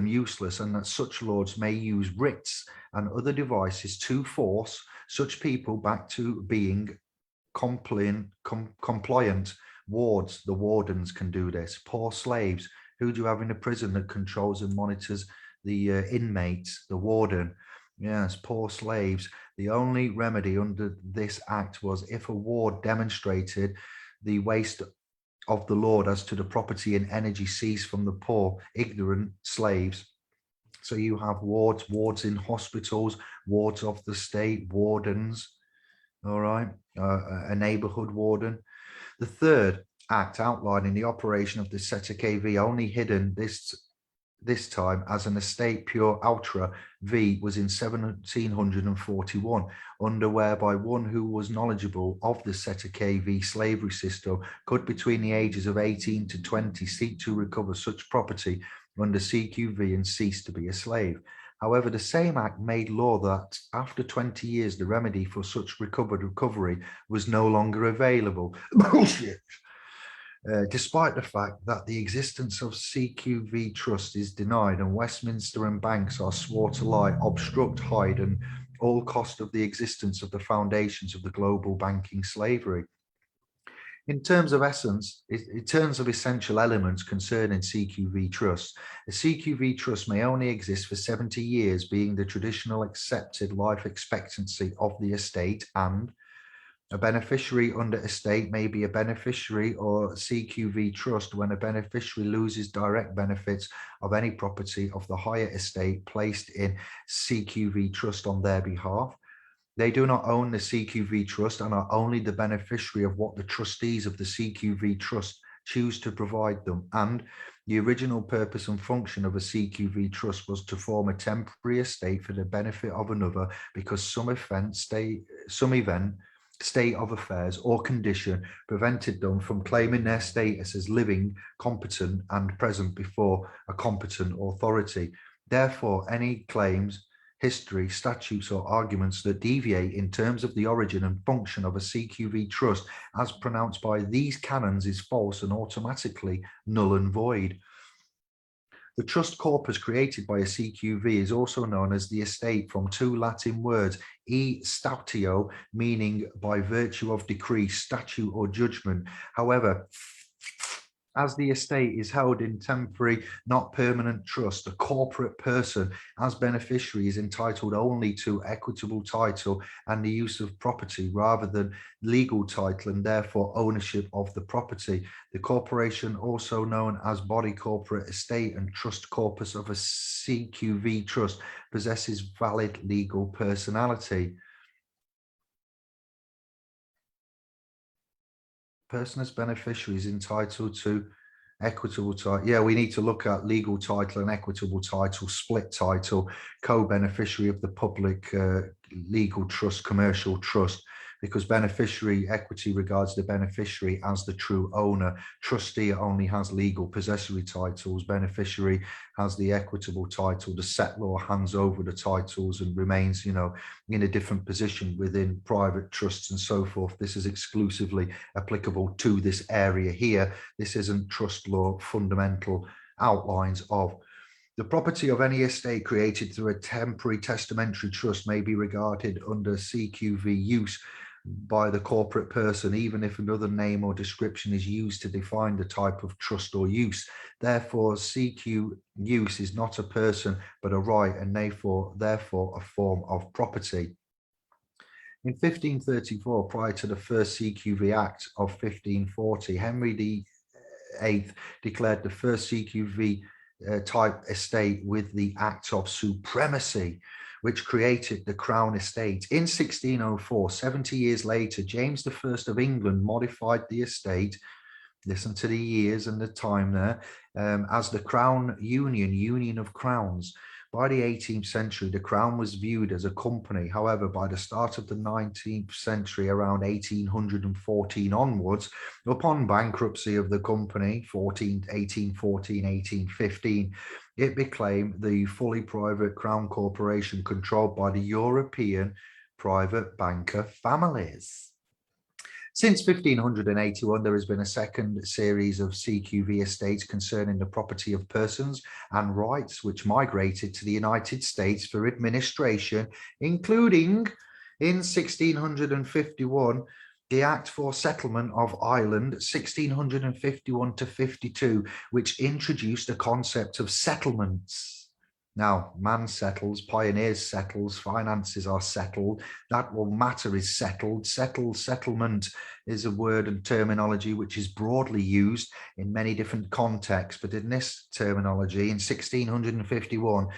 useless, and that such lords may use writs and other devices to force such people back to being compliant wards. The wardens can do this. Poor slaves. Who do you have in a prison that controls and monitors the inmates? The warden. Yes, poor slaves. The only remedy under this act was if a ward demonstrated the waste of the Lord as to the property and energy seized from the poor, ignorant slaves. So you have wards in hospitals, wards of the state, wardens, all right, a neighborhood warden. The third act outlining the operation of the Setake V, only hidden this time as an estate pure ultra V, was in 1741, under whereby one who was knowledgeable of the Setake V slavery system could between the ages of 18 to 20 seek to recover such property under CQV and cease to be a slave. However, the same act made law that after 20 years, the remedy for such recovery was no longer available. Bullshit. Despite the fact that the existence of CQV Trust is denied and Westminster and banks are swore to lie, obstruct, hide, and all cost of the existence of the foundations of the global banking slavery. In terms of essence, in terms of essential elements concerning CQV Trust, a CQV Trust may only exist for 70 years, being the traditional accepted life expectancy of the estate, and a beneficiary under estate may be a beneficiary or CQV trust when a beneficiary loses direct benefits of any property of the higher estate placed in CQV trust on their behalf. They do not own the CQV trust and are only the beneficiary of what the trustees of the CQV trust choose to provide them. And the original purpose and function of a CQV trust was to form a temporary estate for the benefit of another, because some event, state of affairs or condition prevented them from claiming their status as living, competent and present before a competent authority. Therefore, any claims history, statutes, or arguments that deviate in terms of the origin and function of a CQV trust as pronounced by these canons is false and automatically null and void. The trust corpus created by a CQV is also known as the estate from two Latin words, e statio, meaning by virtue of decree, statute, or judgment. However, as the estate is held in temporary, not permanent trust, a corporate person as beneficiary is entitled only to equitable title and the use of property rather than legal title and therefore ownership of the property. The corporation, also known as body corporate estate and trust corpus of a CQV trust, possesses valid legal personality. Person as beneficiary is entitled to equitable title. Yeah, we need to look at legal title and equitable title, split title, co-beneficiary of the public legal trust, commercial trust, because beneficiary equity regards the beneficiary as the true owner. Trustee only has legal possessory titles. Beneficiary has the equitable title. The settlor hands over the titles and remains, you know, in a different position within private trusts and so forth. This is exclusively applicable to this area here. This isn't trust law fundamental outlines of. The property of any estate created through a temporary testamentary trust may be regarded under CQV use by the corporate person, even if another name or description is used to define the type of trust or use. Therefore, CQ use is not a person, but a right, and therefore a form of property. In 1534, prior to the first CQV Act of 1540, Henry VIII declared the first CQV type estate with the Act of Supremacy, which created the Crown Estate. In 1604, 70 years later, James I of England modified the estate, listen to the years and the time there, as the Crown Union of Crowns. By the 18th century, the Crown was viewed as a company. However, by the start of the 19th century, around 1814 onwards, upon bankruptcy of the company, 1814, 1815, it became the fully private Crown Corporation controlled by the European private banker families. Since 1581, there has been a second series of CQV estates concerning the property of persons and rights which migrated to the United States for administration, including in 1651, the Act for Settlement of Ireland, 1651 to 52, which introduced the concept of settlements. Now, man settles, pioneers settles, finances are settled. That will matter is settled. Settlement is a word and terminology which is broadly used in many different contexts. But in this terminology, in 1651,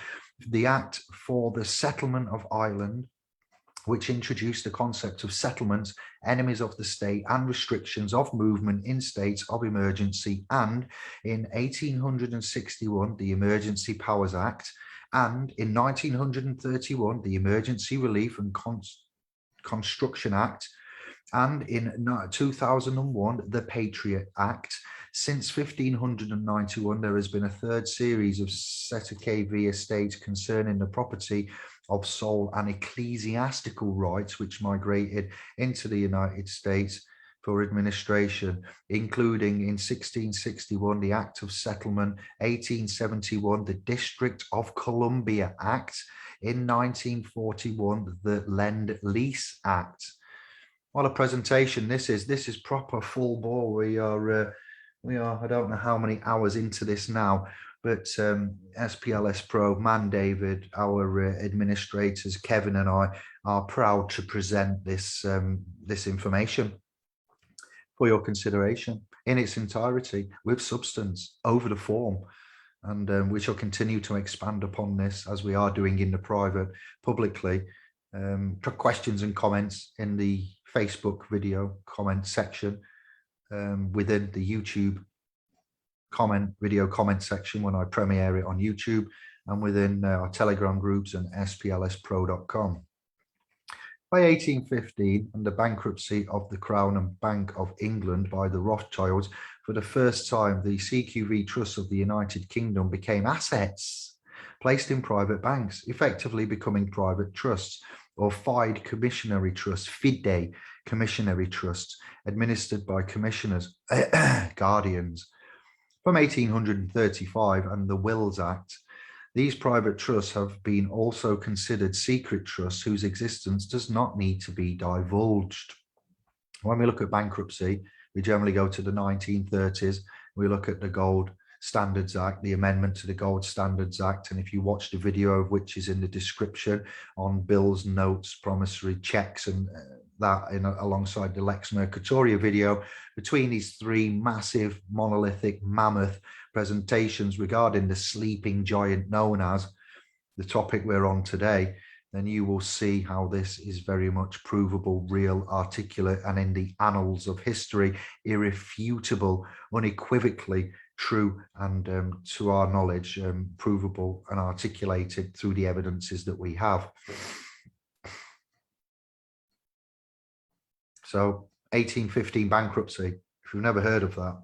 the Act for the Settlement of Ireland, which introduced the concept of settlements, enemies of the state, and restrictions of movement in states of emergency, and in 1861, the Emergency Powers Act, and in 1931, the Emergency Relief and Construction Act, and in 2001, the Patriot Act. Since 1591, there has been a third series of CQV estates concerning the property of sole and ecclesiastical rights, which migrated into the United States for administration, including in 1661, the Act of Settlement, 1871, the District of Columbia Act, in 1941, the Lend-Lease Act. What a presentation this is. This is proper full bore. We are, I don't know how many hours into this now, but splspro, Man David, our administrators, Kevin and I are proud to present this, this information for your consideration in its entirety, with substance, over the form. And we shall continue to expand upon this as we are doing in the private, publicly. Questions and comments in the Facebook video comment section, within the YouTube video comment section when I premiere it on YouTube, and within our Telegram groups and splspro.com. By 1815, and the bankruptcy of the Crown and Bank of England by the Rothschilds, for the first time, the CQV trusts of the United Kingdom became assets placed in private banks, effectively becoming private trusts, or fide commissionary trusts, fide commissionary trusts, administered by commissioners, guardians. From 1835 and the Wills Act, these private trusts have been also considered secret trusts whose existence does not need to be divulged. When we look at bankruptcy, we generally go to the 1930s. We look at the Gold Standards Act, the amendment to the Gold Standards Act. And if you watch the video of which is in the description on bills, notes, promissory checks, and that alongside the Lex Mercatoria video, between these three massive, monolithic, mammoth presentations regarding the sleeping giant known as the topic we're on today, then you will see how this is very much provable, real, articulate, and in the annals of history, irrefutable, unequivocally true, and to our knowledge, provable and articulated through the evidences that we have. So 1815 bankruptcy, if you've never heard of that,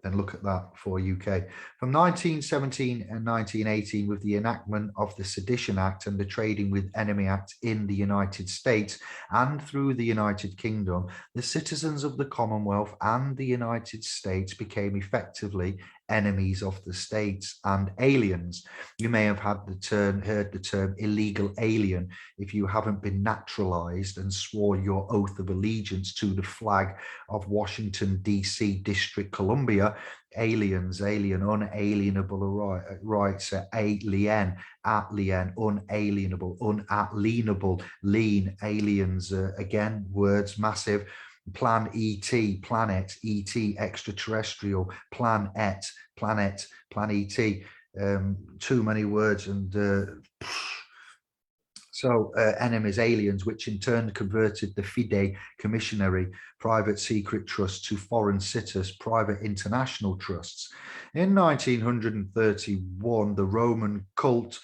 then look at that for UK. From 1917 and 1918, with the enactment of the Sedition Act and the Trading with Enemy Act in the United States and through the United Kingdom, the citizens of the Commonwealth and the United States became effectively enemies of the states and aliens. You may have heard the term illegal alien if you haven't been naturalized and swore your oath of allegiance to the flag of Washington, D.C. District Columbia. Aliens, alien, unalienable rights, alien, unalienable, unalienable, lean, aliens, again, words, massive. Plan ET, planet, ET, extraterrestrial, planet, planet, plan ET. Too many words. And so enemies, aliens, which in turn converted the fide commissionary private secret trust to foreign sitters private international trusts. In 1931, the Roman cult,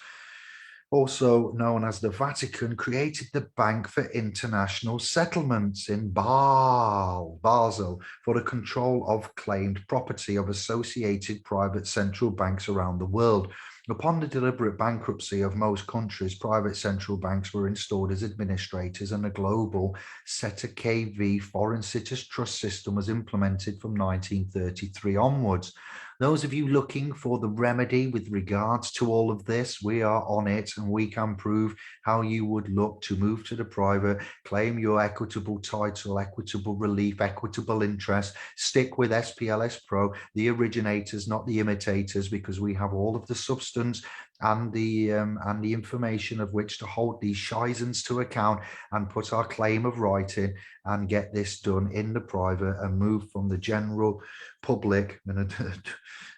also known as the Vatican, created the Bank for International Settlements in Basel, for the control of claimed property of associated private central banks around the world. Upon the deliberate bankruptcy of most countries, private central banks were installed as administrators, and a global CETA-KV foreign sitters trust system was implemented from 1933 onwards. Those of you looking for the remedy with regards to all of this, we are on it, and we can prove how you would look to move to the private, claim your equitable title, equitable relief, equitable interest, stick with splspro, the originators, not the imitators, because we have all of the substance and the information of which to hold these shizens to account and put our claim of right in and get this done in the private and move from the general public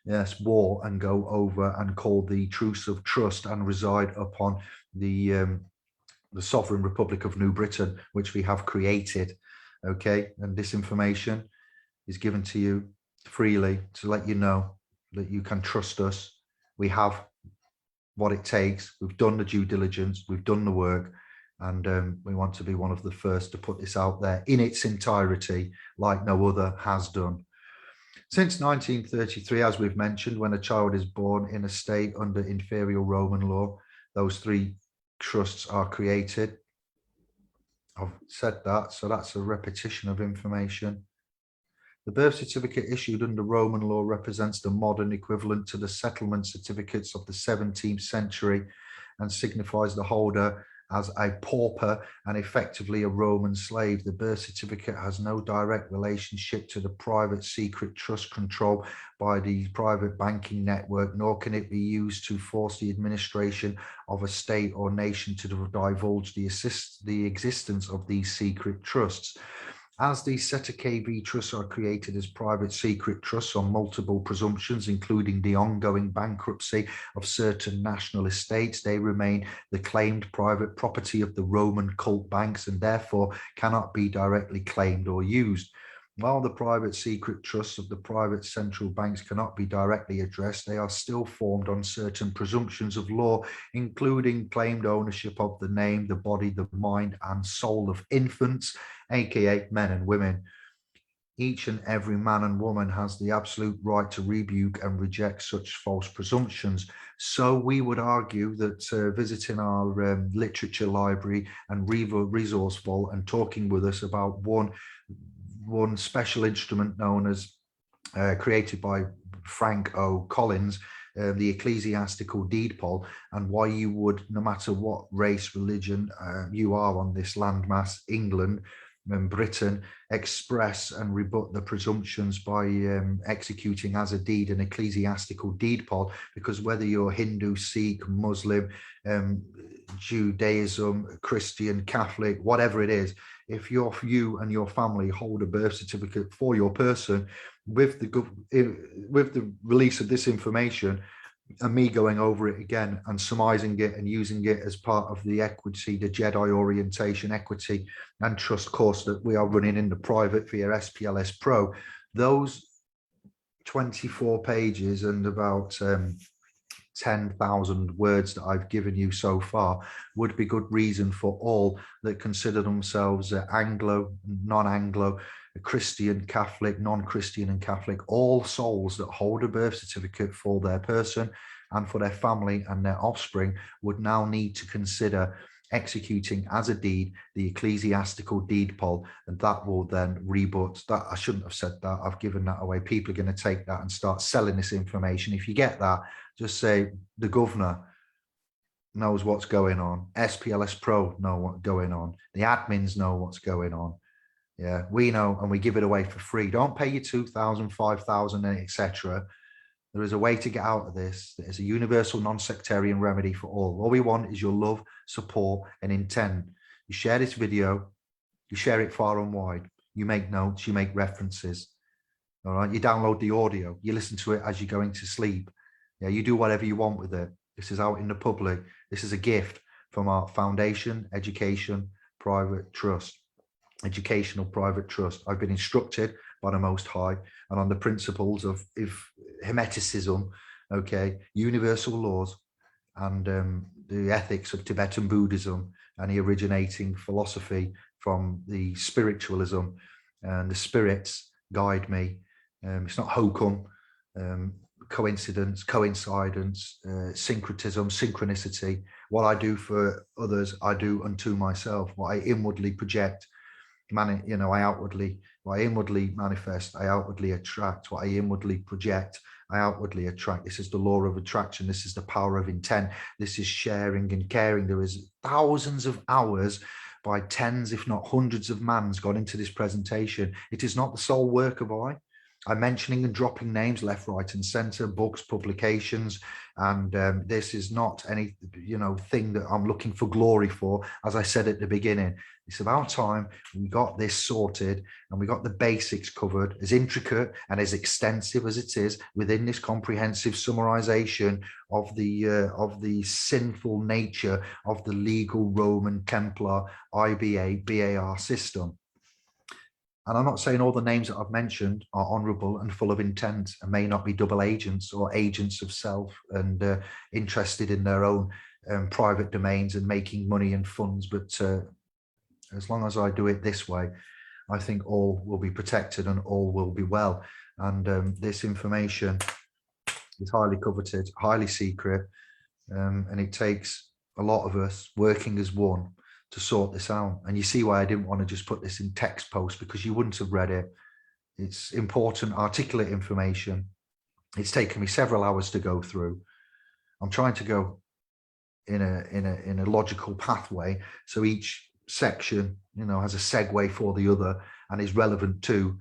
yes, war and go over and call the truce of trust and reside upon the sovereign Republic of New Britain, which we have created. Okay, and this information is given to you freely to let you know that you can trust us. We have what it takes. We've done the due diligence, we've done the work, and we want to be one of the first to put this out there in its entirety, like no other has done. Since 1933, as we've mentioned, when a child is born in a state under inferior Roman law, those three trusts are created. I've said that, so that's a repetition of information. The birth certificate issued under Roman law represents the modern equivalent to the settlement certificates of the 17th century and signifies the holder as a pauper and effectively a Roman slave. The birth certificate has no direct relationship to the private secret trust controlled by the private banking network, nor can it be used to force the administration of a state or nation to divulge the existence of these secret trusts. As these CETA-KV trusts are created as private secret trusts on multiple presumptions, including the ongoing bankruptcy of certain national estates, they remain the claimed private property of the Roman cult banks and therefore cannot be directly claimed or used. While the private secret trusts of the private central banks cannot be directly addressed, they are still formed on certain presumptions of law, including claimed ownership of the name, the body, the mind, and soul of infants, aka men and women. Each and every man and woman has the absolute right to rebuke and reject such false presumptions. So we would argue that visiting our literature library and resource vault and talking with us about one special instrument known as created by Frank O. Collins, the ecclesiastical deed poll, and why you would, no matter what race, religion you are on this landmass, England and Britain, express and rebut the presumptions by executing as a deed an ecclesiastical deed poll, because whether you're Hindu, Sikh, Muslim, Judaism, Christian, Catholic, whatever it is, if you and your family hold a birth certificate for your person, with the release of this information and me going over it again and surmising it and using it as part of the equity, the Jedi orientation, equity and trust course that we are running in the private via splspro, those 24 pages and about 10,000 words that I've given you so far would be good reason for all that consider themselves Anglo, non-Anglo, Christian, Catholic, non-Christian and Catholic, all souls that hold a birth certificate for their person and for their family and their offspring would now need to consider executing as a deed the ecclesiastical deed poll, and that will then rebut that. I shouldn't have said that. I've given that away. People are going to take that and start selling this information. If you get that, just say the governor knows what's going on. SPLS Pro know what's going on. The admins know what's going on. Yeah, we know, and we give it away for free. Don't pay your 2,000, 5,000, etc. There is a way to get out of this. There's a universal non-sectarian remedy for all. All we want is your love, support, and intent. You share this video, you share it far and wide. You make notes, you make references. All right, you download the audio, you listen to it as you're going to sleep. Yeah, you do whatever you want with it. This is out in the public. This is a gift from our foundation, education, private trust. Educational private trust. I've been instructed by the Most High and on the principles of Hermeticism, okay, universal laws, and the ethics of Tibetan Buddhism and the originating philosophy from the spiritualism, and the spirits guide me. It's not hokum, coincidence, coincidence, syncretism, synchronicity. What I do for others, I do unto myself. What I inwardly project, what I inwardly manifest, I outwardly attract. What I inwardly project, I outwardly attract. This is the law of attraction. This is the power of intent. This is sharing and caring. There is thousands of hours by tens, if not hundreds of mans gone into this presentation. It is not the sole work of I. I'm mentioning and dropping names left, right, and center, books, publications, and this is not any, thing that I'm looking for glory for. As I said at the beginning, it's about time we got this sorted and we got the basics covered, as intricate and as extensive as it is within this comprehensive summarization of the sinful nature of the legal Roman Templar IBA BAR system. And I'm not saying all the names that I've mentioned are honourable and full of intent and may not be double agents or agents of self and interested in their own private domains and making money and funds. But as long as I do it this way, I think all will be protected and all will be well. And this information is highly coveted, highly secret, and it takes a lot of us working as one to sort this out. And you see why I didn't want to just put this in text post, because you wouldn't have read it. It's important, articulate information. It's taken me several hours to go through. I'm trying to go in a logical pathway, so each section, has a segue for the other and is relevant to,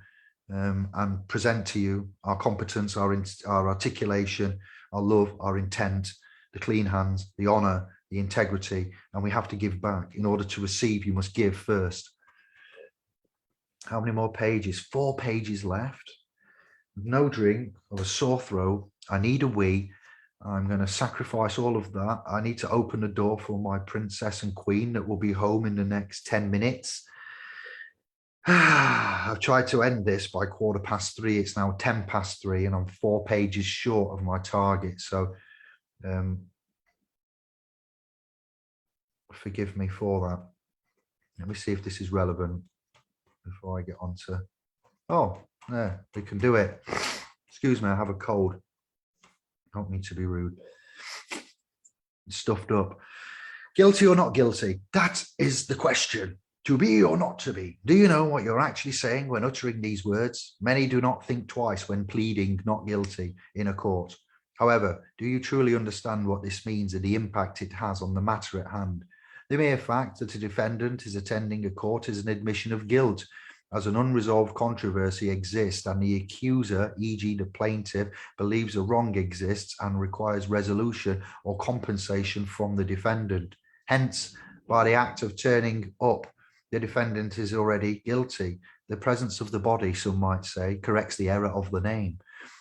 and present to you our competence, our articulation, our love, our intent, the clean hands, the honor, the integrity, and we have to give back. In order to receive, you must give first. How many more pages? 4 pages left. No drink or a sore throat. I need a wee. I'm going to sacrifice all of that. I need to open the door for my princess and queen that will be home in the next 10 minutes. I've tried to end this by 3:15. It's now 3:10, and I'm 4 pages short of my target. So forgive me for that. Let me see if this is relevant before I get on to Oh, yeah, we can do it. Excuse me, I have a cold. Don't mean to be rude. Stuffed up. Guilty or not guilty? That is the question. To be or not to be? Do you know what you're actually saying when uttering these words? Many do not think twice when pleading not guilty in a court. However, do you truly understand what this means and the impact it has on the matter at hand? The mere fact that a defendant is attending a court is an admission of guilt, as an unresolved controversy exists and the accuser, e.g. the plaintiff, believes a wrong exists and requires resolution or compensation from the defendant. Hence, by the act of turning up, the defendant is already guilty. The presence of the body, some might say, corrects the error of the name.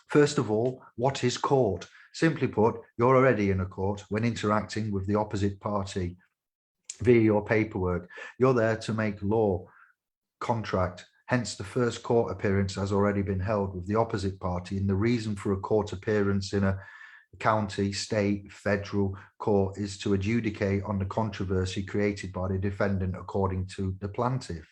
First of all, what is court? Simply put, you're already in a court when interacting with the opposite party via your paperwork. You're there to make law, contract. Hence, the first court appearance has already been held with the opposite party, and the reason for a court appearance in a county, state, federal court is to adjudicate on the controversy created by the defendant according to the plaintiff.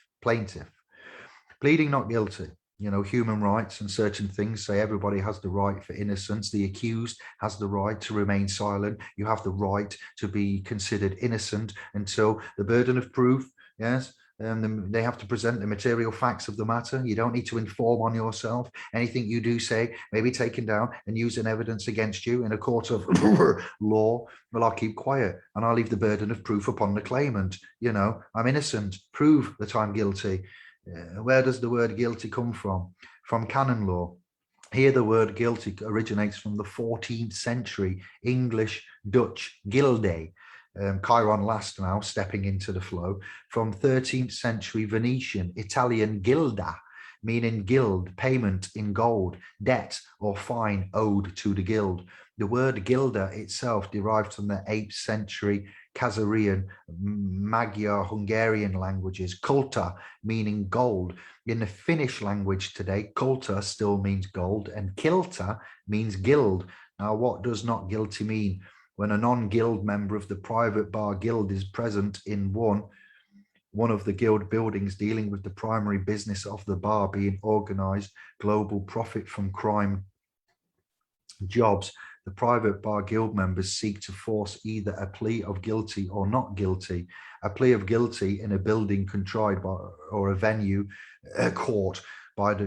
Pleading not guilty. Human rights and certain things say everybody has the right for innocence. The accused has the right to remain silent. You have the right to be considered innocent until the burden of proof, yes, they have to present the material facts of the matter. You don't need to inform on yourself. Anything you do say may be taken down and used in evidence against you in a court of law. Well, I'll keep quiet and I'll leave the burden of proof upon the claimant. I'm innocent. Prove that I'm guilty. Where does the word guilty come from? From canon law. Here, the word guilty originates from the 14th century English Dutch gilde. Chiron last now, stepping into the flow, from 13th century Venetian Italian gilda, meaning guild, payment in gold, debt or fine owed to the guild. The word gilda itself derived from the 8th century Khazarian, Magyar, Hungarian languages, kulta, meaning gold. In the Finnish language today, kulta still means gold and kilta means guild. Now, what does not guilty mean? When a non-guild member of the private bar guild is present in one of the guild buildings dealing with the primary business of the bar being organized global profit from crime jobs, the private bar guild members seek to force either a plea of guilty or not guilty. A plea of guilty in a building controlled by, or a venue, a court,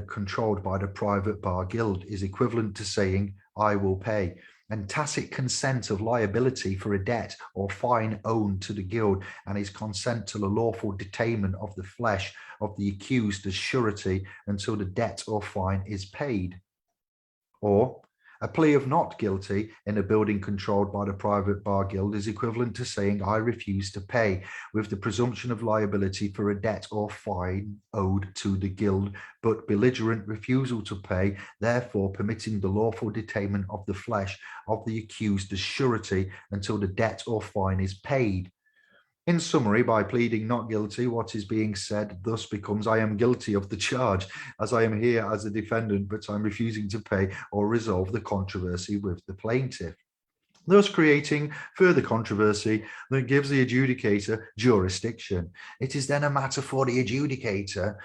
controlled by the private bar guild is equivalent to saying, I will pay. And tacit consent of liability for a debt or fine owed to the guild and his consent to the lawful detainment of the flesh of the accused as surety until the debt or fine is paid. Or a plea of not guilty in a building controlled by the private bar guild is equivalent to saying, I refuse to pay, with the presumption of liability for a debt or fine owed to the guild, but belligerent refusal to pay, therefore permitting the lawful detainment of the flesh of the accused as surety until the debt or fine is paid. In summary, by pleading not guilty, what is being said thus becomes, I am guilty of the charge, as I am here as a defendant, but I'm refusing to pay or resolve the controversy with the plaintiff, thus creating further controversy that gives the adjudicator jurisdiction. It is then a matter for the adjudicator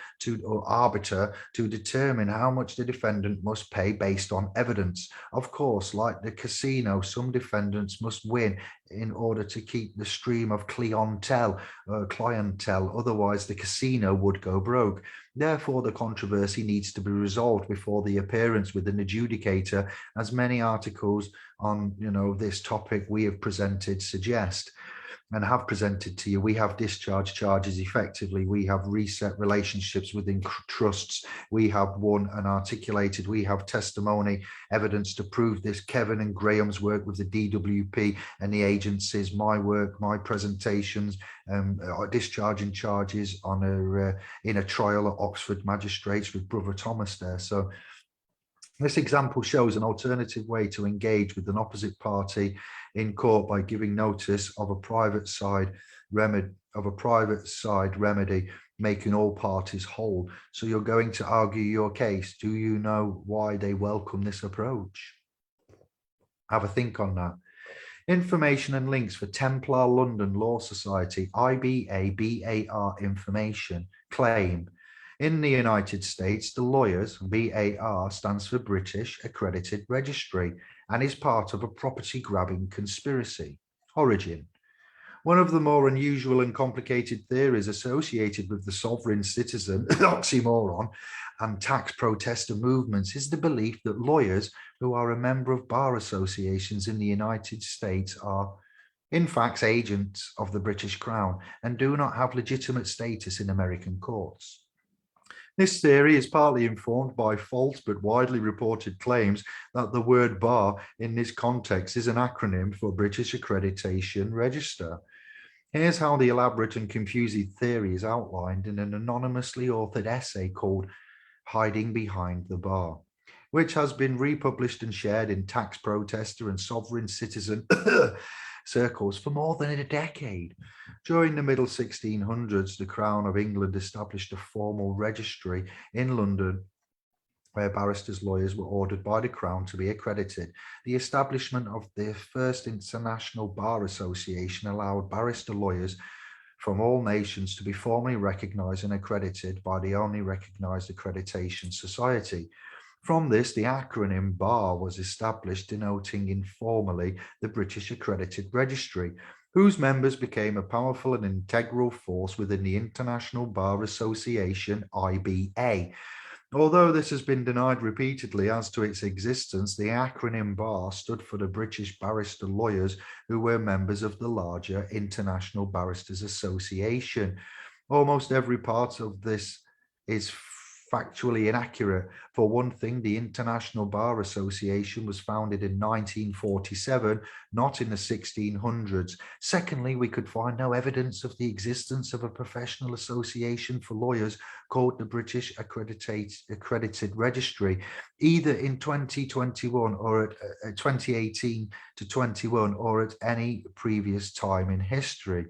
or arbiter to determine how much the defendant must pay based on evidence. Of course, like the casino, some defendants must win in order to keep the stream of clientele, otherwise the casino would go broke. Therefore, the controversy needs to be resolved before the appearance with an adjudicator, as many articles on this topic we have presented suggest and have presented to you. We have discharge charges effectively. We have reset relationships within trusts. We have won and articulated. We have testimony evidence to prove this. Kevin and Graham's work with the DWP and the agencies, my work, my presentations, discharging charges on in a trial at Oxford Magistrates with Brother Thomas there. So this example shows an alternative way to engage with an opposite party in court by giving notice of a private side remedy, making all parties whole. So you're going to argue your case. Do you know why they welcome this approach? Have a think on that. Information and links for Templar London Law Society, IBA BAR information, claim. In the United States, the lawyers, BAR, stands for British Accredited Registry and is part of a property-grabbing conspiracy. Origin. One of the more unusual and complicated theories associated with the sovereign citizen, oxymoron, and tax protester movements is the belief that lawyers who are a member of bar associations in the United States are, in fact, agents of the British Crown and do not have legitimate status in American courts. This theory is partly informed by false but widely reported claims that the word bar in this context is an acronym for British Accreditation Register. Here's how the elaborate and confusing theory is outlined in an anonymously authored essay called Hiding Behind the Bar, which has been republished and shared in tax protester and sovereign citizen circles for more than a decade. During the middle 1600s, the Crown of England established a formal registry in London where barristers' lawyers were ordered by the Crown to be accredited. The establishment of the first International Bar Association allowed barrister lawyers from all nations to be formally recognised and accredited by the only recognised accreditation society. From this, the acronym BAR was established, denoting informally the British Accredited Registry, whose members became a powerful and integral force within the International Bar Association, IBA. Although this has been denied repeatedly as to its existence, the acronym BAR stood for the British Barrister Lawyers who were members of the larger International Barristers Association. Almost every part of this is factually inaccurate. For one thing, the International Bar Association was founded in 1947, not in the 1600s. Secondly, we could find no evidence of the existence of a professional association for lawyers called the British Accredited Registry, either in 2021 or at 2018 to 21 or at any previous time in history.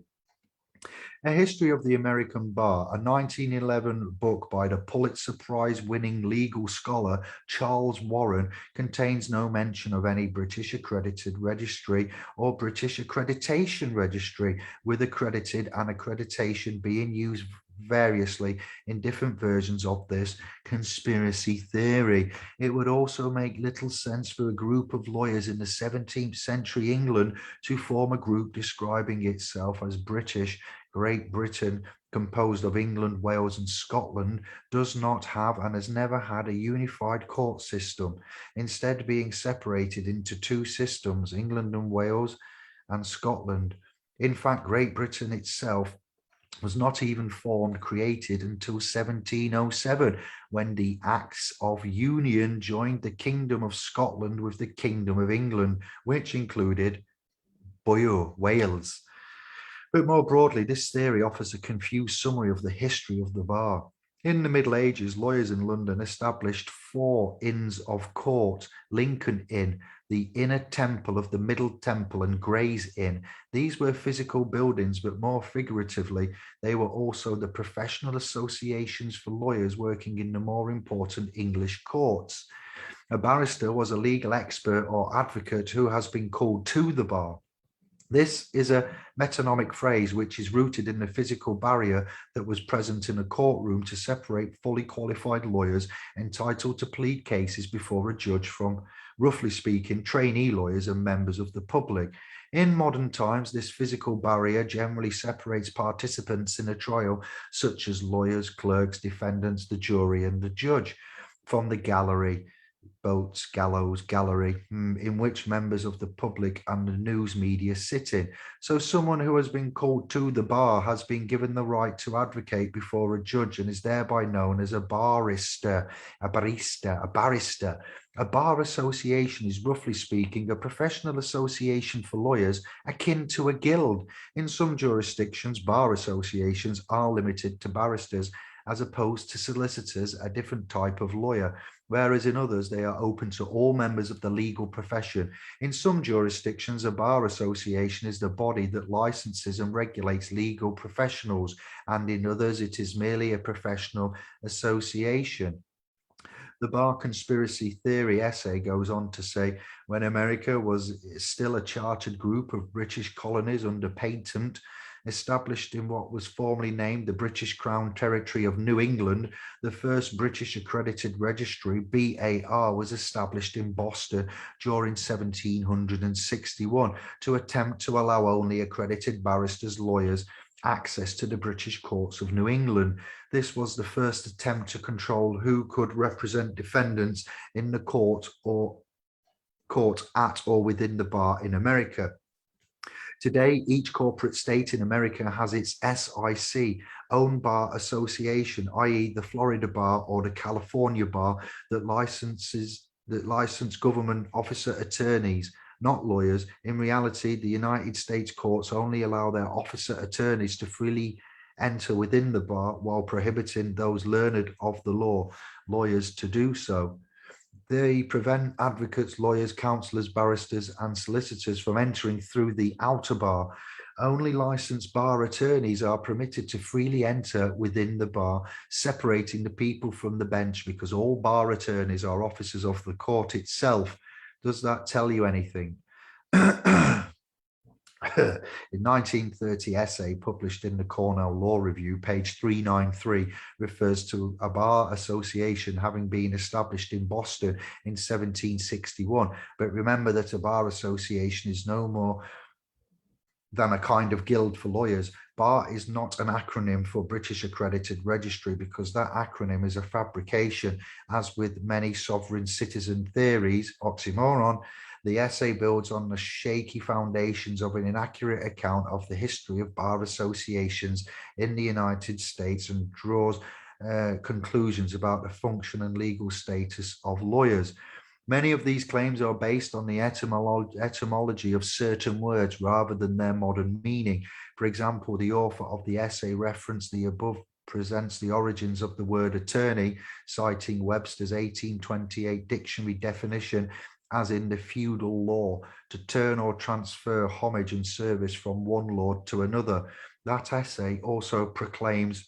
A History of the American Bar, a 1911 book by the Pulitzer Prize-winning legal scholar Charles Warren, contains no mention of any British Accredited Registry or British Accreditation Registry, with accredited and accreditation being used variously in different versions of this conspiracy theory. It would also make little sense for a group of lawyers in the 17th century England to form a group describing itself as British. Great Britain, composed of England, Wales, and Scotland, does not have and has never had a unified court system, instead being separated into two systems, England and Wales and Scotland. In fact, Great Britain itself was not even created until 1707, when the Acts of Union joined the Kingdom of Scotland with the Kingdom of England, which included B.O.E, Wales. But more broadly, this theory offers a confused summary of the history of the bar. In the Middle Ages, lawyers in London established 4 Inns of Court: Lincoln Inn, the Inner Temple of the Middle Temple, and Gray's Inn. These were physical buildings, but more figuratively, they were also the professional associations for lawyers working in the more important English courts. A barrister was a legal expert or advocate who has been called to the bar. This is a metonymic phrase which is rooted in the physical barrier that was present in a courtroom to separate fully qualified lawyers entitled to plead cases before a judge from, roughly speaking, trainee lawyers and members of the public. In modern times, this physical barrier generally separates participants in a trial, such as lawyers, clerks, defendants, the jury, and the judge, from the gallery, boats, gallows, gallery, in which members of the public and the news media sit in. So someone who has been called to the bar has been given the right to advocate before a judge and is thereby known as a barrister, a barista, a barrister. A bar association is, roughly speaking, a professional association for lawyers akin to a guild. In some jurisdictions, bar associations are limited to barristers as opposed to solicitors, a different type of lawyer, whereas in others they are open to all members of the legal profession. In some jurisdictions, a bar association is the body that licenses and regulates legal professionals, and in others it is merely a professional association. The Bar Conspiracy Theory essay goes on to say, when America was still a chartered group of British colonies under patent Established in what was formerly named the British Crown Territory of New England, the first British accredited registry, BAR, was established in Boston during 1761 to attempt to allow only accredited barristers, lawyers, access to the British courts of New England. This was the first attempt to control who could represent defendants in the court at or within the bar in America. Today, each corporate state in America has its SIC, own bar association, i.e. the Florida bar or the California bar that license government officer attorneys, not lawyers. In reality, the United States courts only allow their officer attorneys to freely enter within the bar while prohibiting those learned of the law, lawyers, to do so. They prevent advocates, lawyers, counsellors, barristers, and solicitors from entering through the outer bar. Only licensed bar attorneys are permitted to freely enter within the bar, separating the people from the bench, because all bar attorneys are officers of the court itself. Does that tell you anything? In 1930 essay published in the Cornell Law Review, page 393, refers to a bar association having been established in Boston in 1761. But remember that a bar association is no more than a kind of guild for lawyers. BAR is not an acronym for British Accredited Registry, because that acronym is a fabrication. As with many sovereign citizen theories, oxymoron, the essay builds on the shaky foundations of an inaccurate account of the history of bar associations in the United States and draws conclusions about the function and legal status of lawyers. Many of these claims are based on the etymology of certain words rather than their modern meaning. For example, the author of the essay referenced the above presents the origins of the word attorney, citing Webster's 1828 dictionary definition as in the feudal law, to turn or transfer homage and service from one lord to another. That essay also proclaims,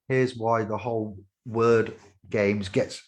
here's where the whole word games gets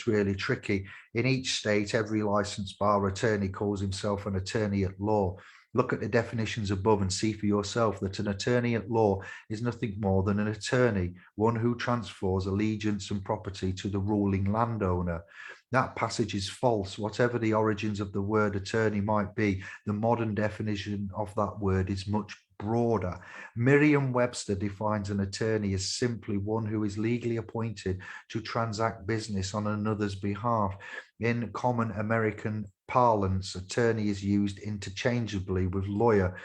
really tricky. In each state, every licensed bar attorney calls himself an attorney at law. Look at the definitions above and see for yourself that an attorney at law is nothing more than an attorney, one who transfers allegiance and property to the ruling landowner. That passage is false. Whatever the origins of the word attorney might be, the modern definition of that word is much broader. Merriam-Webster defines an attorney as simply one who is legally appointed to transact business on another's behalf. In common American parlance, attorney is used interchangeably with lawyer.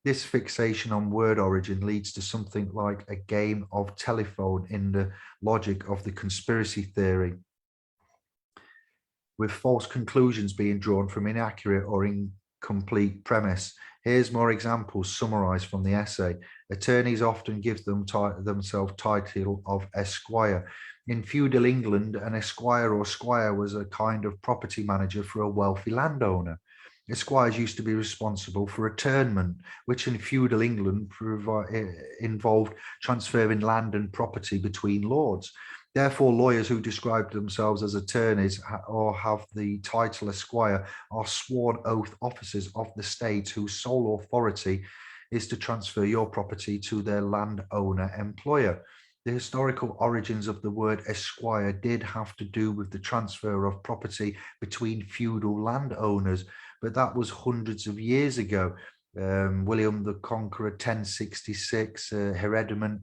This fixation on word origin leads to something like a game of telephone in the logic of the conspiracy theory, with false conclusions being drawn from inaccurate or incomplete premise. Here's more examples summarized from the essay. Attorneys often give themselves title of esquire. In feudal England, an esquire or squire was a kind of property manager for a wealthy landowner. Esquires used to be responsible for attornment, which in feudal England involved transferring land and property between lords. Therefore, lawyers who describe themselves as attorneys or have the title esquire are sworn oath officers of the state whose sole authority is to transfer your property to their landowner employer. The historical origins of the word esquire did have to do with the transfer of property between feudal landowners, but that was hundreds of years ago. William the Conqueror, 1066, hereditament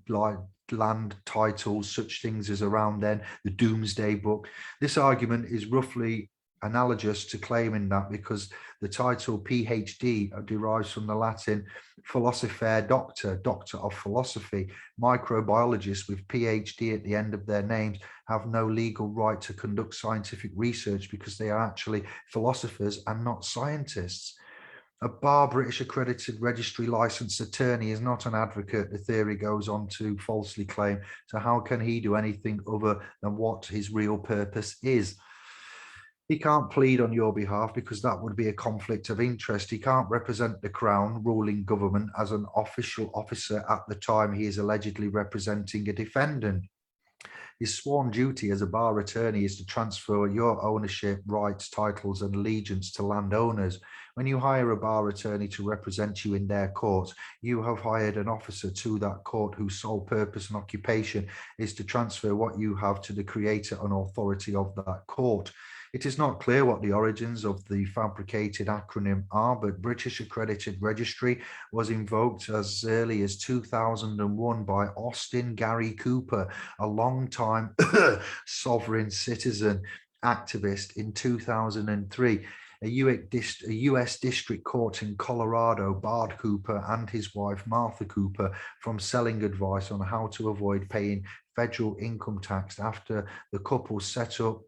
land titles, such things as around then, the Doomsday Book. This argument is roughly analogous to claiming that because the title PhD derives from the Latin philosopher doctor, doctor of philosophy. Microbiologists with PhD at the end of their names have no legal right to conduct scientific research because they are actually philosophers and not scientists. A bar British accredited registry licensed attorney is not an advocate, the theory goes on to falsely claim. So how can he do anything other than what his real purpose is? He can't plead on your behalf because that would be a conflict of interest. He can't represent the Crown ruling government as an official officer at the time he is allegedly representing a defendant. His sworn duty as a bar attorney is to transfer your ownership, rights, titles, and allegiance to landowners. When you hire a bar attorney to represent you in their court, you have hired an officer to that court whose sole purpose and occupation is to transfer what you have to the creator and authority of that court. It is not clear what the origins of the fabricated acronym are, but British Accredited Registry was invoked as early as 2001 by Austin Gary Cooper, a long-time sovereign citizen activist. In 2003. A U.S. District Court in Colorado barred Cooper and his wife Martha Cooper from selling advice on how to avoid paying federal income tax after the couple set up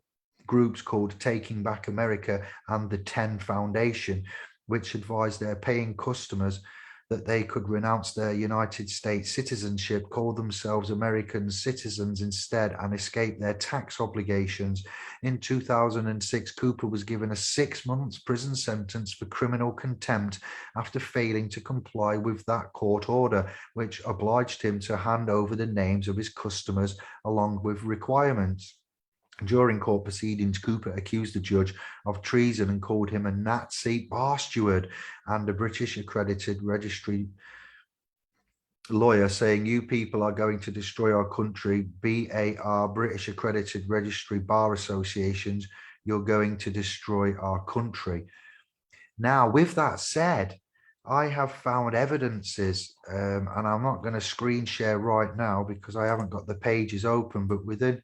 groups called Taking Back America and the 10 Foundation, which advised their paying customers that they could renounce their United States citizenship, call themselves American citizens instead, and escape their tax obligations. In 2006, Cooper was given a 6-month prison sentence for criminal contempt after failing to comply with that court order, which obliged him to hand over the names of his customers along with requirements. During court proceedings, Cooper accused the judge of treason and called him a Nazi bar steward, and a British Accredited Registry lawyer saying, "You people are going to destroy our country. BAR, British Accredited Registry Bar Associations, you're going to destroy our country." Now, with that said, I have found evidences, and I'm not going to screen share right now because I haven't got the pages open, but within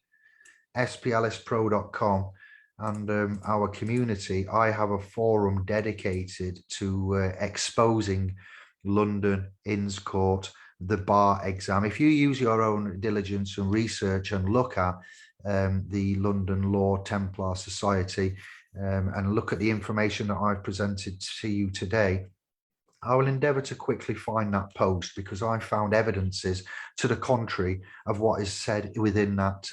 splspro.com and our community, I have a forum dedicated to exposing London Inns Court, the bar exam. If you use your own diligence and research and look at the London Law Templar Society and look at the information that I've presented to you today, I will endeavour to quickly find that post because I found evidences to the contrary of what is said within that,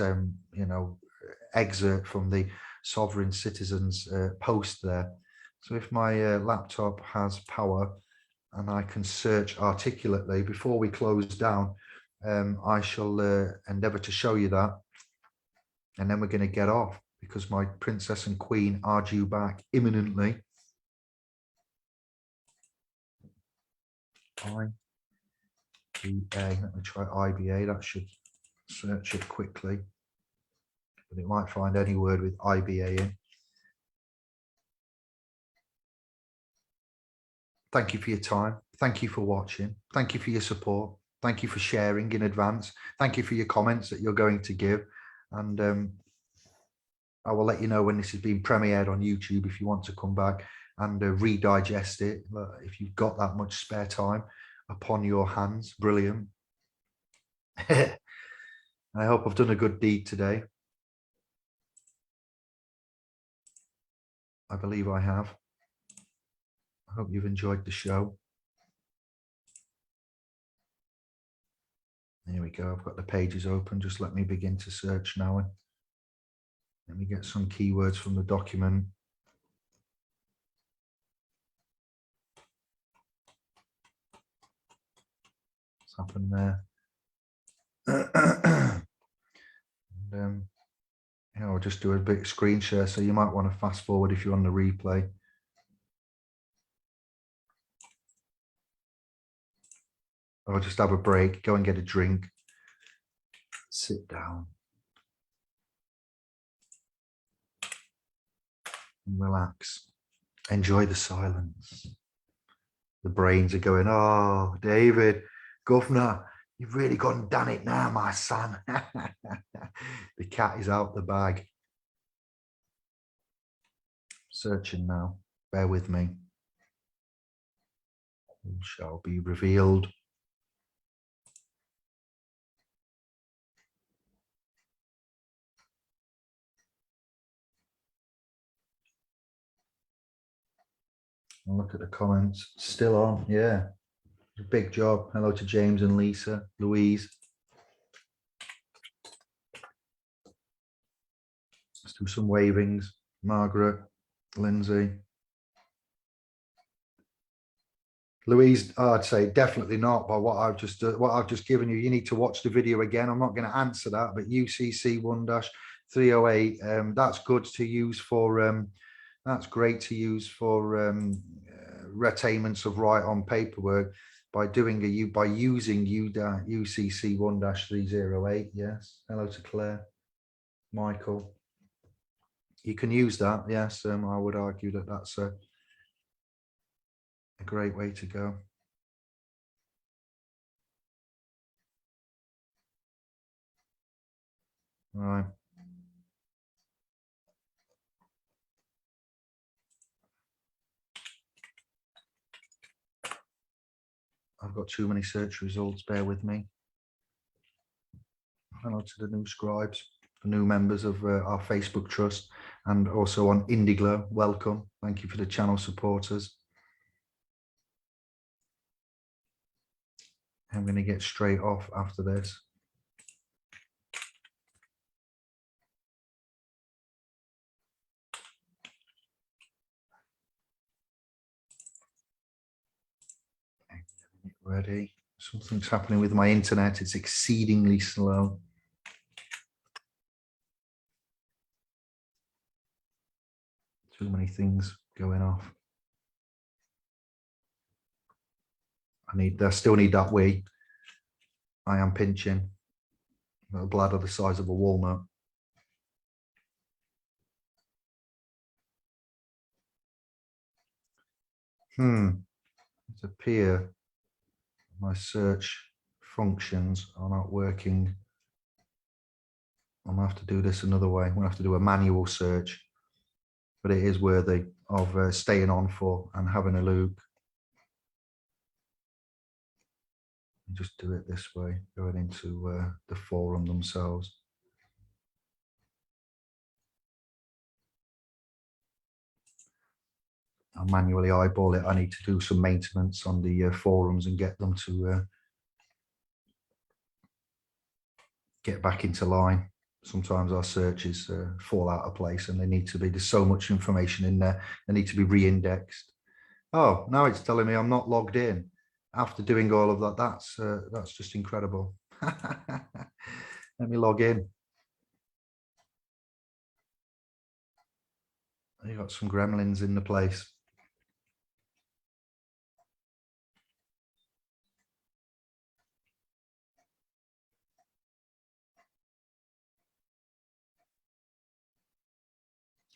excerpt from the Sovereign Citizens post there. So if my laptop has power and I can search articulately before we close down, I shall endeavour to show you that. And then we're going to get off because my princess and queen are due back imminently. IBA, let me try IBA, that should search it quickly, but it might find any word with IBA in. Thank you for your time. Thank you for watching. Thank you for your support. Thank you for sharing in advance. Thank you for your comments that you're going to give. And I will let you know when this has been premiered on YouTube if you want to come back and redigest it. If you've got that much spare time upon your hands, brilliant. I hope I've done a good deed today. I believe I have. I hope you've enjoyed the show. There we go. I've got the pages open. Just let me begin to search now. And let me get some keywords from the document. What's happened there? And, I'll just do a big screen share, so you might want to fast forward if you're on the replay. Or just have a break, go and get a drink, sit down and relax. Enjoy the silence. The brains are going, "Oh, David, Governor, you've really gone and done it now, my son." The cat is out the bag. Searching now. Bear with me. All shall be revealed. I'll look at the comments. Still on, yeah. Big job. Hello to James and Lisa, Louise. Let's do some wavings. Margaret, Lindsay. Louise, I'd say definitely not by what I've just given you. You need to watch the video again. I'm not going to answer that, but UCC 1-308, that's good to use for that's great to use for retainments of right on paperwork by using UCC 1-308. Yes. Hello to Claire. Michael. You can use that. Yes. I would argue that that's a great way to go. All right. I've got too many search results. Bear with me. Hello to the new scribes, the new members of our Facebook trust, and also on Indi Glow. Welcome. Thank you for the channel supporters. I'm going to get straight off after this. Ready. Something's happening with my internet. It's exceedingly slow. Too many things going off. I still need that wee. I am pinching. A bladder the size of a walnut. It appears my search functions are not working. I'm gonna have to do this another way. I'm gonna have to do a manual search, but it is worthy of staying on for and having a look. Just do it this way, going into the forum themselves. I'll manually eyeball it. I need to do some maintenance on the forums and get them to get back into line. Sometimes our searches fall out of place and there's so much information in there, they need to be re-indexed. Oh, now it's telling me I'm not logged in after doing all of that. That's just incredible. Let me log in. You got some gremlins in the place.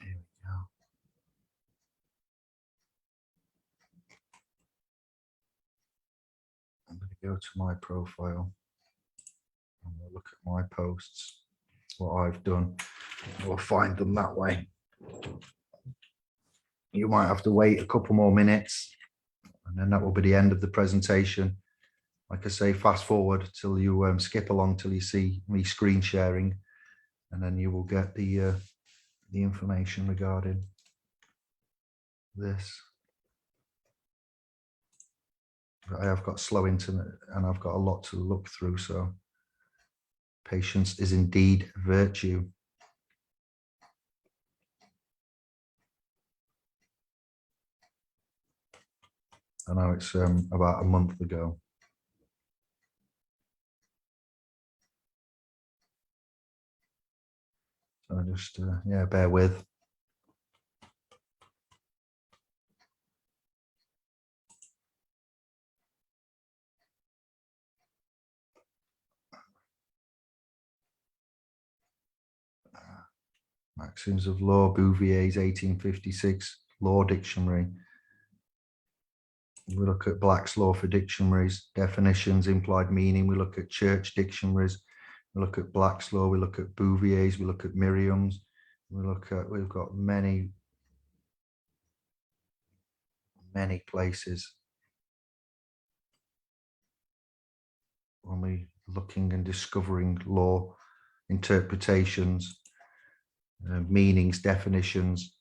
Here we go. I'm going to go to my profile and we'll look at my posts, what I've done. We'll find them that way. You might have to wait a couple more minutes and then that will be the end of the presentation. Like I say, fast forward till you skip along till you see me screen sharing, and then you will get the information regarding this. But I have got slow internet and I've got a lot to look through, so patience is indeed virtue. I know it's about a month ago. So just, yeah, bear with. Maxims of Law, Bouvier's 1856 Law Dictionary. We look at Black's Law for dictionaries, definitions, implied meaning. We look at church dictionaries. We look at Black's Law. We look at Bouvier's. We look at Miriam's. We've got many places when we looking and discovering law, interpretations, meanings, definitions,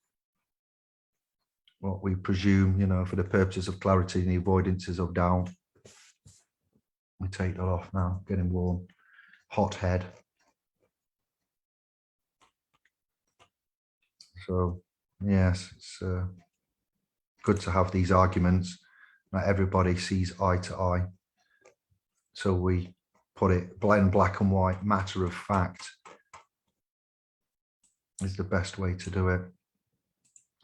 what we presume, you know, for the purposes of clarity and the avoidances of doubt. We take that off now, getting warm, hot head. So yes, it's good to have these arguments. Not everybody sees eye to eye. So we put it blend black and white, matter of fact is the best way to do it.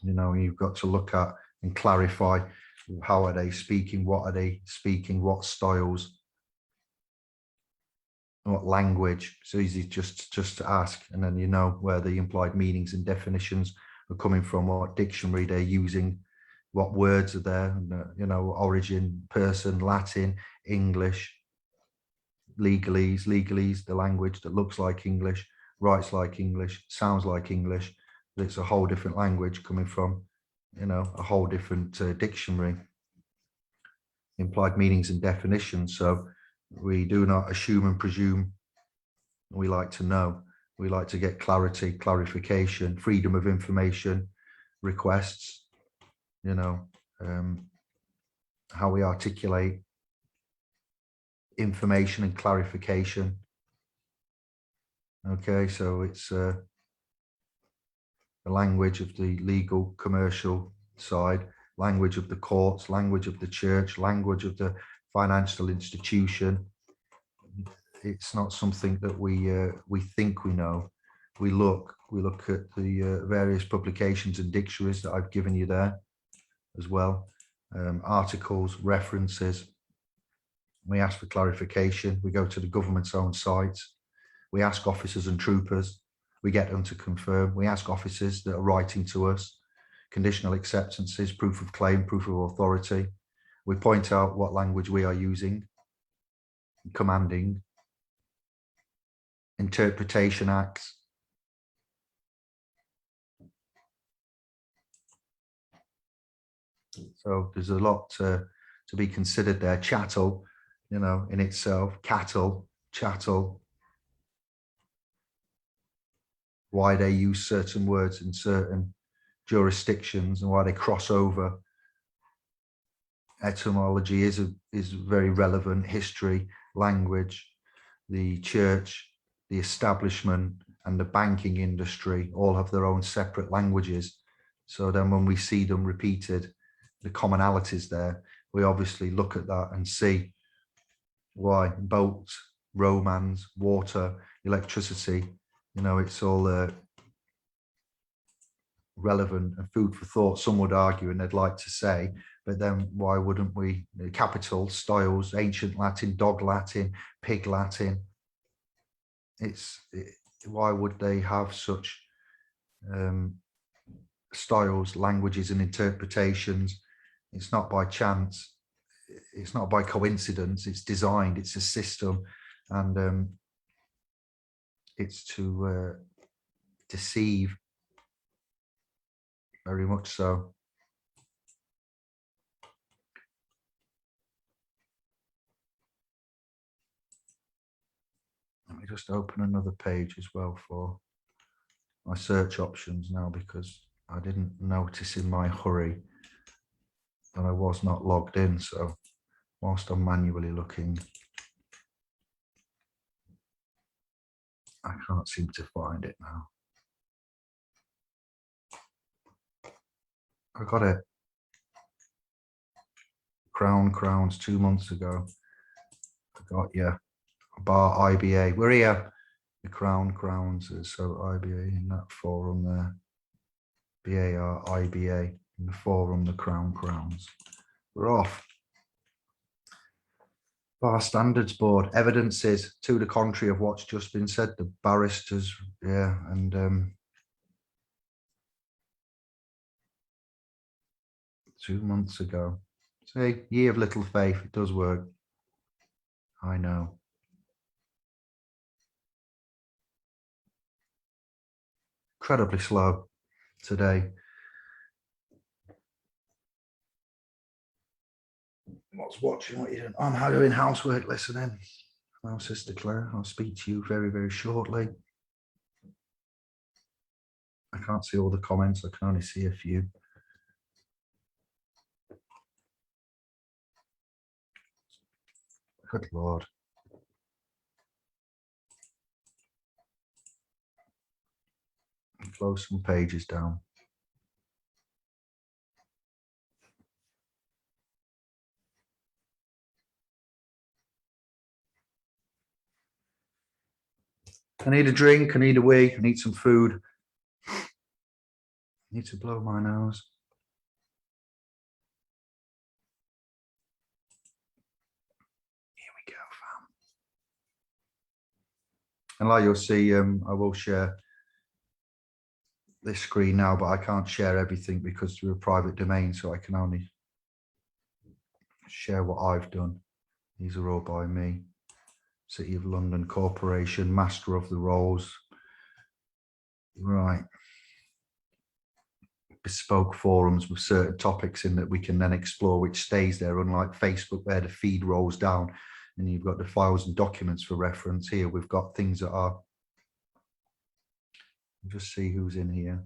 You know, you've got to look at and clarify How are they speaking? What are they speaking? What styles? What language? It's easy just to ask, and then you know where the implied meanings and definitions are coming from, what dictionary they're using, what words are there, and, you know, origin, person, Latin, English, legalese, the language that looks like English, writes like English, sounds like English, but it's a whole different language coming from, you know, a whole different dictionary. Implied meanings and definitions. So we do not assume and presume. We like to know. We like to get clarity, clarification, freedom of information, requests, you know, how we articulate information and clarification. Okay, so it's the language of the legal, commercial side, language of the courts, language of the church, language of the financial institution. It's not something that we think we know. We look at the various publications and dictionaries that I've given you there as well, articles, references. We ask for clarification. We go to the government's own sites. We ask officers and troopers. We get them to confirm. We ask officers that are writing to us, conditional acceptances, proof of claim, proof of authority. We point out what language we are using, commanding, interpretation acts. So there's a lot to be considered there. Chattel, you know, in itself, cattle, chattel, why they use certain words in certain jurisdictions and why they cross over. Etymology is very relevant. History, language, the church, the establishment, and the banking industry all have their own separate languages. So then when we see them repeated, the commonalities there, we obviously look at that and see why. Boats, romance, water, electricity, you know, it's all relevant and food for thought. Some would argue, and they'd like to say, but then why wouldn't we? Capital, styles, ancient Latin, dog Latin, pig Latin. Why would they have such styles, languages, and interpretations? It's not by chance. It's not by coincidence. It's designed. It's a system, and it's to deceive. Very much so. Let me just open another page as well for my search options now, because I didn't notice in my hurry that I was not logged in. So whilst I'm manually looking, I can't seem to find it now. I got it. Crowns 2 months ago. I got, yeah, bar IBA. We're here. The crowns. So IBA in that forum there. BAR IBA in the forum, the crowns. We're off. Bar Standards Board, evidences to the contrary of what's just been said. The barristers, yeah, and 2 months ago. See, year of little faith, it does work. I know. Incredibly slow today. What's watching? What you doing? I'm doing housework, listening. Hello, Sister Claire. I'll speak to you very, very shortly. I can't see all the comments. I can only see a few. Good Lord. Close some pages down. I need a drink. I need a wee. I need some food. I need to blow my nose. And like you'll see, I will share this screen now, but I can't share everything because we're a private domain, so I can only share what I've done. These are all by me. City of London Corporation, Master of the Rolls. Right. Bespoke forums with certain topics in that we can then explore, which stays there, unlike Facebook where the feed rolls down and you've got the files and documents for reference. Here we've got things that are, just see who's in here.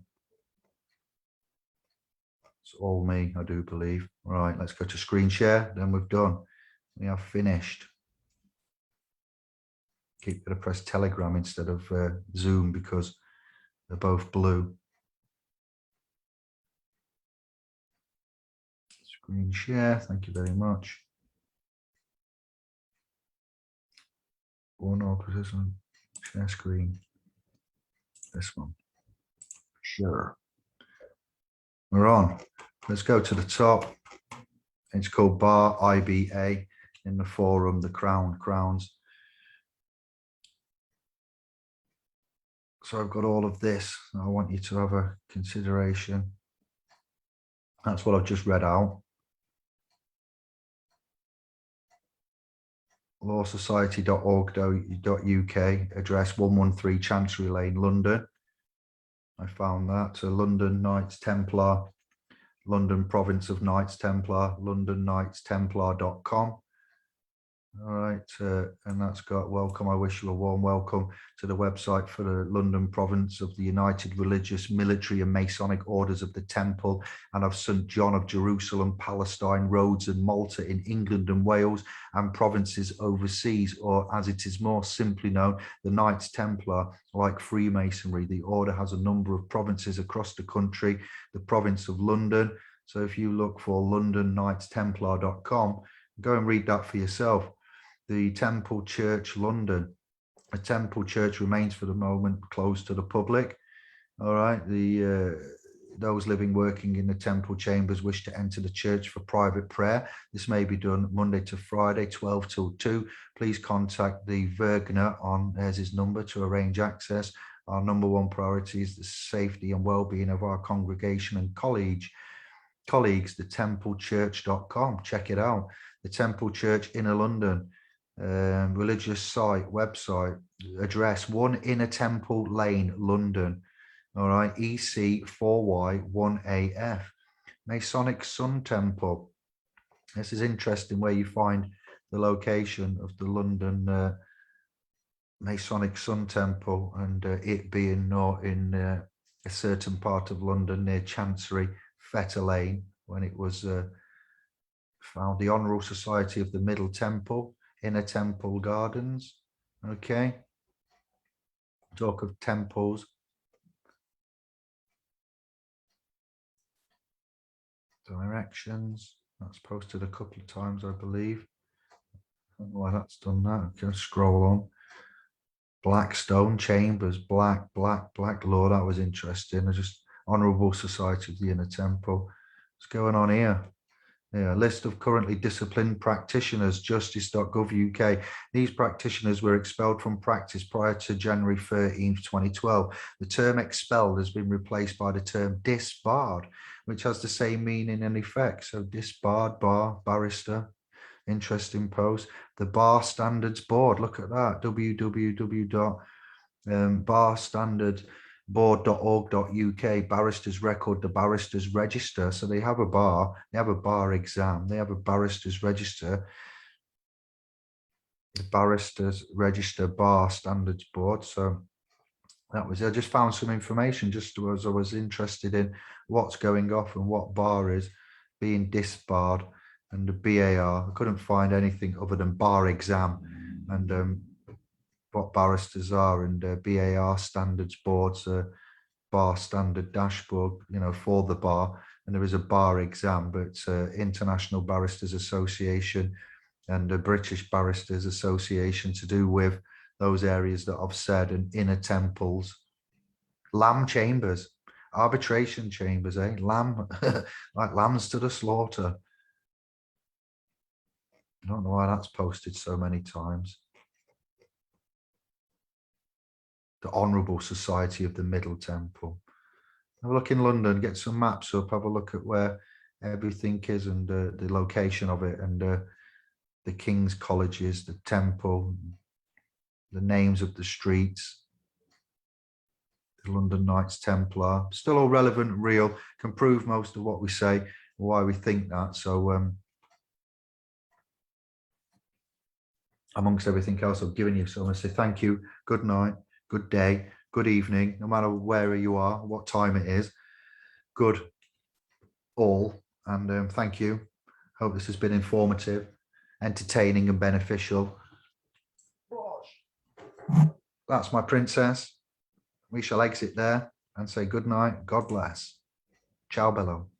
It's all me, I do believe. Right, let's go to screen share. Then we've done. We have finished. Keep going to press Telegram instead of Zoom because they're both blue. Screen share. Thank you very much. One position. Share screen. This one. Sure. We're on. Let's go to the top. It's called Bar IBA in the forum, the crowns. So I've got all of this. I want you to have a consideration. That's what I've just read out. lawsociety.org.uk, address 113 Chancery Lane, London. I found that. So London Knights Templar, London Province of Knights Templar, londonKnightsTemplar.com. All right, and that's got welcome. I wish you a warm welcome to the website for the London Province of the United Religious, Military and Masonic Orders of the Temple and of St. John of Jerusalem, Palestine, Rhodes and Malta in England and Wales and provinces overseas, or as it is more simply known, the Knights Templar. Like Freemasonry, the order has a number of provinces across the country, the province of London. So if you look for LondonKnightsTemplar.com, go and read that for yourself. The Temple Church, London. The Temple Church remains for the moment closed to the public. All right. Those living, working in the temple chambers wish to enter the church for private prayer. This may be done Monday to Friday, 12 till 2. Please contact the Vergner on, there's his number, to arrange access. Our number one priority is the safety and well-being of our congregation and colleagues, thetemplechurch.com. Check it out. The Temple Church, Inner London. Religious site, website, address 1 Inner Temple Lane, London. All right, EC4Y1AF. Masonic Sun Temple. This is interesting where you find the location of the London Masonic Sun Temple, and it being not in a certain part of London near Chancery, Fetter Lane, when it was found. The Honourable Society of the Middle Temple, Inner Temple Gardens. Okay. Talk of temples. Directions. That's posted a couple of times, I believe. I don't know why that's done that. Okay, scroll on. Blackstone Chambers, black. Lord, that was interesting. Just Honourable Society of the Inner Temple. What's going on here? Yeah, list of currently disciplined practitioners, justice.gov UK. These practitioners were expelled from practice prior to January 13th, 2012. The term expelled has been replaced by the term disbarred, which has the same meaning and effect. So disbarred, bar, barrister. Interesting post. The Bar Standards Board, look at that, www.barstandardboard.org.uk. barristers record, the barristers register. So they have a bar, they have a bar exam, they have a barristers register, the barristers register, Bar Standards Board. So that was, I just found some information just as I was interested in what's going off and what bar is being disbarred, and the BAR. I couldn't find anything other than bar exam and what barristers are, and BAR standards boards, bar standard dashboard, you know, for the bar. And there is a bar exam, but International Barristers Association and the British Barristers Association to do with those areas that I've said, and inner temples. Lamb chambers, arbitration chambers, lamb, like lambs to the slaughter. I don't know why that's posted so many times. the Honourable Society of the Middle Temple. Have a look in London, get some maps up, have a look at where everything is and the location of it, and the King's Colleges, the temple, the names of the streets, the London Knights Templar, still all relevant, real, can prove most of what we say, why we think that. So amongst everything else I've given you, so I'm going to say thank you, good night, good day, good evening, no matter where you are, what time it is, good all, and thank you. Hope this has been informative, entertaining and beneficial. That's my princess. We shall exit there and say good night, God bless. Ciao bello.